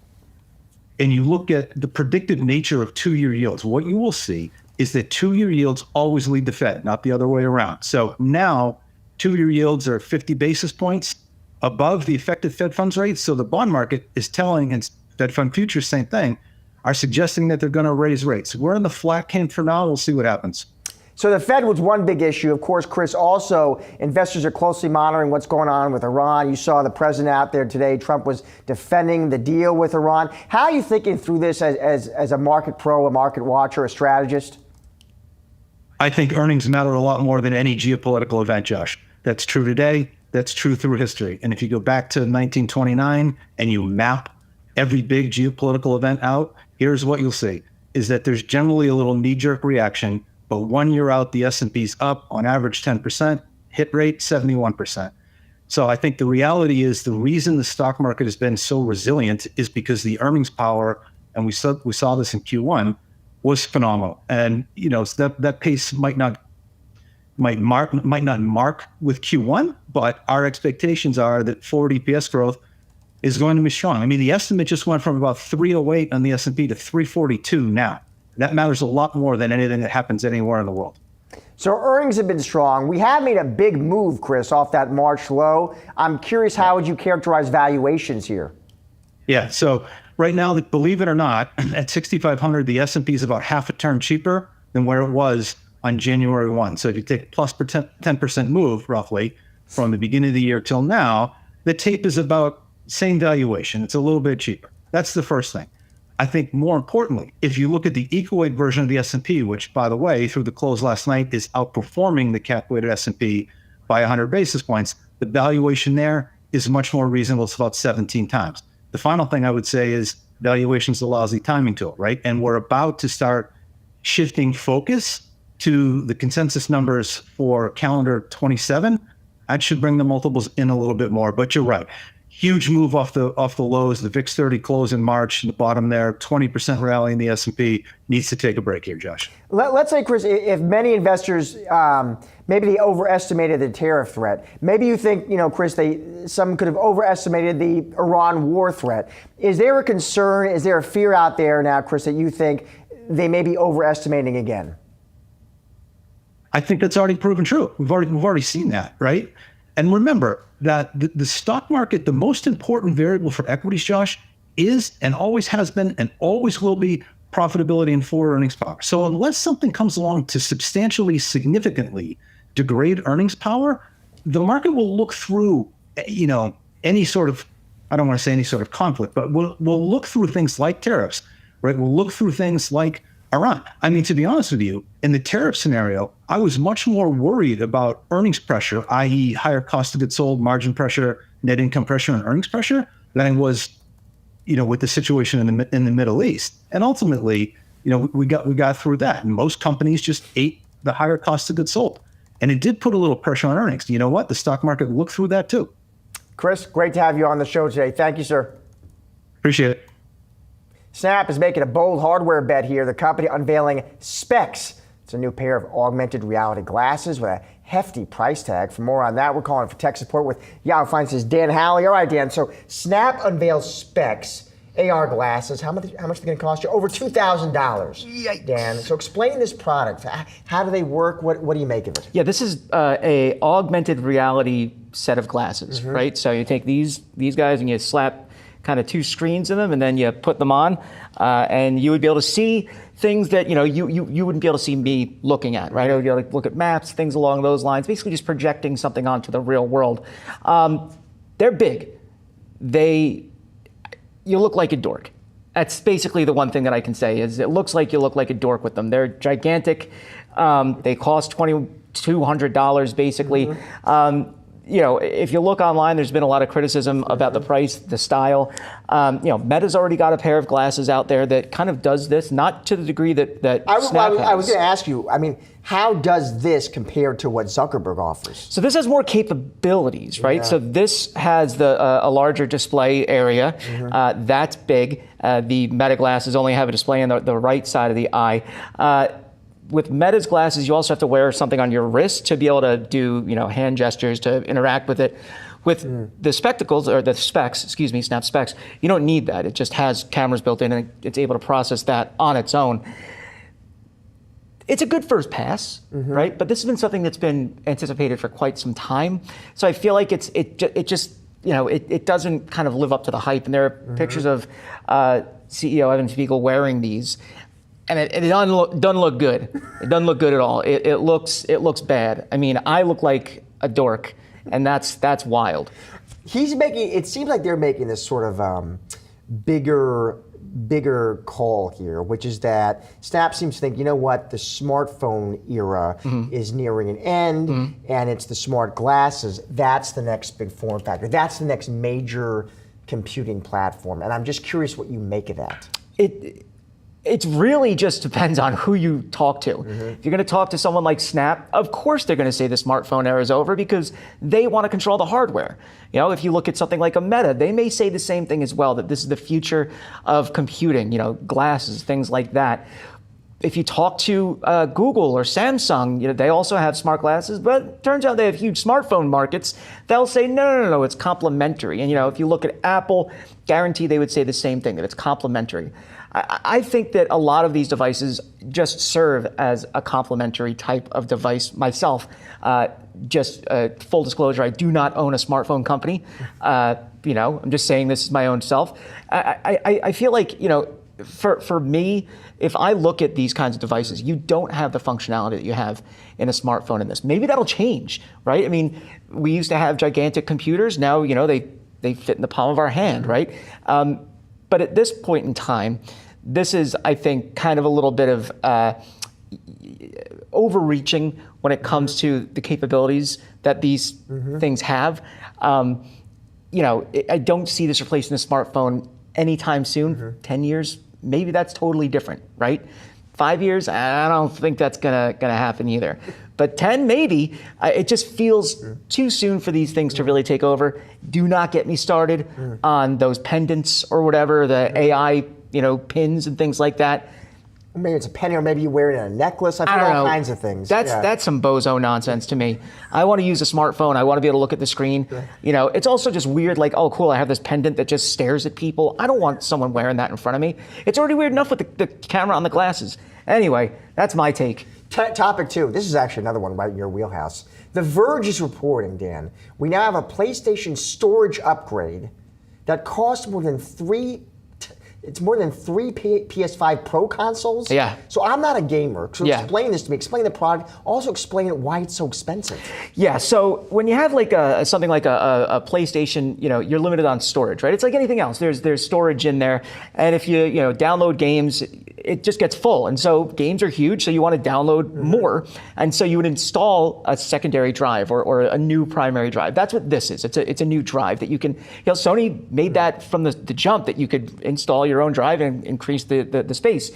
and you look at the predictive nature of 2-year yields, what you will see is that 2-year yields always lead the Fed, not the other way around. So now 2-year yields are 50 basis points above the effective Fed funds rate. So the bond market is telling, and Fed fund futures, same thing, are suggesting that they're going to raise rates. We're in the flat camp for now. We'll see what happens. So the Fed was one big issue. Of course, Chris, also investors are closely monitoring what's going on with Iran. You saw the president out there today. Trump was defending the deal with Iran. How are you thinking through this as a market pro, a market watcher, a strategist? I think earnings matter a lot more than any geopolitical event, Josh. That's true today. That's true through history. And if you go back to 1929 and you map every big geopolitical event out, here's what you'll see, is that there's generally a little knee-jerk reaction, but 1 year out, the S&P's up on average 10%, hit rate 71%. So I think the reality is the reason the stock market has been so resilient is because the earnings power, and we saw this in Q1, was phenomenal. And that pace might not mark with Q1, but our expectations are that forward EPS growth is going to be strong. I mean, the estimate just went from about 308 on the S&P to 342 now. That matters a lot more than anything that happens anywhere in the world. So earnings have been strong. We have made a big move, Chris, off that March low. I'm curious, how would you characterize valuations here? Yeah, so right now, believe it or not, at 6,500, the S&P is about half a turn cheaper than where it was on January 1. So if you take plus 10% move, roughly, from the beginning of the year till now, the tape is about same valuation. It's a little bit cheaper. That's the first thing. I think more importantly, if you look at the equal-weight version of the S&P, which, by the way, through the close last night is outperforming the cap-weighted S&P by 100 basis points, the valuation there is much more reasonable. It's about 17 times. The final thing I would say is valuation's a lousy timing tool, right? And we're about to start shifting focus to the consensus numbers for calendar 27. That should bring the multiples in a little bit more, but you're right. Huge move off the lows. The VIX 30 closed in March, the bottom there, 20% rally in the S&P. Needs to take a break here, Josh. Let's say, Chris, if many investors, maybe they overestimated the tariff threat. Maybe you think, Chris, some could have overestimated the Iran war threat. Is there a concern, is there a fear out there now, Chris, that you think they may be overestimating again? I think that's already proven true. We've already seen that, right? And remember that the stock market, the most important variable for equities, Josh, is and always has been and always will be profitability and forward earnings power. So unless something comes along to substantially, significantly degrade earnings power, the market will look through, any sort of, I don't want to say any sort of conflict, but we'll look through things like tariffs, right? We'll look through things like Iran. I mean, to be honest with you, in the tariff scenario, I was much more worried about earnings pressure, i.e. higher cost of goods sold, margin pressure, net income pressure, and earnings pressure than I was, with the situation in the Middle East. And ultimately, we got through that. And most companies just ate the higher cost of goods sold. And it did put a little pressure on earnings. You know what? The stock market looked through that too. Chris, great to have you on the show today. Thank you, sir. Appreciate it. Snap is making a bold hardware bet here. The company unveiling Specs. It's a new pair of augmented reality glasses with a hefty price tag. For more on that, we're calling for tech support with Yahoo Finance's Dan Halley. All right, Dan. So Snap unveils Specs, AR glasses. How much are they going to cost you? Over $2,000. Yikes. Dan, so explain this product. How do they work? What do you make of it? Yeah, this is a augmented reality set of glasses, right? So you take these guys and you slap kind of two screens in them, and then you put them on, and you would be able to see things that you wouldn't be able to see me looking at, right? I would be able to look at maps, things along those lines, basically just projecting something onto the real world. They're big. You look like a dork. That's basically the one thing that I can say is it looks like you look like a dork with them. They're gigantic. They cost $2,200 basically. If you look online, there's been a lot of criticism about the price, the style. Meta's already got a pair of glasses out there that kind of does this, not to the degree that Snap has. I was going to ask you, how does this compare to what Zuckerberg offers? So this has more capabilities, right? Yeah. So this has a larger display area. That's big. The Meta glasses only have a display on the right side of the eye. with Meta's glasses, you also have to wear something on your wrist to be able to do, hand gestures to interact with it. With the spectacles, or the specs, Snap specs, you don't need that. It just has cameras built in and it's able to process that on its own. It's a good first pass, right? But this has been something that's been anticipated for quite some time. So I feel like it just, it doesn't kind of live up to the hype. And there are pictures of CEO Evan Spiegel wearing these. And it doesn't look good. It doesn't look good at all. It looks bad. I mean, I look like a dork, and that's wild. It seems like they're making this sort of bigger call here, which is that Snap seems to think, you know what, the smartphone era is nearing an end, and it's the smart glasses. That's the next big form factor. That's the next major computing platform. And I'm just curious what you make of that. It really just depends on who you talk to. If you're going to talk to someone like Snap, of course they're going to say the smartphone era is over because they want to control the hardware. If you look at something like a Meta, they may say the same thing as well, that this is the future of computing, glasses, things like that. If you talk to Google or Samsung, they also have smart glasses, but it turns out they have huge smartphone markets. They'll say, no, it's complementary. And if you look at Apple, guarantee they would say the same thing, that it's complementary. I think that a lot of these devices just serve as a complementary type of device. Myself, just full disclosure, I do not own a smartphone company. I'm just saying this is my own self. I feel like, for me, if I look at these kinds of devices, you don't have the functionality that you have in a smartphone in this. Maybe that'll change, right? I mean, we used to have gigantic computers. Now, they fit in the palm of our hand, right? But at this point in time, this is, I think, kind of a little bit of overreaching when it comes to the capabilities that these things have. I don't see this replacing the smartphone anytime soon. 10 years, maybe that's totally different, right? 5 years, I don't think that's gonna happen either. But 10, maybe. It just feels too soon for these things to really take over. Do not get me started on those pendants or whatever, the AI, pins and things like that. Maybe it's a penny, or maybe you wear it in a necklace. I've heard all kinds of things. That's some bozo nonsense to me. I want to use a smartphone. I want to be able to look at the screen. It's also just weird, like, oh, cool, I have this pendant that just stares at people. I don't want someone wearing that in front of me. It's already weird enough with the camera on the glasses. Anyway, that's my take. Topic 2. This is actually another one right in your wheelhouse. The Verge is reporting, Dan, we now have a PlayStation storage upgrade that costs more than three PS5 Pro consoles. Yeah. So I'm not a gamer. So explain this to me. Explain the product. Also explain why it's so expensive. Yeah. So when you have like something like a PlayStation, you're limited on storage, right? It's like anything else. There's storage in there, and if you download games, it just gets full. And so games are huge, so you want to download more. And so you would install a secondary drive or a new primary drive. That's what this is. It's a new drive that you can, Sony made that from the jump, that you could install your own drive and increase the space.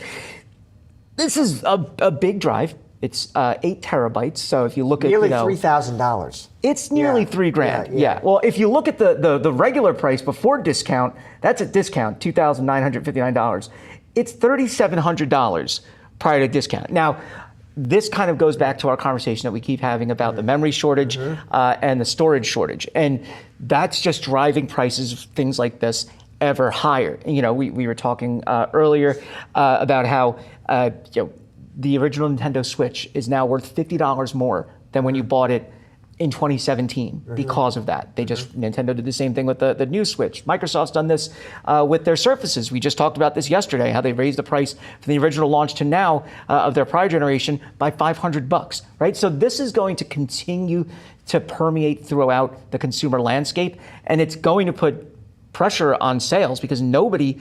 This is a big drive. It's 8 terabytes. So if you look nearly at $3,000. It's nearly $3,000. Yeah. Well, if you look at the regular price before discount, that's a discount, $2,959. It's $3,700 prior to discount. Now, this kind of goes back to our conversation that we keep having about the memory shortage and the storage shortage. And that's just driving prices of things like this ever higher. We were talking earlier about how the original Nintendo Switch is now worth $50 more than when you bought it in 2017 because of that. Nintendo did the same thing with the new Switch. Microsoft's done this with their Surfaces. We just talked about this yesterday, how they raised the price from the original launch to now of their prior generation by $500, right? So this is going to continue to permeate throughout the consumer landscape, and it's going to put pressure on sales because I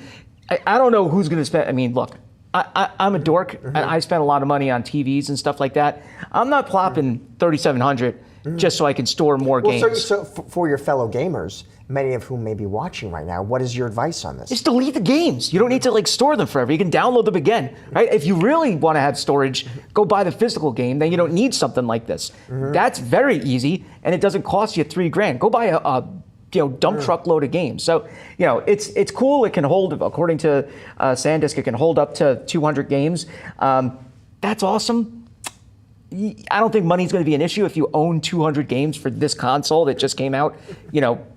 don't know who's going to spend. I mean, look, I'm a dork, and I spend a lot of money on TVs and stuff like that. I'm not plopping $3,700 just so I can store more games. So for your fellow gamers, many of whom may be watching right now, what is your advice on this? Just delete the games. You don't need to store them forever. You can download them again, right? If you really want to have storage, go buy the physical game. Then you don't need something like this. That's very easy, and it doesn't cost you $3,000. Go buy a dump truck load of games. So, it's cool. It can hold, according to SanDisk, it can hold up to 200 games. That's awesome. I don't think money's going to be an issue if you own 200 games for this console that just came out,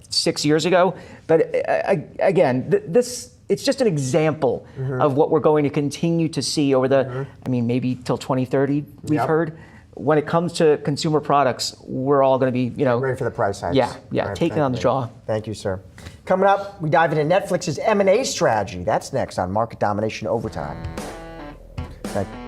6 years ago. But again, it's just an example of what we're going to continue to see over maybe till 2030, we've heard. When it comes to consumer products, we're all going to be, ready for the price hikes. Yeah, taking on the jaw. Thank you, sir. Coming up, we dive into Netflix's M&A strategy. That's next on Market Domination Overtime. Thank you.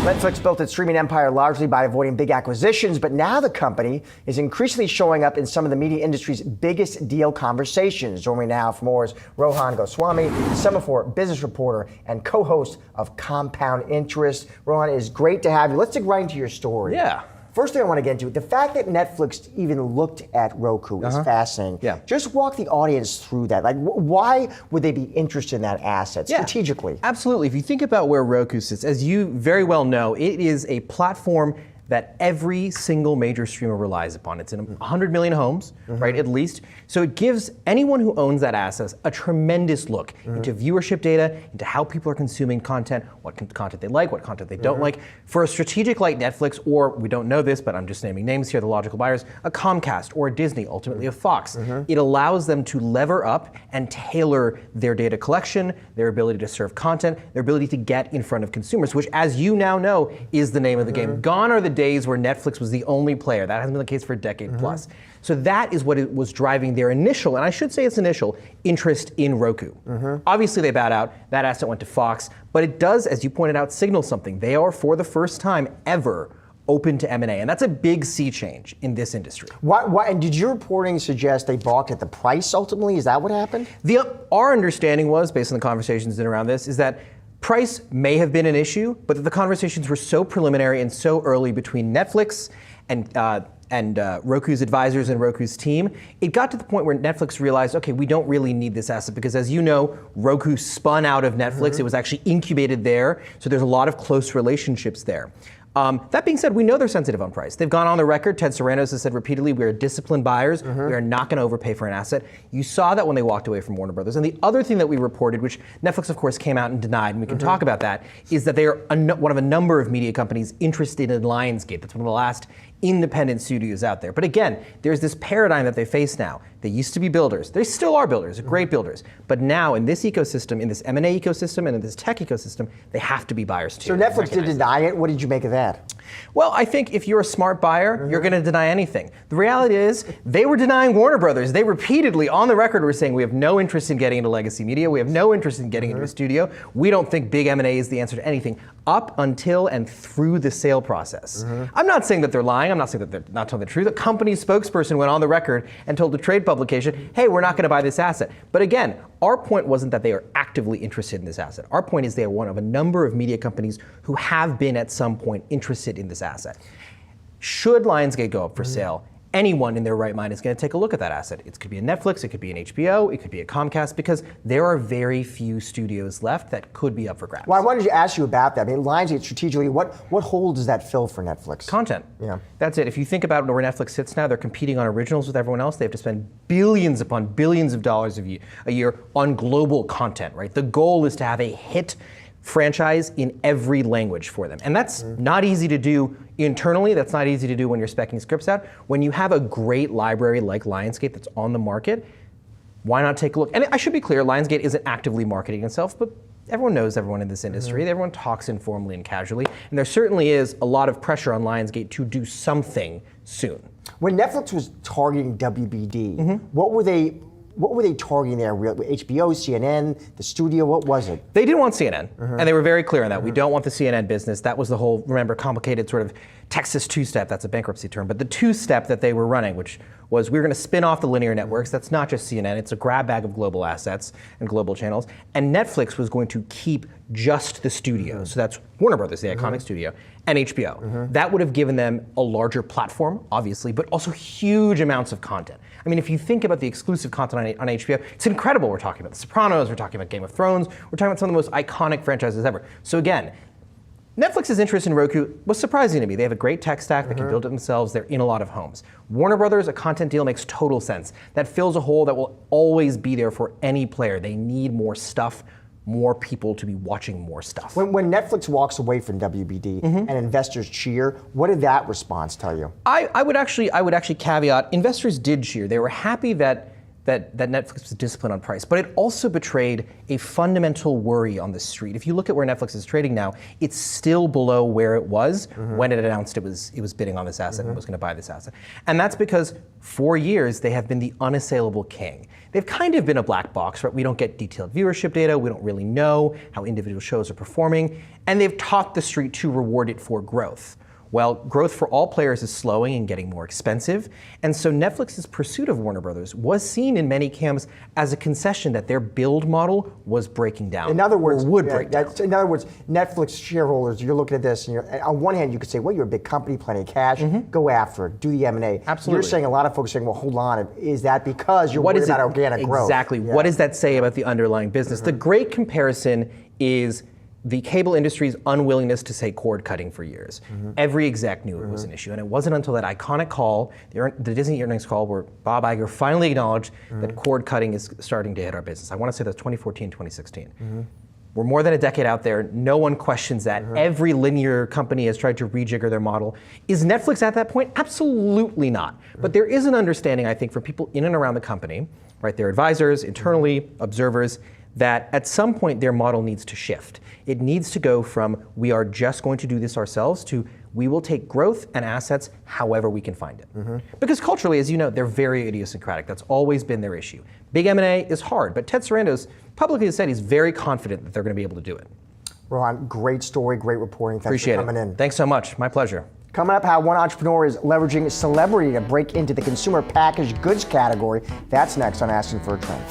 Netflix built its streaming empire largely by avoiding big acquisitions, but now the company is increasingly showing up in some of the media industry's biggest deal conversations. Joining me now for more is Rohan Goswami, Semaphore business reporter and co-host of Compound Interest. Rohan, it is great to have you. Let's dig right into your story. Yeah. first thing I want to get into, the fact that Netflix even looked at Roku is fascinating. Yeah. Just walk the audience through that. Like, why would they be interested in that asset strategically? Absolutely. If you think about where Roku sits, as you very well know, it is a platform that every single major streamer relies upon. It's in 100 million homes, right, at least. So it gives anyone who owns that asset a tremendous look into viewership data, into how people are consuming content, what content they like, what content they don't like. For a strategic like Netflix, or we don't know this, but I'm just naming names here, the logical buyers, a Comcast or a Disney, ultimately a Fox. It allows them to lever up and tailor their data collection, their ability to serve content, their ability to get in front of consumers, which, as you now know, is the name of the game. Gone are the days where Netflix was the only player. That hasn't been the case for a decade plus. So that is what it was driving their initial, and I should say it's initial, interest in Roku. Obviously they bowed out, that asset went to Fox, but it does, as you pointed out, signal something. They are, for the first time ever, open to M&A, and that's a big sea change in this industry. Why, and did your reporting suggest they balked at the price ultimately? Is that what happened? Our understanding was, based on the conversations around this, is that price may have been an issue, but that the conversations were so preliminary and so early between Netflix and Roku's advisors and Roku's team, it got to the point where Netflix realized, okay, we don't really need this asset because, as you know, Roku spun out of Netflix. It was actually incubated there, so there's a lot of close relationships there. That being said, we know they're sensitive on price. They've gone on the record. Ted Sarandos has said repeatedly, we are disciplined buyers. We are not going to overpay for an asset. You saw that when they walked away from Warner Brothers. And the other thing that we reported, which Netflix, of course, came out and denied, and we can talk about that, is that they are one of a number of media companies interested in Lionsgate. That's one of the last independent studios out there. But again, there's this paradigm that they face now. They used to be builders. They still are builders, great builders. But now in this ecosystem, in this M&A ecosystem, and in this tech ecosystem, they have to be buyers too. So Netflix did deny it. What did you make of that? Well, I think if you're a smart buyer, you're going to deny anything. The reality is, they were denying Warner Brothers. They repeatedly, on the record, were saying, we have no interest in getting into legacy media. We have no interest in getting into a studio. We don't think big M&A is the answer to anything, up until and through the sale process. I'm not saying that they're lying. I'm not saying that they're not telling the truth. The company's spokesperson went on the record and told the trade publication, hey, we're not going to buy this asset. But again, our point wasn't that they are actively interested in this asset. Our point is they are one of a number of media companies who have been at some point interested in this asset. Should Lionsgate go up for sale, anyone in their right mind is going to take a look at that asset. It could be a Netflix, it could be an HBO, it could be a Comcast, because there are very few studios left that could be up for grabs. Well, I wanted to ask you about that. I mean, Lionsgate strategically, what hole does that fill for Netflix? Content. Yeah. That's it. If you think about where Netflix sits now, they're competing on originals with everyone else. They have to spend billions upon billions of dollars a year on global content, right? The goal is to have a hit franchise in every language for them. And that's not easy to do internally. That's not easy to do when you're speccing scripts out. When you have a great library like Lionsgate that's on the market, why not take a look? And I should be clear, Lionsgate isn't actively marketing itself, but everyone knows everyone in this industry. Everyone talks informally and casually. And there certainly is a lot of pressure on Lionsgate to do something soon. When Netflix was targeting WBD, what were they targeting there? HBO, CNN, the studio, what was it? They didn't want CNN, and they were very clear on that. We don't want the CNN business. That was the whole, remember, complicated sort of Texas two-step, that's a bankruptcy term, but the two-step that they were running, which was we were going to spin off the linear networks. That's not just CNN. It's a grab bag of global assets and global channels. And Netflix was going to keep just the studio. So that's Warner Brothers, the iconic studio, and HBO. That would have given them a larger platform, obviously, but also huge amounts of content. I mean, if you think about the exclusive content on HBO, it's incredible. We're talking about The Sopranos, we're talking about Game of Thrones, we're talking about some of the most iconic franchises ever. So again, Netflix's interest in Roku was surprising to me. They have a great tech stack, they can build it themselves, they're in a lot of homes. Warner Brothers, a content deal makes total sense. That fills a hole that will always be there for any player. They need more stuff, more people to be watching more stuff. When Netflix walks away from WBD and investors cheer, what did that response tell you? I would actually caveat, investors did cheer. They were happy that Netflix was disciplined on price, but it also betrayed a fundamental worry on the street. If you look at where Netflix is trading now, it's still below where it was when it announced it was bidding on this asset and was going to buy this asset. And that's because for years they have been the unassailable king. They've kind of been a black box, right? We don't get detailed viewership data, we don't really know how individual shows are performing, and they've taught the street to reward it for growth. Well, growth for all players is slowing and getting more expensive. And so Netflix's pursuit of Warner Brothers was seen in many camps as a concession that their build model was breaking down. In other words, break down. In other words, Netflix shareholders, you're looking at this, and on one hand, you could say, well, you're a big company, plenty of cash, go after it, do the M&A. Absolutely. You're saying a lot of folks are saying, well, hold on, is that because you're worried about organic growth? Exactly. What does that say about the underlying business? The great comparison is the cable industry's unwillingness to say cord cutting for years. Every exec knew it was an issue, and it wasn't until that iconic call, the Disney earnings call, where Bob Iger finally acknowledged that cord cutting is starting to hit our business. I want to say that's 2014, 2016. We're more than a decade out there. No one questions that. Every linear company has tried to rejigger their model. Is Netflix at that point? Absolutely not. But there is an understanding, I think, for people in and around the company, right, their advisors, internally, observers, that at some point their model needs to shift. It needs to go from we are just going to do this ourselves to we will take growth and assets however we can find it. Because culturally, as you know, they're very idiosyncratic. That's always been their issue. Big M&A is hard, but Ted Sarandos publicly has said he's very confident that they're going to be able to do it. Rohan, great story, great reporting. Thanks Appreciate for coming it. in. Thanks so much. My pleasure. Coming up, how one entrepreneur is leveraging celebrity to break into the consumer packaged goods category. That's next on Asking for a Trend.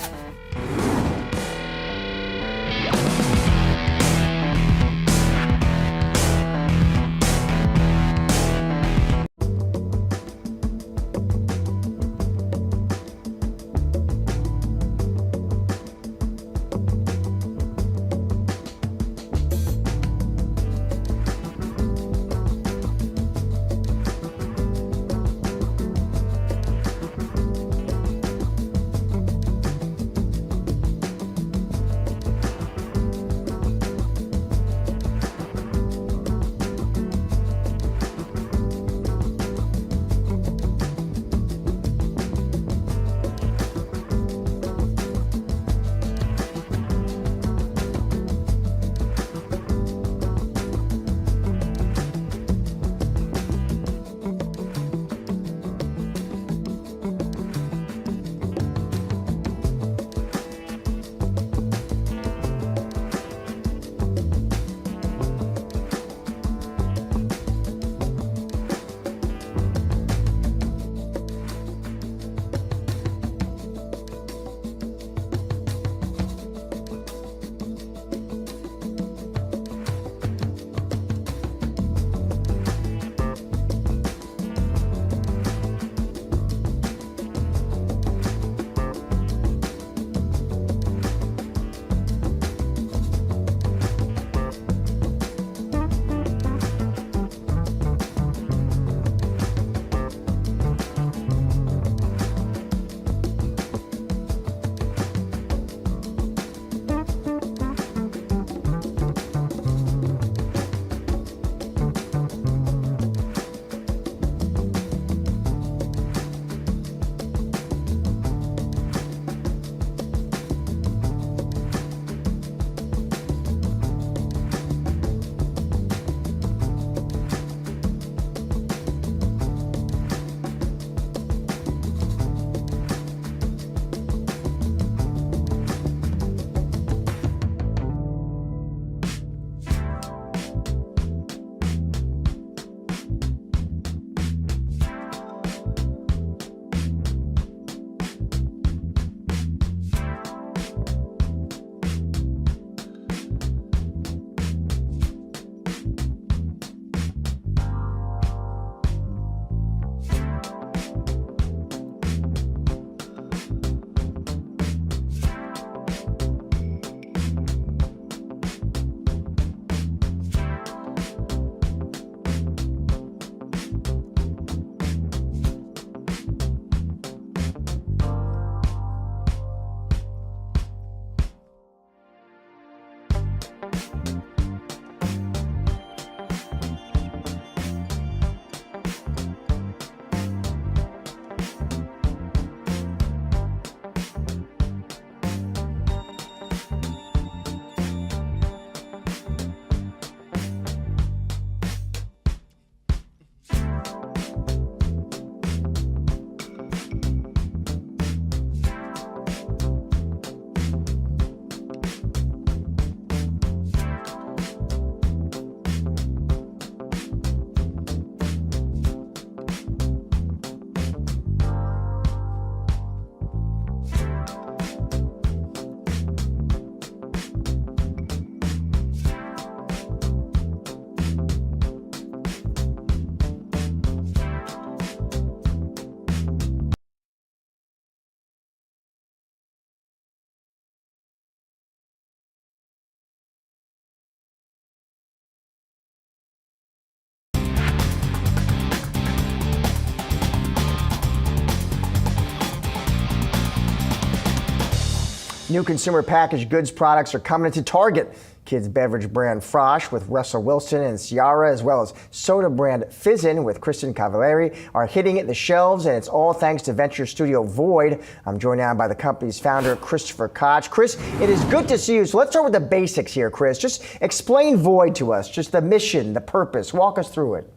New consumer packaged goods products are coming into Target. Kids beverage brand Frosh with Russell Wilson and Ciara, as well as soda brand Fizzin with Kristen Cavallari, are hitting the shelves, and it's all thanks to venture studio Void. I'm joined now by the company's founder, Christopher Koch. Chris, it is good to see you. So let's start with the basics here, Chris. Just explain Void to us, just the mission, the purpose. Walk us through it.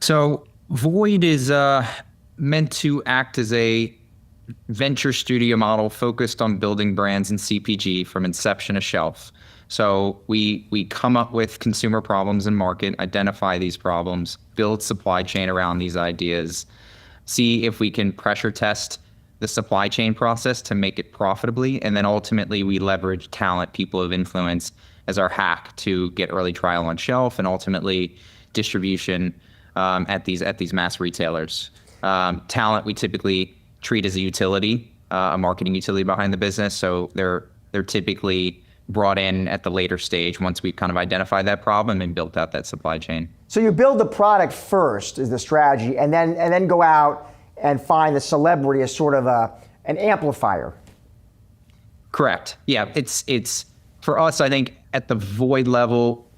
So Void is meant to act as a venture studio model focused on building brands in CPG from inception to shelf. So we come up with consumer problems in market, identify these problems, build supply chain around these ideas, see if we can pressure test the supply chain process to make it profitably, and then ultimately we leverage talent, people of influence as our hack to get early trial on shelf and ultimately distribution at these mass retailers. Talent we typically treat as a utility, a marketing utility behind the business. So they're typically brought in at the later stage once we've kind of identified that problem and built out that supply chain. So you build the product first is the strategy, and then go out and find the celebrity as sort of an amplifier. Correct. Yeah, it's for us. I think at the Void level,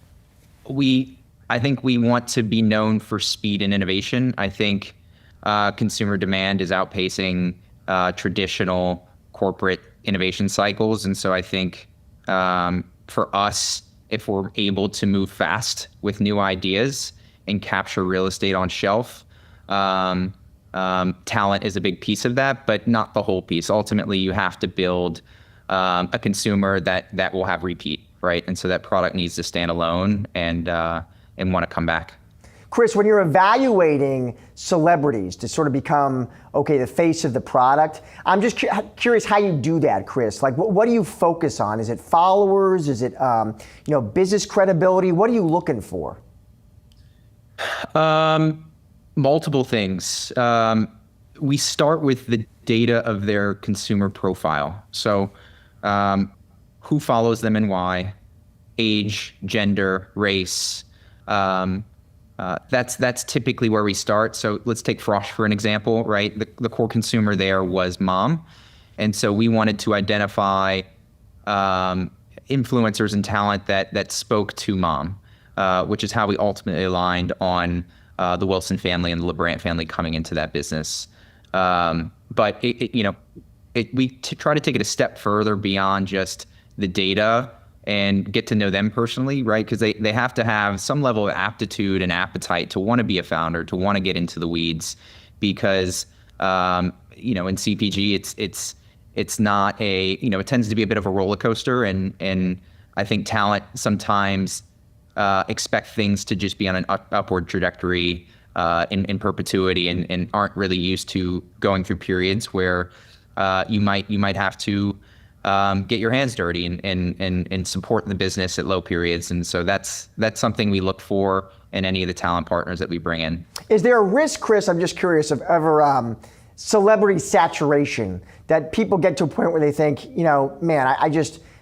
I think we want to be known for speed and innovation. I think consumer demand is outpacing traditional corporate innovation cycles. And so I think for us, if we're able to move fast with new ideas and capture real estate on shelf, talent is a big piece of that, but not the whole piece. Ultimately, you have to build a consumer that will have repeat, right? And so that product needs to stand alone and want to come back. Chris, when you're evaluating celebrities to sort of become, the face of the product, I'm just curious how you do that, Chris. Like, what do you focus on? Is it followers? Is it, business credibility? What are you looking for? Multiple things. We start with the data of their consumer profile. So who follows them and why, age, gender, race. That's typically where we start. So let's take Frosh for an example, right? The core consumer there was mom. And so we wanted to identify influencers and talent that spoke to mom, which is how we ultimately aligned on the Wilson family and the LeBrant family coming into that business. But we try to take it a step further beyond just the data and get to know them personally, right? Because they have to have some level of aptitude and appetite to want to be a founder, to want to get into the weeds, because in CPG it's not it tends to be a bit of a roller coaster, and I think talent sometimes expect things to just be on an upward trajectory in perpetuity, and aren't really used to going through periods where you might have to get your hands dirty and support the business at low periods. And so that's something we look for in any of the talent partners that we bring in. Is there a risk, Chris, I'm just curious, of ever celebrity saturation, that people get to a point where they think, man,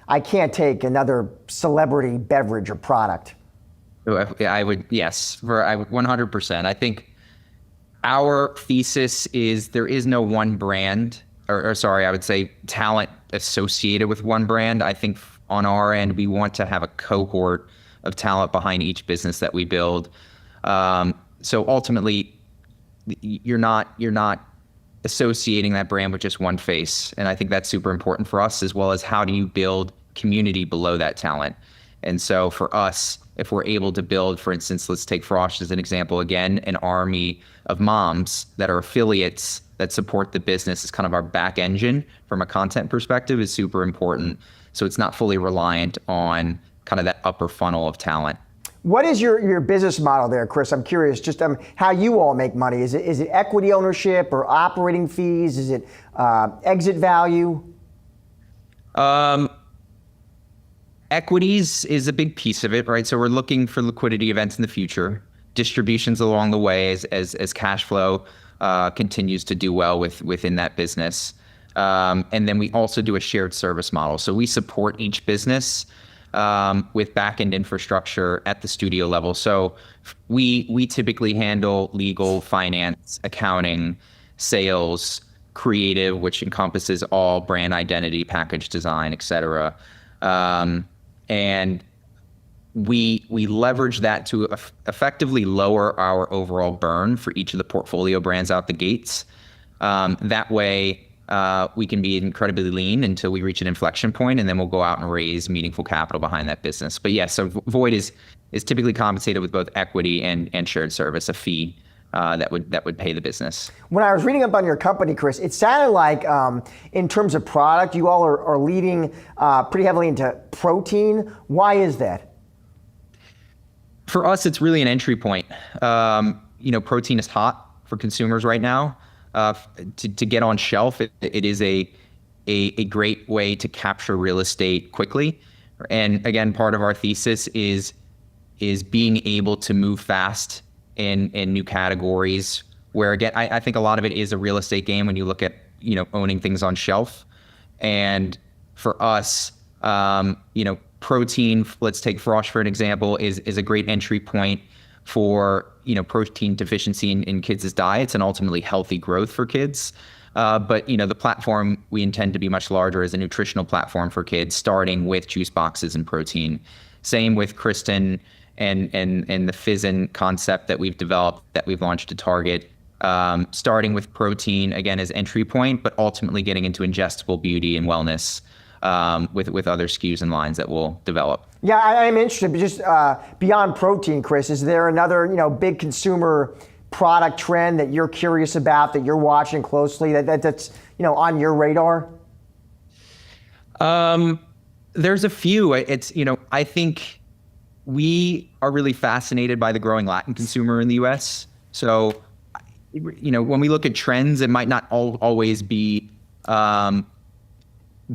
I can't take another celebrity beverage or product? I would 100%. I think our thesis is there is no one brand, I would say talent associated with one brand. I think on our end, we want to have a cohort of talent behind each business that we build. So ultimately, you're not associating that brand with just one face. And I think that's super important for us, as well as how do you build community below that talent. And so for us, if we're able to build, for instance, let's take Frosh as an example again, an army of moms that are affiliates that support the business as kind of our back engine from a content perspective is super important. So it's not fully reliant on kind of that upper funnel of talent. What is your business model there, Chris? I'm curious just how you all make money. Is it equity ownership or operating fees? Is it exit value? Equities is a big piece of it, right? So we're looking for liquidity events in the future, distributions along the way as cash flow continues to do well within that business. And then we also do a shared service model. So we support each business with back-end infrastructure at the studio level. So we typically handle legal, finance, accounting, sales, creative, which encompasses all brand identity, package design, et cetera. And we leverage that to effectively lower our overall burn for each of the portfolio brands out the gates. That way, we can be incredibly lean until we reach an inflection point, and then we'll go out and raise meaningful capital behind that business. But yes, so Void is typically compensated with both equity and shared service, a fee that would pay the business. When I was reading up on your company, Chris, it sounded like in terms of product, you all are leading pretty heavily into protein. Why is that? For us, it's really an entry point. Protein is hot for consumers right now. To get on shelf, it is a great way to capture real estate quickly. And again, part of our thesis is being able to move fast in new categories where, again, I think a lot of it is a real estate game when you look at, owning things on shelf. And for us, protein, let's take Frosh for an example, is a great entry point for, protein deficiency in kids' diets and ultimately healthy growth for kids. But the platform we intend to be much larger as a nutritional platform for kids, starting with juice boxes and protein. Same with Kristen and the Fizzin concept that we've developed, that we've launched to Target, starting with protein, again, as entry point, but ultimately getting into ingestible beauty and wellness with other SKUs and lines that we'll develop. Yeah, I'm interested, but just beyond protein, Chris, is there another, big consumer product trend that you're curious about, that you're watching closely, that's, on your radar? There's a few. It's, I think we are really fascinated by the growing Latin consumer in the US. So, when we look at trends, it might not always be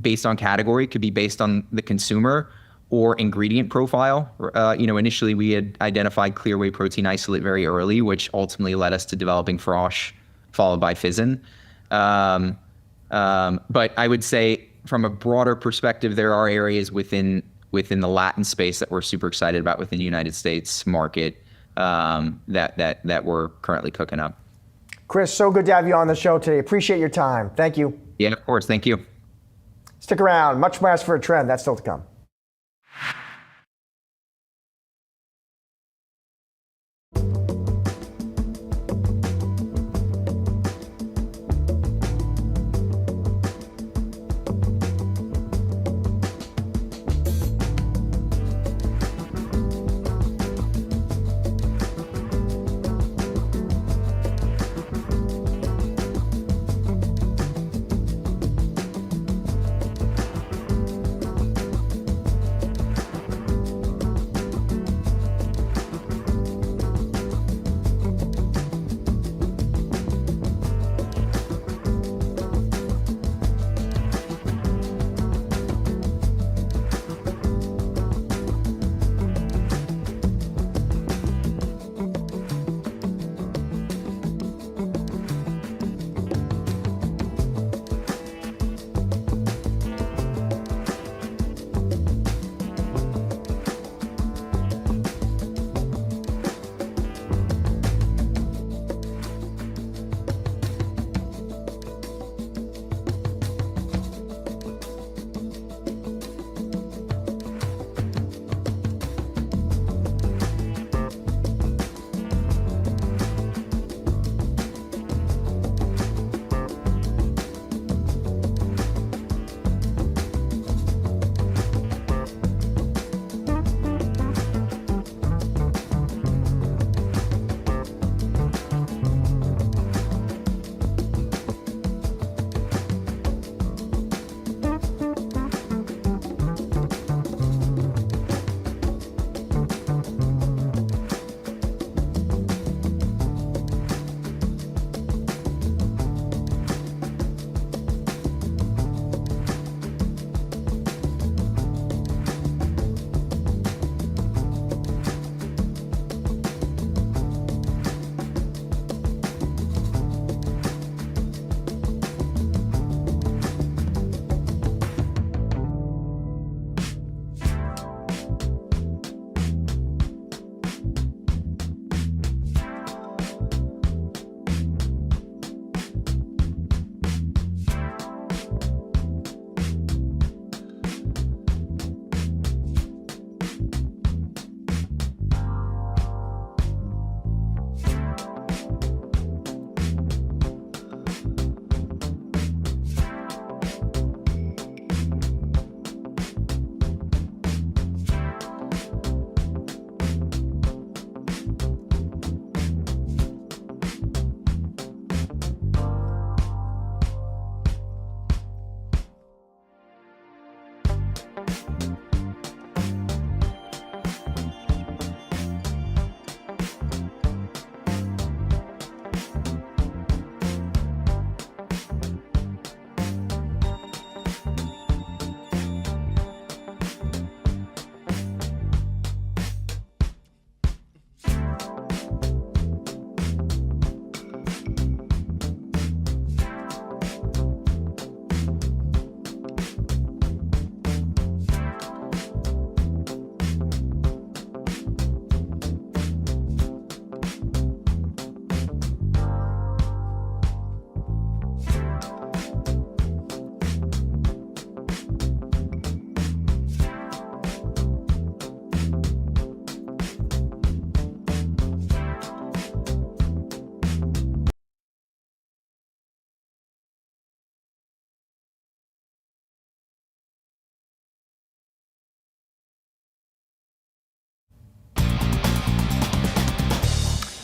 based on category. It could be based on the consumer or ingredient profile. Initially we had identified clear whey protein isolate very early, which ultimately led us to developing Frosh, followed by Fizzin. But I would say from a broader perspective, there are areas within the Latin space that we're super excited about within the United States market that we're currently cooking up. Chris, so good to have you on the show today. Appreciate your time. Thank you. Yeah, of course. Thank you. Stick around. Much more for a trend. That's still to come.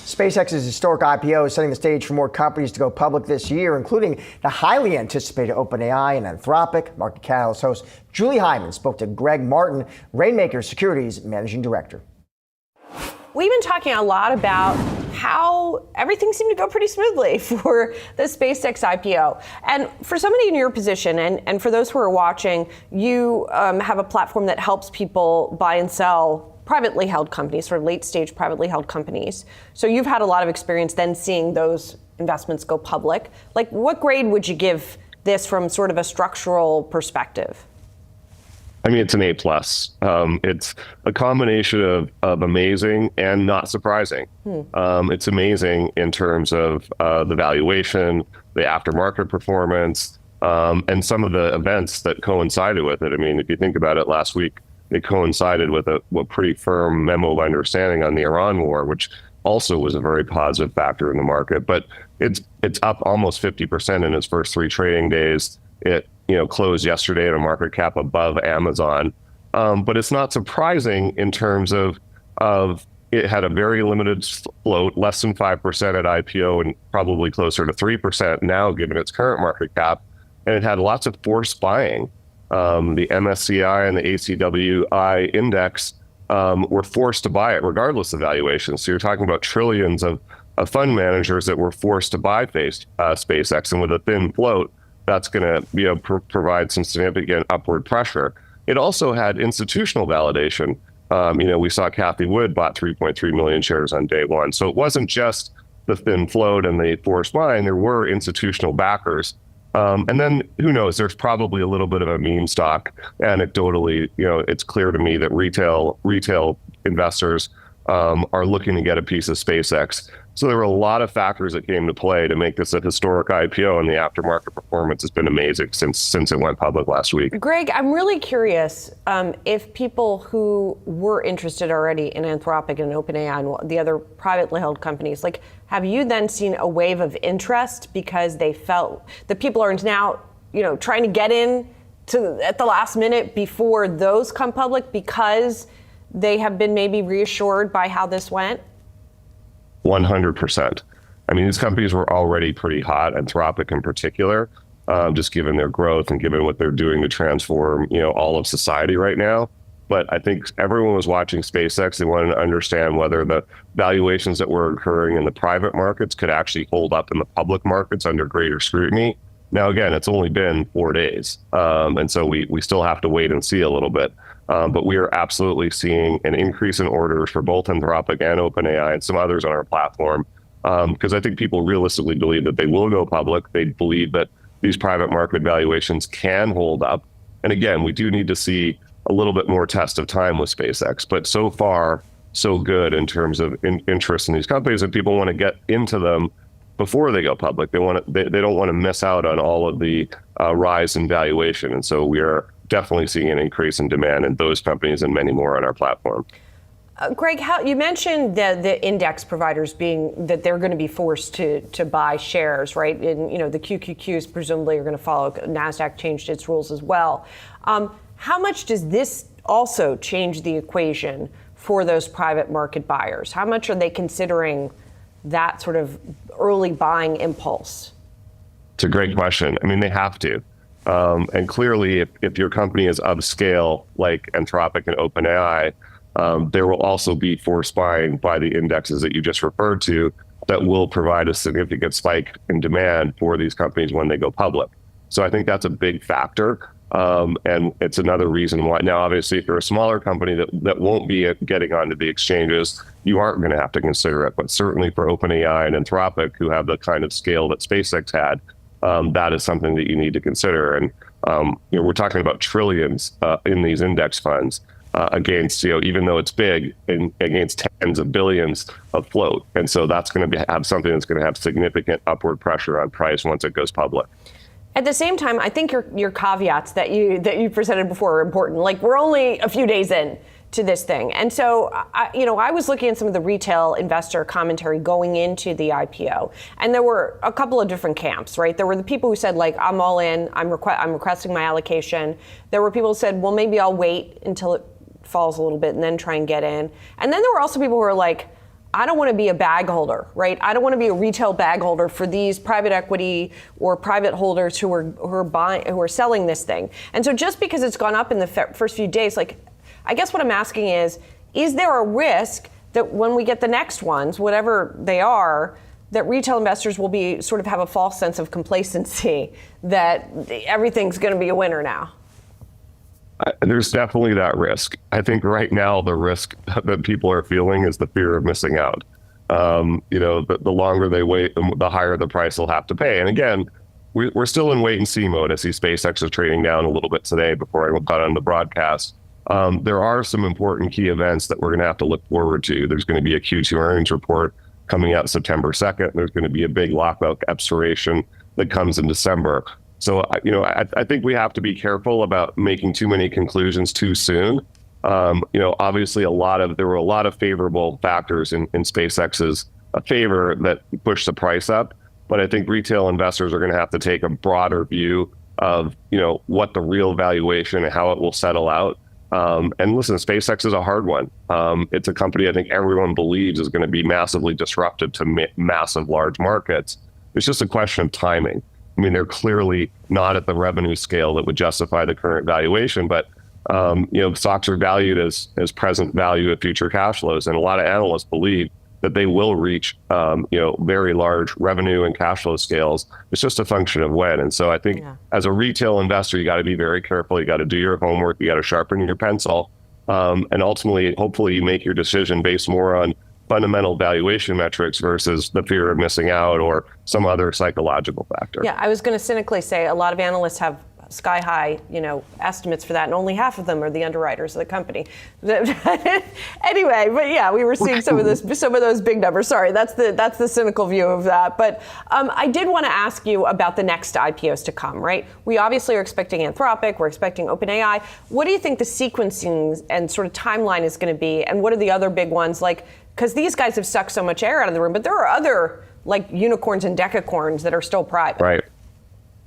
SpaceX's historic IPO is setting the stage for more companies to go public this year, including the highly anticipated OpenAI and Anthropic. Market Catalyst host Julie Hyman spoke to Greg Martin, Rainmaker Securities Managing Director. We've been talking a lot about how everything seemed to go pretty smoothly for the SpaceX IPO. And for somebody in your position, and for those who are watching, you have a platform that helps people buy and sell privately held companies, sort of late stage privately held companies. So you've had a lot of experience then seeing those investments go public. Like, what grade would you give this from sort of a structural perspective? I mean, it's an A+. It's a combination of amazing and not surprising. It's amazing in terms of the valuation, the aftermarket performance, and some of the events that coincided with it. I mean, if you think about it, last week, it coincided with a pretty firm memo of understanding on the Iran war, which also was a very positive factor in the market. But it's up almost 50% in its first 3 trading days. It closed yesterday at a market cap above Amazon. But it's not surprising in terms of it had a very limited float, less than 5% at IPO and probably closer to 3% now given its current market cap. And it had lots of forced buying. The MSCI and the ACWI index were forced to buy it regardless of valuation. So you're talking about trillions of fund managers that were forced to buy SpaceX, and with a thin float, that's going to provide some significant upward pressure. It also had institutional validation. We saw Cathie Wood bought 3.3 million shares on day one. So it wasn't just the thin float and the forced buying. There were institutional backers. And then who knows, there's probably a little bit of a meme stock. Anecdotally, it's clear to me that retail investors are looking to get a piece of SpaceX. So there were a lot of factors that came to play to make this a historic IPO, and the aftermarket performance has been amazing since it went public last week. Greg, I'm really curious if people who were interested already in Anthropic and OpenAI and the other privately held companies, like, have you then seen a wave of interest because they felt that people are now, trying to get in at the last minute before those come public because they have been maybe reassured by how this went? 100%. I mean, these companies were already pretty hot, Anthropic in particular, just given their growth and given what they're doing to transform, all of society right now. But I think everyone was watching SpaceX. They wanted to understand whether the valuations that were occurring in the private markets could actually hold up in the public markets under greater scrutiny. Now, again, it's only been 4 days. And so we still have to wait and see a little bit. But we are absolutely seeing an increase in orders for both Anthropic and OpenAI and some others on our platform. Because I think people realistically believe that they will go public. They believe that these private market valuations can hold up. And again, we do need to see a little bit more test of time with SpaceX. But so far, so good in terms of interest in these companies, and people want to get into them before they go public. They don't want to miss out on all of the rise in valuation. And so we are definitely seeing an increase in demand in those companies and many more on our platform. Greg, you mentioned the index providers being that they're going to be forced to buy shares, right? And the QQQs presumably are going to follow. Nasdaq changed its rules as well. How much does this also change the equation for those private market buyers? How much are they considering that sort of early buying impulse? It's a great question. I mean, they have to. And clearly, if your company is of scale, like Anthropic and OpenAI, there will also be forced buying by the indexes that you just referred to that will provide a significant spike in demand for these companies when they go public. So I think that's a big factor. And it's another reason why. Now, obviously, if you're a smaller company that won't be getting onto the exchanges, you aren't going to have to consider it. But certainly for OpenAI and Anthropic, who have the kind of scale that SpaceX had, that is something that you need to consider. And we're talking about trillions in these index funds against, even though it's big, against tens of billions of float. And so that's going to have something that's going to have significant upward pressure on price once it goes public. At the same time, I think your caveats that you presented before are important. Like, we're only a few days in to this thing. And so, I was looking at some of the retail investor commentary going into the IPO, and there were a couple of different camps, right? There were the people who said, like, I'm all in, I'm requesting my allocation. There were people who said, well, maybe I'll wait until it falls a little bit and then try and get in. And then there were also people who were like, I don't want to be a bag holder, right? I don't want to be a retail bag holder for these private equity or private holders who are selling this thing. And so just because it's gone up in the first few days, like, I guess what I'm asking is there a risk that when we get the next ones, whatever they are, that retail investors will be sort of have a false sense of complacency that everything's going to be a winner now? There's definitely that risk. I think right now the risk that people are feeling is the fear of missing out. The longer they wait, the higher the price they'll have to pay. And again, we're still in wait and see mode. I see SpaceX is trading down a little bit today before I got on the broadcast. There are some important key events that we're going to have to look forward to. There's going to be a Q2 earnings report coming out September 2nd. There's going to be a big lockout expiration that comes in December. So, I think we have to be careful about making too many conclusions too soon. Obviously there were a lot of favorable factors in SpaceX's favor that pushed the price up. But I think retail investors are going to have to take a broader view of, what the real valuation and how it will settle out. And listen, SpaceX is a hard one. It's a company I think everyone believes is going to be massively disruptive to massive large markets. It's just a question of timing. I mean, they're clearly not at the revenue scale that would justify the current valuation, but stocks are valued as present value of future cash flows, and a lot of analysts believe that they will reach very large revenue and cash flow scales. It's just a function of when. And so I think as a retail investor, you got to be very careful. You got to do your homework. You got to sharpen your pencil, and ultimately, hopefully, you make your decision based more on fundamental valuation metrics versus the fear of missing out or some other psychological factor. Yeah, I was going to cynically say a lot of analysts have sky high, estimates for that, and only half of them are the underwriters of the company. Anyway, but yeah, we were seeing some of those big numbers. Sorry, that's the cynical view of that. But I did want to ask you about the next IPOs to come, right? We obviously are expecting Anthropic, we're expecting OpenAI. What do you think the sequencing and sort of timeline is going to be, and what are the other big ones? Because these guys have sucked so much air out of the room, but there are other unicorns and decacorns that are still private.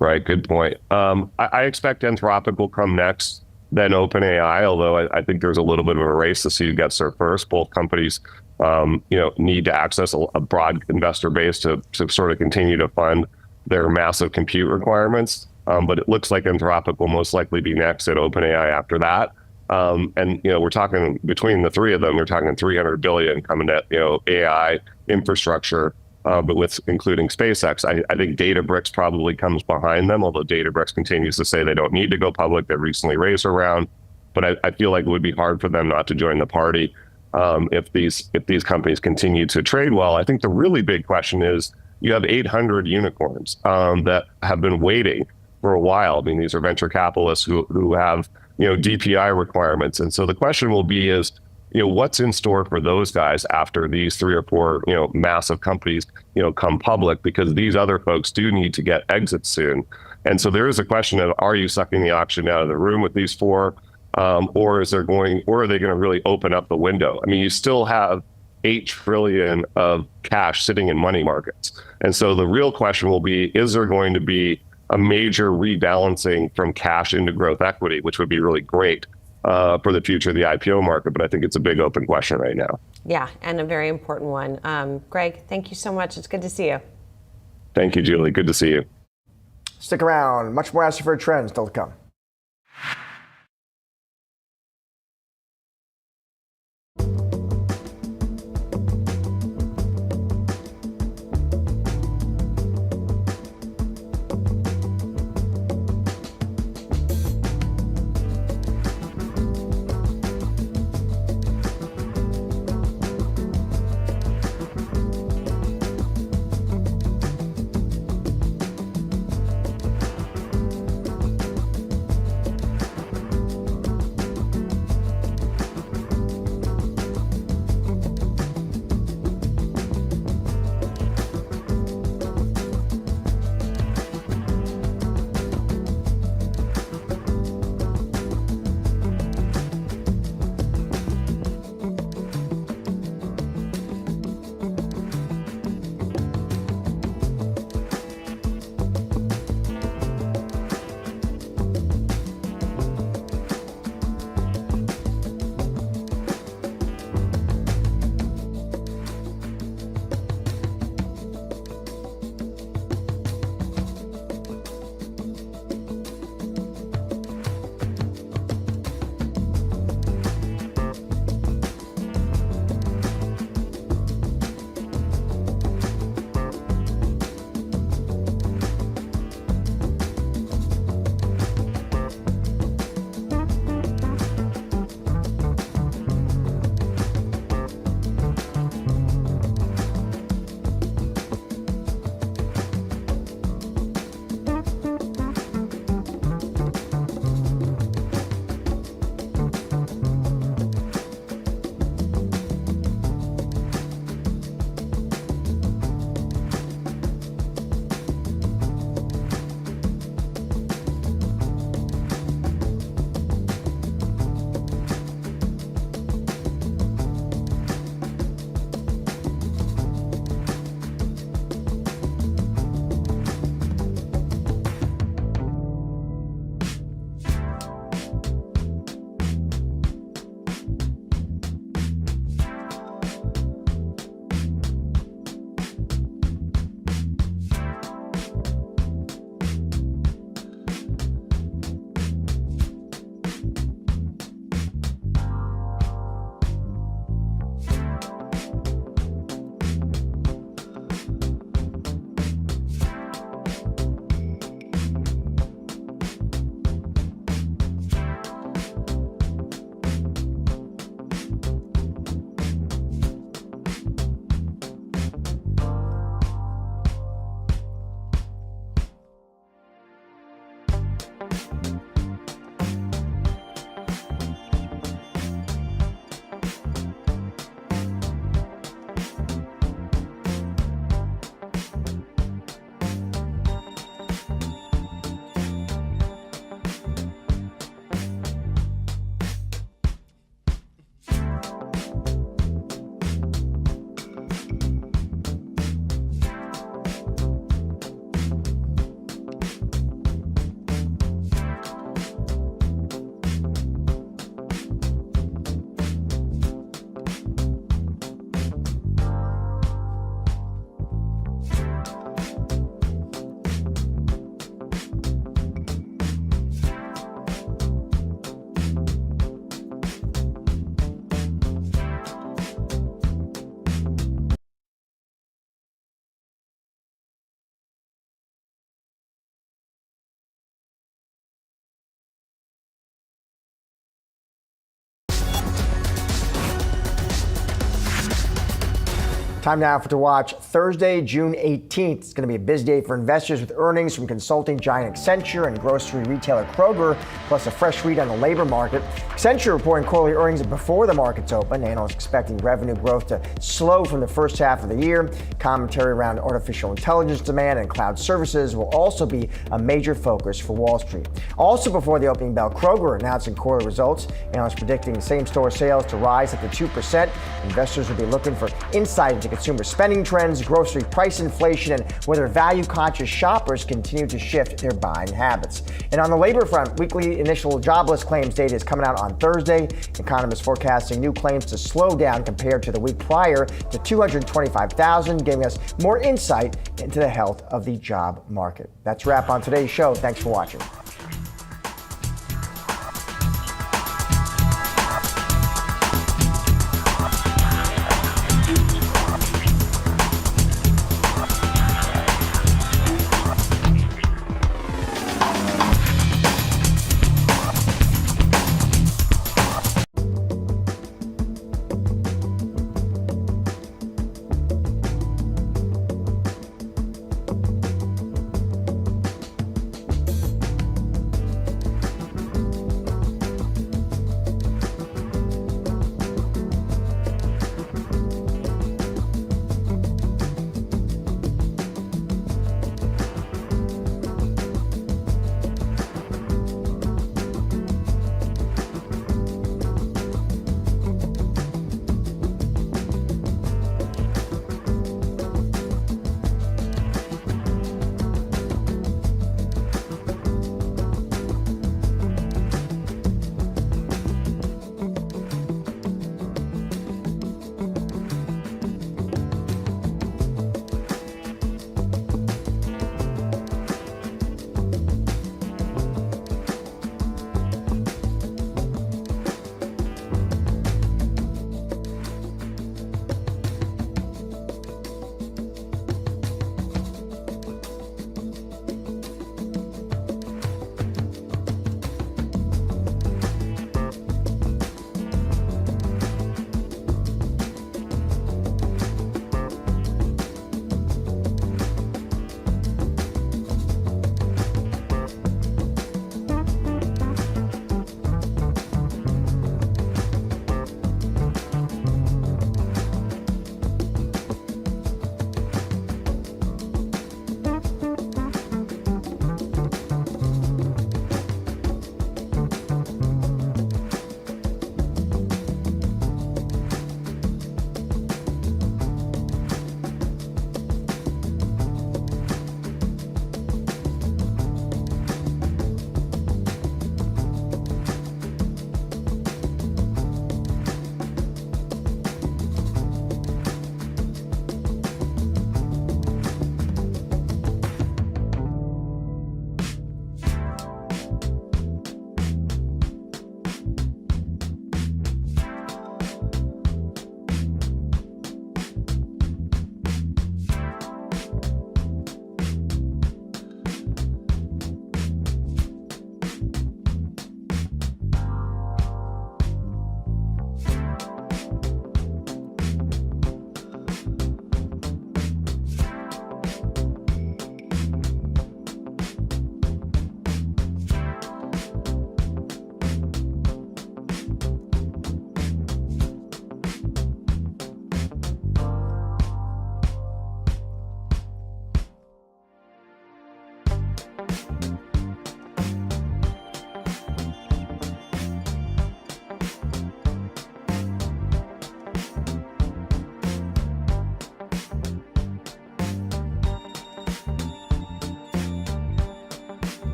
Right. Good point. I expect Anthropic will come next, then OpenAI, although I think there's a little bit of a race to see who gets there first. Both companies, need to access a broad investor base to sort of continue to fund their massive compute requirements. But it looks like Anthropic will most likely be next at OpenAI after that. We're talking between the three of them, we're talking 300 billion coming to, AI infrastructure, but with including SpaceX. I think Databricks probably comes behind them, although Databricks continues to say they don't need to go public. They recently raised a round, but I feel like it would be hard for them not to join the party if these companies continue to trade well. I think the really big question is you have 800 unicorns that have been waiting for a while. I mean, these are venture capitalists who have DPI requirements, and so the question will be is, what's in store for those guys after these 3 or 4, massive companies, come public, because these other folks do need to get exits soon. And so there is a question of, are you sucking the oxygen out of the room with these 4, or are they going to really open up the window? I mean, you still have $8 trillion of cash sitting in money markets. And so the real question will be, is there going to be a major rebalancing from cash into growth equity, which would be really great for the future of the IPO market, but I think it's a big open question right now. Yeah, and a very important one. Greg, thank you so much. It's good to see you. Thank you, Julie. Good to see you. Stick around. Much more Astropher Trends still to come. Time now to watch Thursday, June 18th. It's going to be a busy day for investors with earnings from consulting giant Accenture and grocery retailer Kroger, plus a fresh read on the labor market. Accenture reporting quarterly earnings before the markets open. Analysts expecting revenue growth to slow from the first half of the year. Commentary around artificial intelligence demand and cloud services will also be a major focus for Wall Street. Also before the opening bell, Kroger announcing quarterly results. Analysts predicting same-store sales to rise up to 2%. Investors will be looking for insight into consumer spending trends, grocery price inflation, and whether value-conscious shoppers continue to shift their buying habits. And on the labor front, weekly initial jobless claims data is coming out on Thursday. Economists forecasting new claims to slow down compared to the week prior to 225,000, giving us more insight into the health of the job market. That's a wrap on today's show. Thanks for watching.